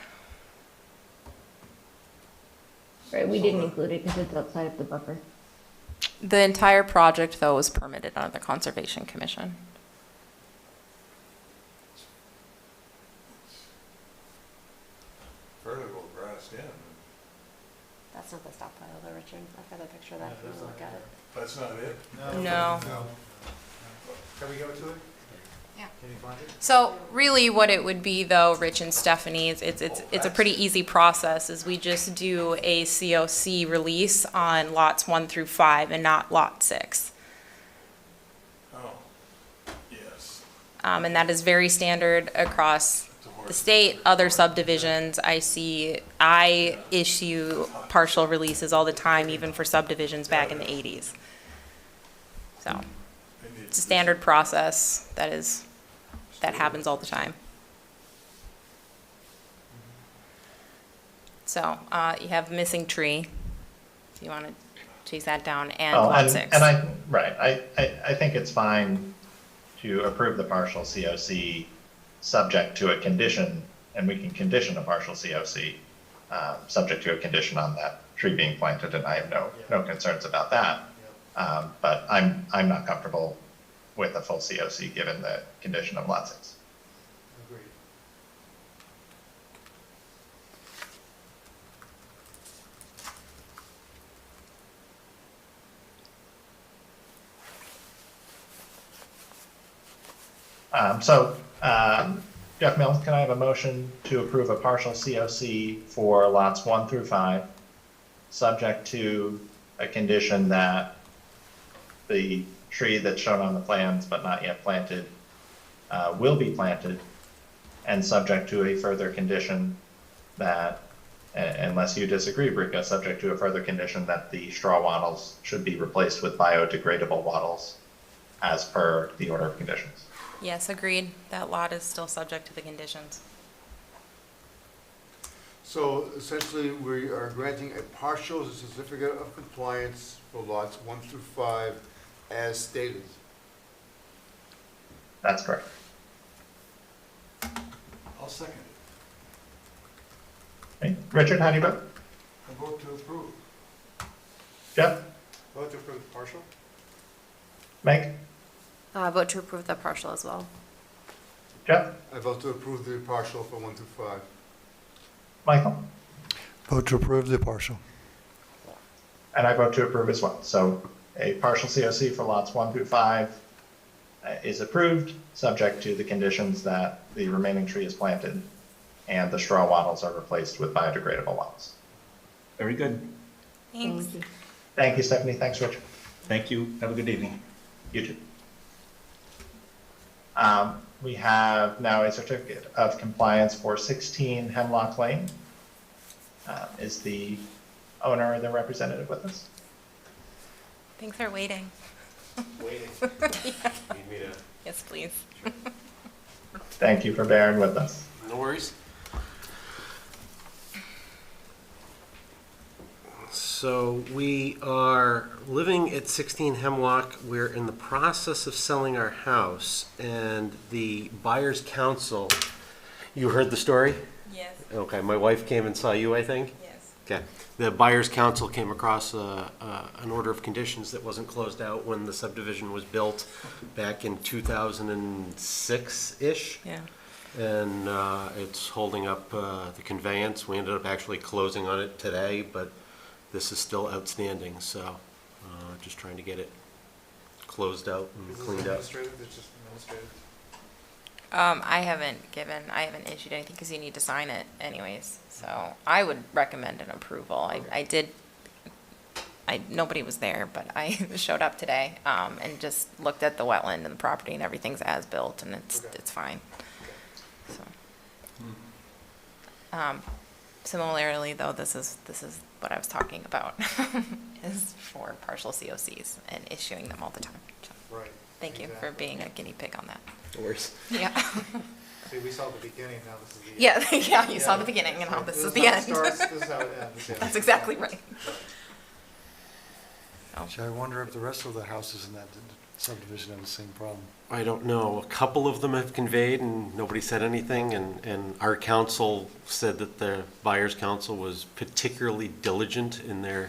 Right, we didn't include it because it's outside of the buffer. The entire project, though, was permitted under the Conservation Commission. Vertical grassed in. That's not the stockpile though, Richard. I've got a picture of that if you want to look at it. That's not it? No. Can we go to it? Yeah. Can you find it? So really what it would be though, Rich and Stephanie, it's a pretty easy process, is we just do a COC release on lots 1 through 5 and not lot 6. Oh, yes. And that is very standard across the state, other subdivisions. I issue partial releases all the time, even for subdivisions back in the 80s. So it's a standard process that happens all the time. So you have missing tree, if you want to chase that down, and lot 6. And I think it's fine to approve the partial COC subject to a condition, and we can condition a partial COC subject to a condition on that tree being planted, and I have no concerns about that. But I'm not comfortable with a full COC given the condition of lot 6. Agreed. Jeff Mills, can I have a motion to approve a partial COC for lots 1 through 5, subject to a condition that the tree that's shown on the plans but not yet planted will be planted, and subject to a further condition that, unless you disagree, Brika, subject to a further condition that the straw wattles should be replaced with biodegradable wattles as per the order of conditions. Yes, agreed. That lot is still subject to the conditions. So essentially, we are granting a partial certificate of compliance for lots 1 through 5 as stated. That's correct. I'll second it. Okay. Richard, how do you vote? I vote to approve. Jeff? Vote to approve the partial? Meg? Vote to approve the partial as well. Jeff? I vote to approve the partial for 1 through 5. Michael? Vote to approve the partial. And I vote to approve as well. So a partial COC for lots 1 through 5 is approved, subject to the conditions that the remaining tree is planted and the straw wattles are replaced with biodegradable wattles. Very good. Thanks. Thank you, Stephanie. Thanks, Richard. Thank you. Have a good evening. You too. We have now a certificate of compliance for 16 Hemlock Lane. Is the owner or the representative with us? Thanks for waiting. Waiting. Yeah. Need me to Yes, please. Thank you for bearing with us. No worries. So we are living at 16 Hemlock. We're in the process of selling our house, and the buyer's council, you heard the story? Yes. Okay, my wife came and saw you, I think? Yes. Okay. The buyer's council came across an order of conditions that wasn't closed out when the subdivision was built back in 2006-ish. Yeah. And it's holding up the conveyance. We ended up actually closing on it today, but this is still outstanding, so just trying to get it closed out and cleaned up. It's just administrative. I haven't issued anything because you need to sign it anyways. So I would recommend an approval. Nobody was there, but I showed up today, and just looked at the wetland and the property and everything's as built, and it's fine. So, similarly though, this is what I was talking about, is for partial COCs and issuing them all the time. So, Right. thank you for being a guinea pig on that. No worries. Yeah. See, we saw the beginning, now this is the end. Yeah, you saw the beginning, and now this is the how it end. starts, this is how it ends, yeah. That's exactly right. I wonder if the rest of the houses in that subdivision have the same problem. I don't know. A couple of them have conveyed and nobody said anything, and our council said that the buyer's council was particularly diligent in their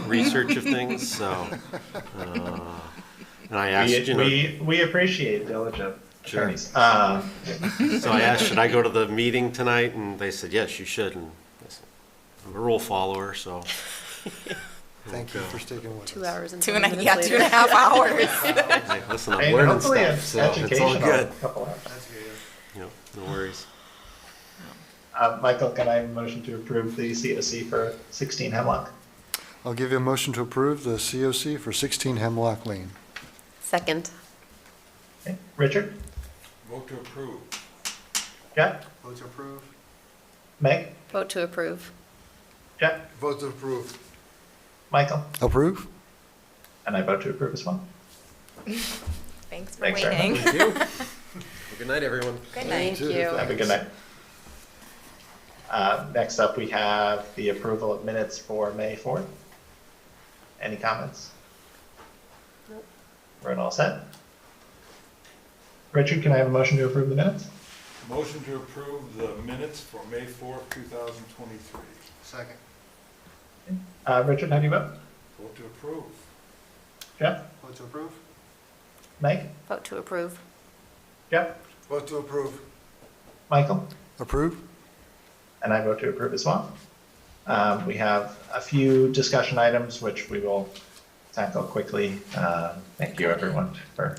research of things, so. And I asked, We appreciate diligent attorneys. So I asked, should I go to the meeting tonight? And they said, yes, you should. And I said, I'm a rule follower, so. Thank you for sticking with us. 2 hours and 2.5 20 minutes later. 2.5 hours. Hey, listen, I'm And learning hopefully stuff, it's so it's all educational. good. Couple hours. That's good. Yep, no worries. Michael, can I have a motion to approve the COC for 16 Hemlock? I'll give you a motion to approve the COC for 16 Hemlock Lane. Second. Okay. Richard? Vote to approve. Jeff? Vote to approve. Meg? Vote to approve. Jeff? Vote to approve. Michael? Approve? And I vote to approve as well. Thanks for Thanks very waiting. much. Thank you. Good night, everyone. Good night. Thank you. Have a good night. Next up, we have the approval of minutes for May 4th. Any comments? Nope. We're all set. Richard, can I have a motion to approve the minutes? Motion to approve the minutes for May 4th, 2023. Second. Richard, how do you vote? Vote to approve. Jeff? Vote to approve. Meg? Vote to approve. Jeff? Vote to approve. Michael? Approve? And I vote to approve as well. We have a few discussion items which we will tackle quickly. Thank you, everyone, for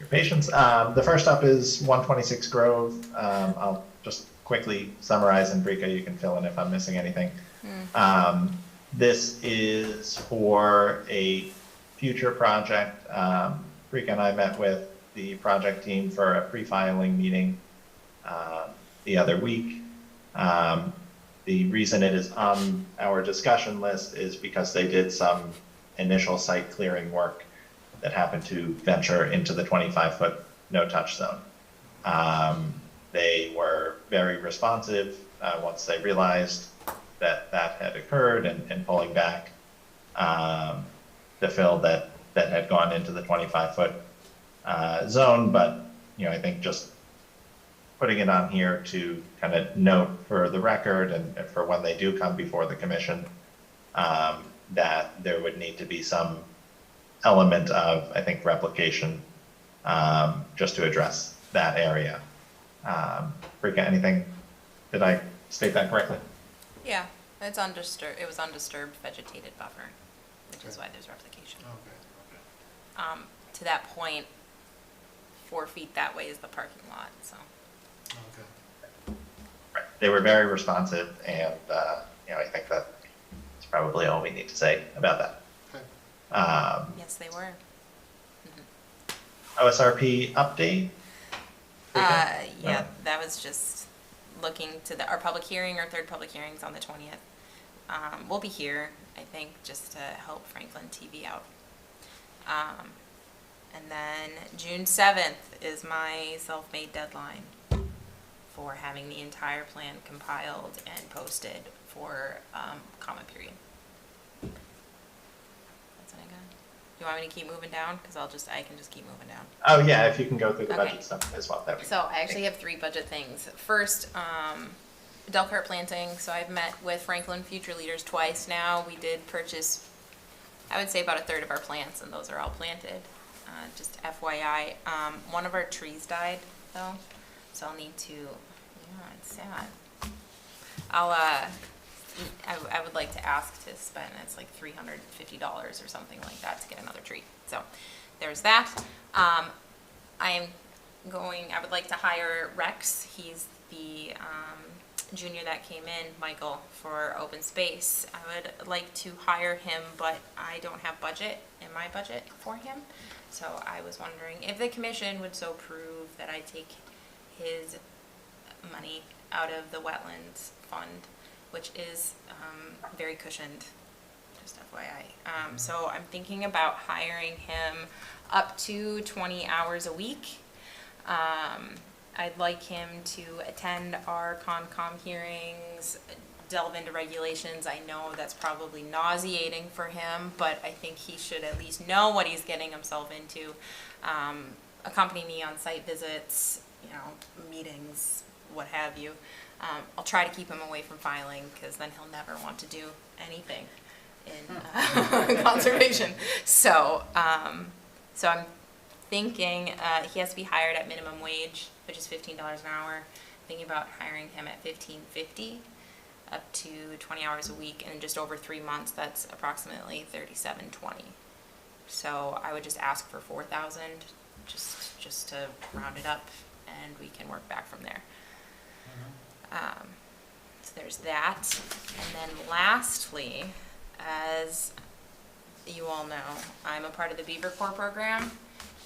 your patience. The first up is 126 Grove. I'll just quickly summarize, and Brika, you can fill in if I'm missing anything. This is for a future project. Brika and I met with the project team for a pre-filing meeting the other week. The reason it is on our discussion list is because they did some initial site clearing work that happened to venture into the 25-foot no-touch zone. They were very responsive once they realized that that had occurred and pulling back the fill that had gone into the 25-foot zone. But, I think just putting it on here to kind of note for the record and for when they do come before the commission, that there would need to be some element of, I think, replication, just to address that area. Brika, anything? Did I state that correctly? Yeah, it's undisturbed. It was undisturbed vegetated buffer, which is why there's replication. Okay. To that point, 4 feet that way is the parking lot, so. Okay. Right. They were very responsive, and I think that's probably all we need to say about that. Okay. Yes, they were. OSRP update? Yeah, that was just looking to our public hearing, our third public hearing's on the 20th. We'll be here, I think, just to help Franklin TV out. And then June 7th is my self-made deadline for having the entire plan compiled and posted for comment period. That's what I got. You want me to keep moving down? Because I can just keep moving down. Oh, yeah, if you can go through the Okay. budget stuff as well. That'd be So I actually have 3 budget things. First, Delcart planting. So I've met with Franklin Future Leaders twice now. We did purchase, I would say, about a third of our plants, and those are all planted. Just FYI. One of our trees died, though, so I'll need to, yeah, it's sad. I would like to ask to spend, it's like $350 or something like that to get another tree. So there's that. I would like to hire Rex. He's the junior that came in, Michael, for open space. I would like to hire him, but I don't have budget in my budget for him. So I was wondering if the commission would so approve that I take his money out of the wetlands fund, which is very cushioned, just FYI. So I'm thinking about hiring him up to 20 hours a week. I'd like him to attend our Concom hearings, delve into regulations. I know that's probably nauseating for him, but I think he should at least know what he's getting himself into. Accompany me on site visits, meetings, what have you. I'll try to keep him away from filing, because then he'll never want to do anything in conservation. So I'm thinking he has to be hired at minimum wage, which is $15 an hour. Thinking about hiring him at $15.50, up to 20 hours a week, and just over 3 months, that's approximately $37.20. So I would just ask for $4,000, just to round it up, and we can work back from there. So there's that. And then lastly, as you all know, I'm a part of the Beaver Corps program,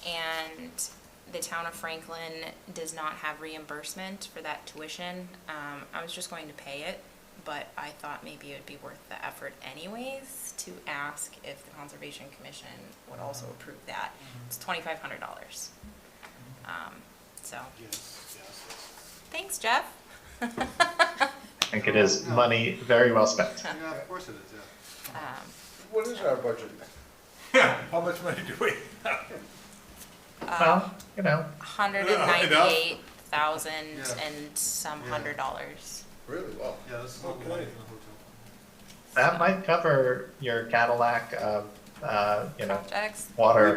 and the town of Franklin does not have reimbursement for that tuition. I was just going to pay it, but I thought maybe it would be worth the effort anyways to ask if the Conservation Commission would also approve that. It's $2,500. So. Yes. Thanks, Jeff. I think it is money very well spent. Yeah, of course it is, yeah. What is our budget? Yeah, how much money do we have? Well, $198,000 Yeah. and some Yeah. $100. Really? Wow. Yeah, this is all the Okay. money from the hotel. That might cover your Cadillac, Projects. water.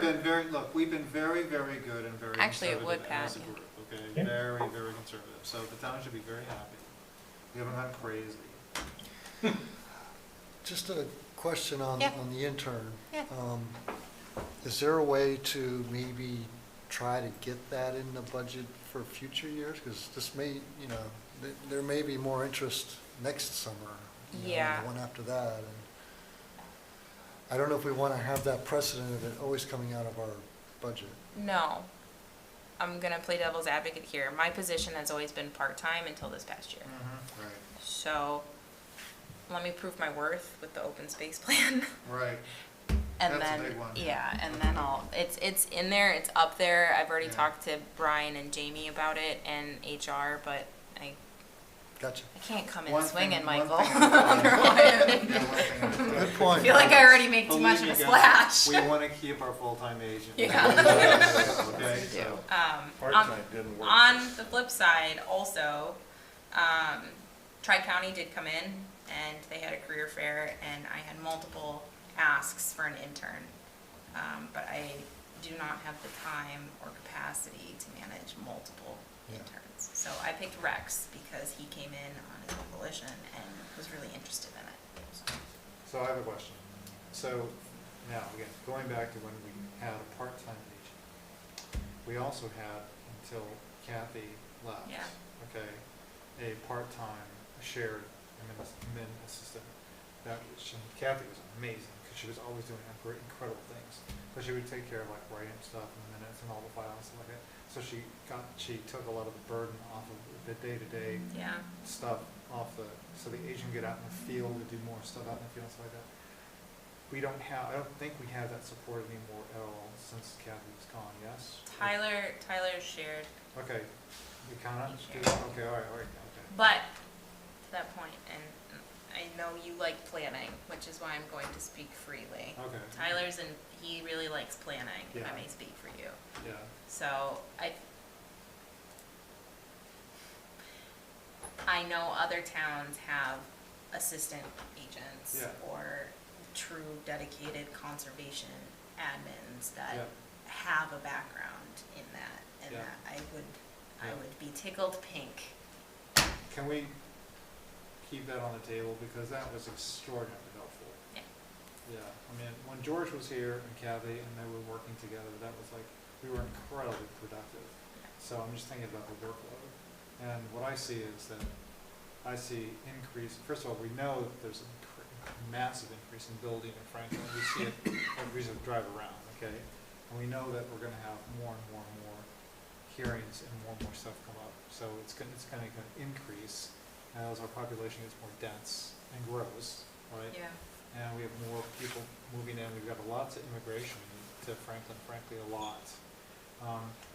We've been very, very good and very Actually, it conservative would, Pat, as a yeah. group, okay? Yeah. Very, very conservative. So the town should be very happy. We haven't gone crazy. Just a question on Yeah. the intern. Yeah. Is there a way to maybe try to get that in the budget for future years? Because this may, there may be more interest next summer. Yeah. And the one after that. And I don't know if we want to have that precedent of it always coming out of our budget. No. I'm going to play devil's advocate here. My position has always been part-time until this past year. Right. So let me prove my worth with the open space plan. Right. And That's a then, big one. yeah, and then it's in there, it's up there. I've already Yeah. talked to Brian and Jamie about it and HR, but I Gotcha. can't come in One swinging, thing- one Michael. thing at a time. Otherwise- Yeah, one thing at a time. Good I point. feel like I already make too Believe much of me, a guys, splash. We want to keep our full-time agent. Yeah. Okay, so. Part-time didn't work. On the flip side, also, Tri-County did come in and they had a career fair, and I had multiple asks for an intern. But I do not have the time or capacity to manage multiple interns. So I picked Rex because he came in on his own volition and was really interested in it. So I have a question. So now, again, going back to when we had a part-time agent, we also had, until Kathy left, Yeah. okay, a part-time shared admin assistant. Kathy was amazing, because she was always doing incredible things. But she would take care of like writing stuff and the minutes and all the files and stuff like that. So she took a lot of the burden off of the day-to-day Yeah. stuff so the agent could get out in the field to do more stuff out in the field and stuff like that. we don't have, I don't think we have that support anymore at all since Kathy's gone, yes? Tyler's shared, Okay, we kinda, okay, all right, okay. but to that point, and I know you like planning, which is why I'm going to speak freely. Okay. Tyler's and he really likes planning, if I Yeah. may speak for you. Yeah. So I know other towns have assistant agents Yeah. or true dedicated conservation admins that Yeah. have a background in that, and Yeah. that I Yeah. would be tickled pink. Can we keep that on the table, because that was extraordinarily helpful. Yeah. Yeah, I mean, when George was here and Kathy and they were working together, that was like, we were incredibly productive. So I'm just thinking about the workload. And what I see is that I see increase, first of all, we know that there's a massive increase in building in Franklin. We see it every reason to drive around, okay? And we know that we're gonna have more and more and more hearings and more stuff come up. So it's gonna increase as our population gets more dense and grows, right? Yeah. And we have more people moving in. We've got lots of immigration to Franklin, frankly, a lot,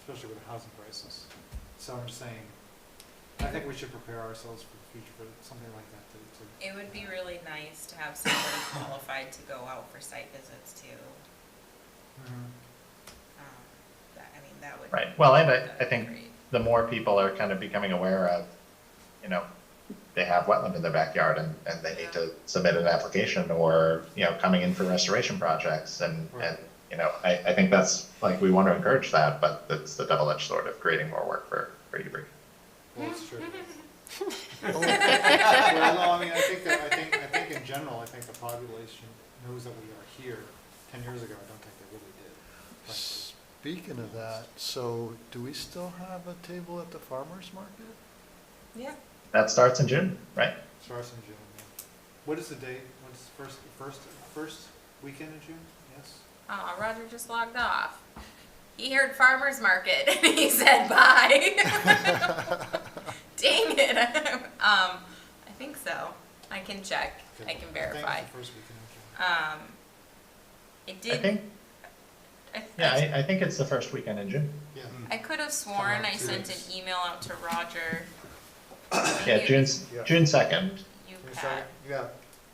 especially with the housing crisis. So I'm just saying, I think we should prepare ourselves for the future for something like that to It would be really nice to have somebody qualified to go out for site visits too. That would. Right, well, and I that'd be think great. the more people are kind of becoming aware of, they have wetland in their backyard and they need to submit an application or, coming in for restoration projects and, I think that's, like, we want to encourage that, but it's the double-edged sword of creating more work for Hebring. Well, it's true. Well, no, I mean, I think in general, I think the population knows that we are here. 10 years ago, I don't think they really did. Frankly. Speaking of that, so do we still have a table at the farmer's market? Yeah. That starts in June, right? Starts in June, yeah. What is the date? What's first weekend in June? Yes? Roger just logged off. He heard farmer's market and he said bye. Dang it. I think so. I can check. I can verify. I think it's the first weekend in June. It did. I think, I think it's the first weekend in June. Yeah. I could have sworn I sent an email out to Roger. Yeah, June 2nd. You June had 2nd? Yeah. to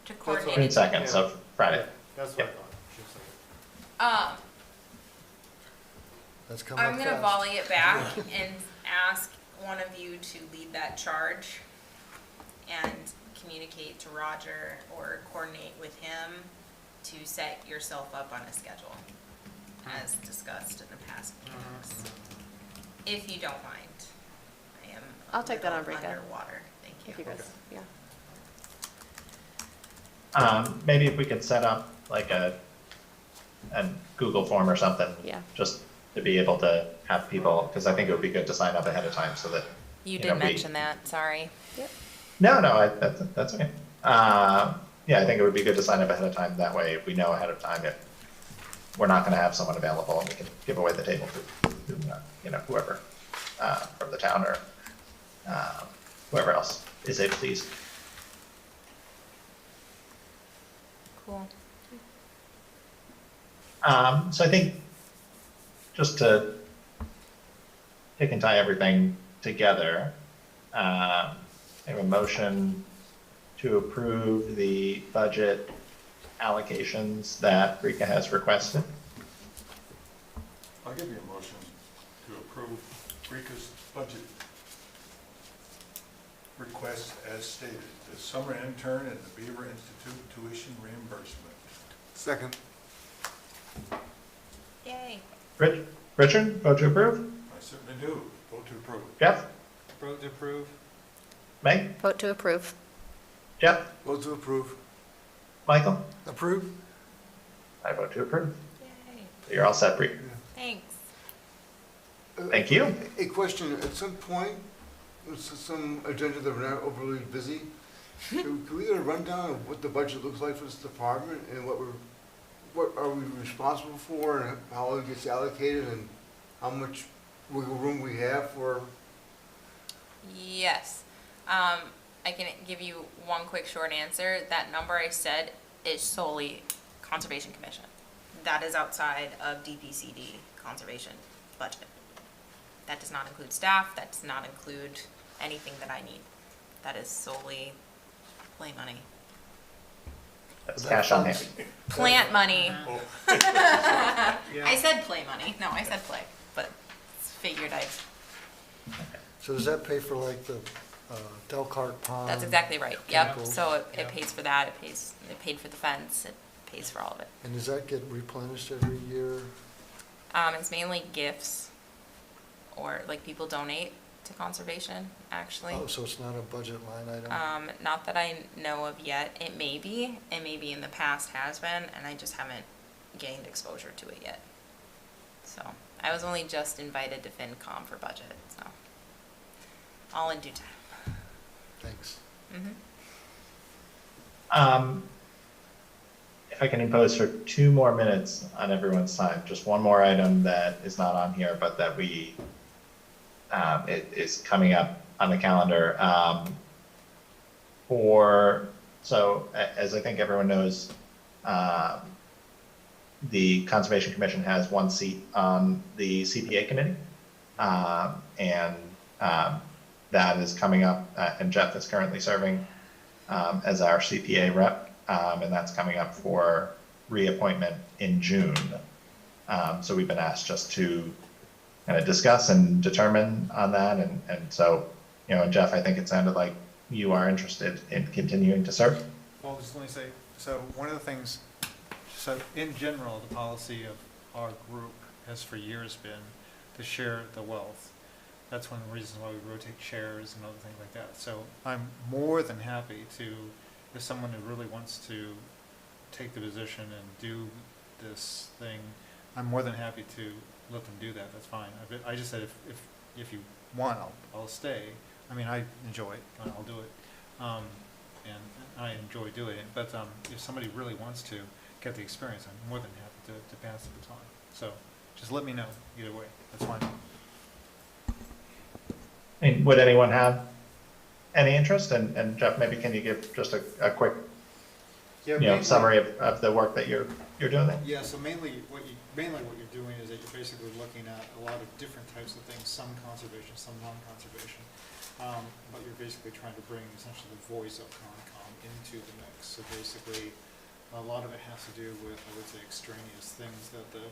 That's coordinate. June right. 2nd, so Friday. Yeah, that's what I Yep. thought. June 2nd. That's coming I'm up gonna fast. volley it back and ask one of you to lead that charge and communicate to Roger or coordinate with him to set yourself up on a schedule, as discussed in the past meetings. If you don't mind. I am a I'll take that on, little Brika. underwater. Thank you. If you guys, yeah. Maybe if we could set up like a Google form or something. Yeah. Just to be able to have people, because I think it would be good to sign up ahead of time so that. You know, did we- mention that, sorry. No, that's okay. Yeah, I think it would be good to sign up ahead of time. That way we know ahead of time if we're not gonna have someone available and we can give away the table to, whoever, from the town or, whoever else is able to use. Cool. So I think just to pick and tie everything together, I have a motion to approve the budget allocations that Rika has requested. I'll give you a motion to approve Rika's budget request as stated. The summer intern and the Beaver Institute tuition reimbursement. Second. Yay. Richard, vote to approve? I certainly do. Vote to approve. Jeff? Vote to approve. Meg? Vote to approve. Jeff? Vote to approve. Michael? Approve? I vote to approve. Yay. You're all set, Bree. Thanks. Thank you. A question, at some point, some agenda that we're not overly busy, can we get a rundown of what the budget looks like for this department and what are we responsible for and how it gets allocated and how much wiggle room we have for? Yes. I can give you one quick short answer. That number I said is solely Conservation Commission. That is outside of DPCD conservation budget. That does not include staff, that does not include anything that I need. That is solely play money. That's cash on hand. Plant money. I said play money. No, I said play, but figured I'd. So does that pay for like the Delcart Pond? That's exactly right. Yep. chemicals? So it pays for that. It paid for the fence. It pays for all of it. And does that get replenished every year? It's mainly gifts, or like people donate to conservation, actually. Oh, so it's not a budget line item? Not that I know of yet. It may be in the past has been, and I just haven't gained exposure to it yet. So I was only just invited to FinCom for budget, so all in due time. Thanks. If I can impose for 2 more minutes on everyone's time, just one more item that is not on here, but that it is coming up on the calendar. As I think everyone knows, the Conservation Commission has 1 seat on the CPA committee. That is coming up, and Jeff is currently serving as our CPA rep, and that's coming up for reappointment in June. So we've been asked just to kind of discuss and determine on that, and so, Jeff, I think it sounded like you are interested in continuing to serve. Well, just let me say, so one of the things, so in general, the policy of our group has for years been to share the wealth. That's one of the reasons why we rotate chairs and other things like that. So I'm more than happy to, if someone who really wants to take the position and do this thing, I'm more than happy to let them do that. That's fine. I just said if you want, I'll stay. I mean, I enjoy it. I'll do it, and I enjoy doing it. But if somebody really wants to get the experience, I'm more than happy to pass the baton. So just let me know either way. That's fine. I mean, would anyone have any interest? And Jeff, maybe can you give just a quick, summary of the work that you're doing there? Yeah. So mainly what you're doing is that you're basically looking at a lot of different types of things, some conservation, some non-conservation. But you're basically trying to bring essentially the voice of Concom into the mix. So basically, a lot of it has to do with, I would say, extraneous things that the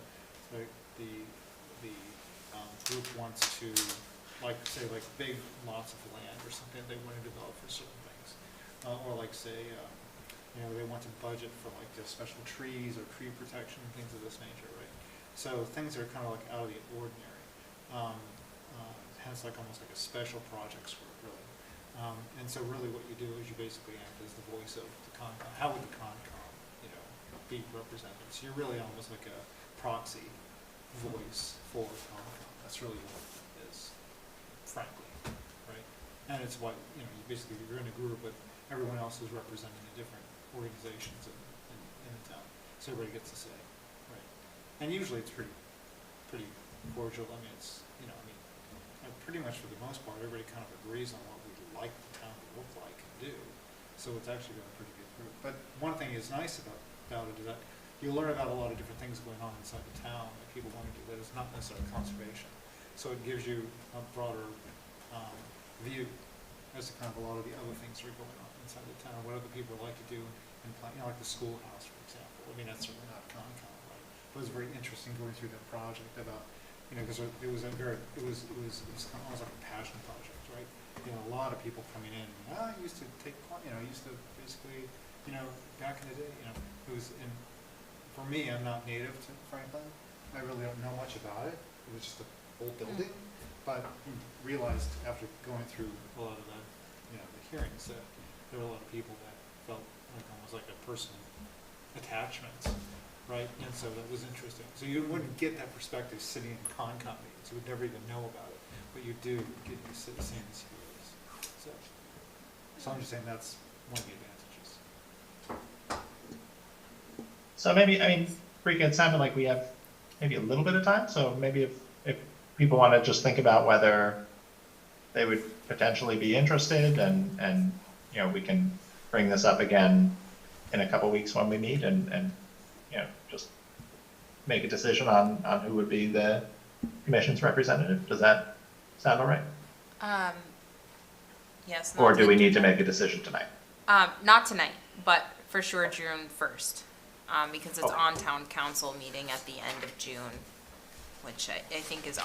group wants to, like big lots of land or something they want to develop for certain things, or like say, they want to budget for like the special trees or tree protection, things of this nature, right? So things that are kind of like out of the ordinary. Hence like almost like a special projects work, really. And so really what you do is you basically act as the voice of the Concom. How would the Concom, be represented? So you're really almost like a proxy voice for Concom. That's really what it is, frankly, right? And it's what, you basically, you're in a group, but everyone else is representing the different organizations in the town. So everybody gets to say, right? And usually it's pretty cordial. I mean, it's, pretty much for the most part, everybody kind of agrees on what we'd like the town to look like and do. So it's actually been a pretty good group. But one thing is nice about it is that you learn about a lot of different things going on inside the town that people want to do that is not necessarily conservation. So it gives you a broader view as to kind of a lot of the other things that are going on inside the town, what other people like to do and plan, like the schoolhouse, for example. I mean, that's certainly not Concom, right? But it was very interesting going through that project about, because it was kind of almost like a passion project, right? A lot of people coming in, I used to take, used to basically, back in the day, it was for me, I'm not native to Franklin. I really don't know much about it. It was just a old building, but realized after going through a lot of the hearings that there were a lot of people that felt like almost like a personal attachment, right? And so that was interesting. So you wouldn't get that perspective sitting in Concom meetings. You would never even know about it, but you do get to sit the same as CPAs. So I'm just saying that's one of the advantages. So maybe, Rika, it sounded like we have maybe a little bit of time, so maybe if people want to just think about whether they would potentially be interested, and we can bring this up again in a couple weeks when we meet and just make a decision on who would be the commission's representative. Does that sound all right? Yes. Or not do we to- need to make a decision tonight? Not tonight, but for sure June 1st, because it's Okay. on town council meeting at the end of June, which I think is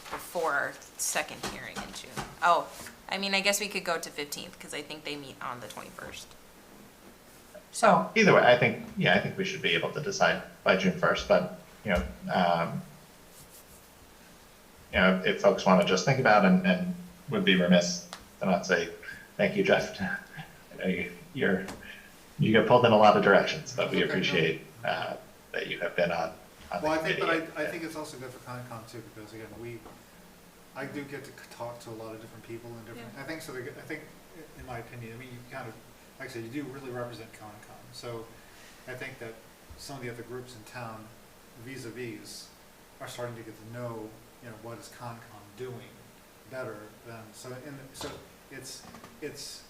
before our second hearing in June. Oh, I mean, I guess we could go to 15th, because I think they meet on the 21st. So either way, I think we should be able to decide by June 1st, but, if folks want to just think about it and would be remiss to not say, thank you, Jeff. I know you get pulled in a lot of directions, but we appreciate that you have been on the Well, I think, committee. but I think it's also good for Concom too, because again, I do get to talk to a lot of different people and different, I think so, I think, in my opinion, I mean, you kind of, like I said, you do really represent Concom, so I think that some of the other groups in town, vis-a-vis, are starting to get to know, what is Concom doing better than, so it's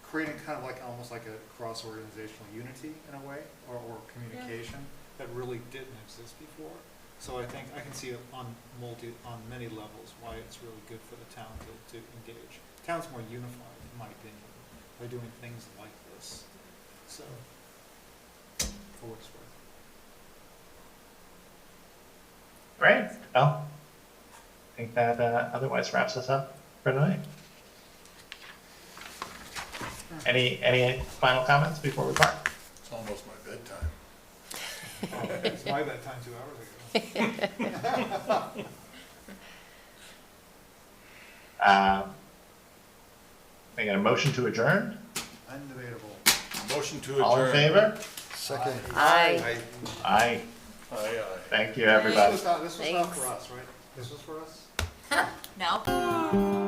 creating kind of like, almost like a cross-organizational unity in a way, or communication that really didn't exist before. So I think I can see it on many levels why it's really good for the town to engage. Town's more unified, in my opinion, by doing things like this. So, for what it's worth. Great. Well, I think that otherwise wraps us up for tonight. Any final comments before we part? It's almost my bedtime. It's my bedtime 2 hours ago. I got a motion to adjourn. Undebatable. Motion to adjourn. All in favor? Second. Aye. Aye. Aye. Thank you, everybody. This was not Thanks. for us, right? This was for us? No?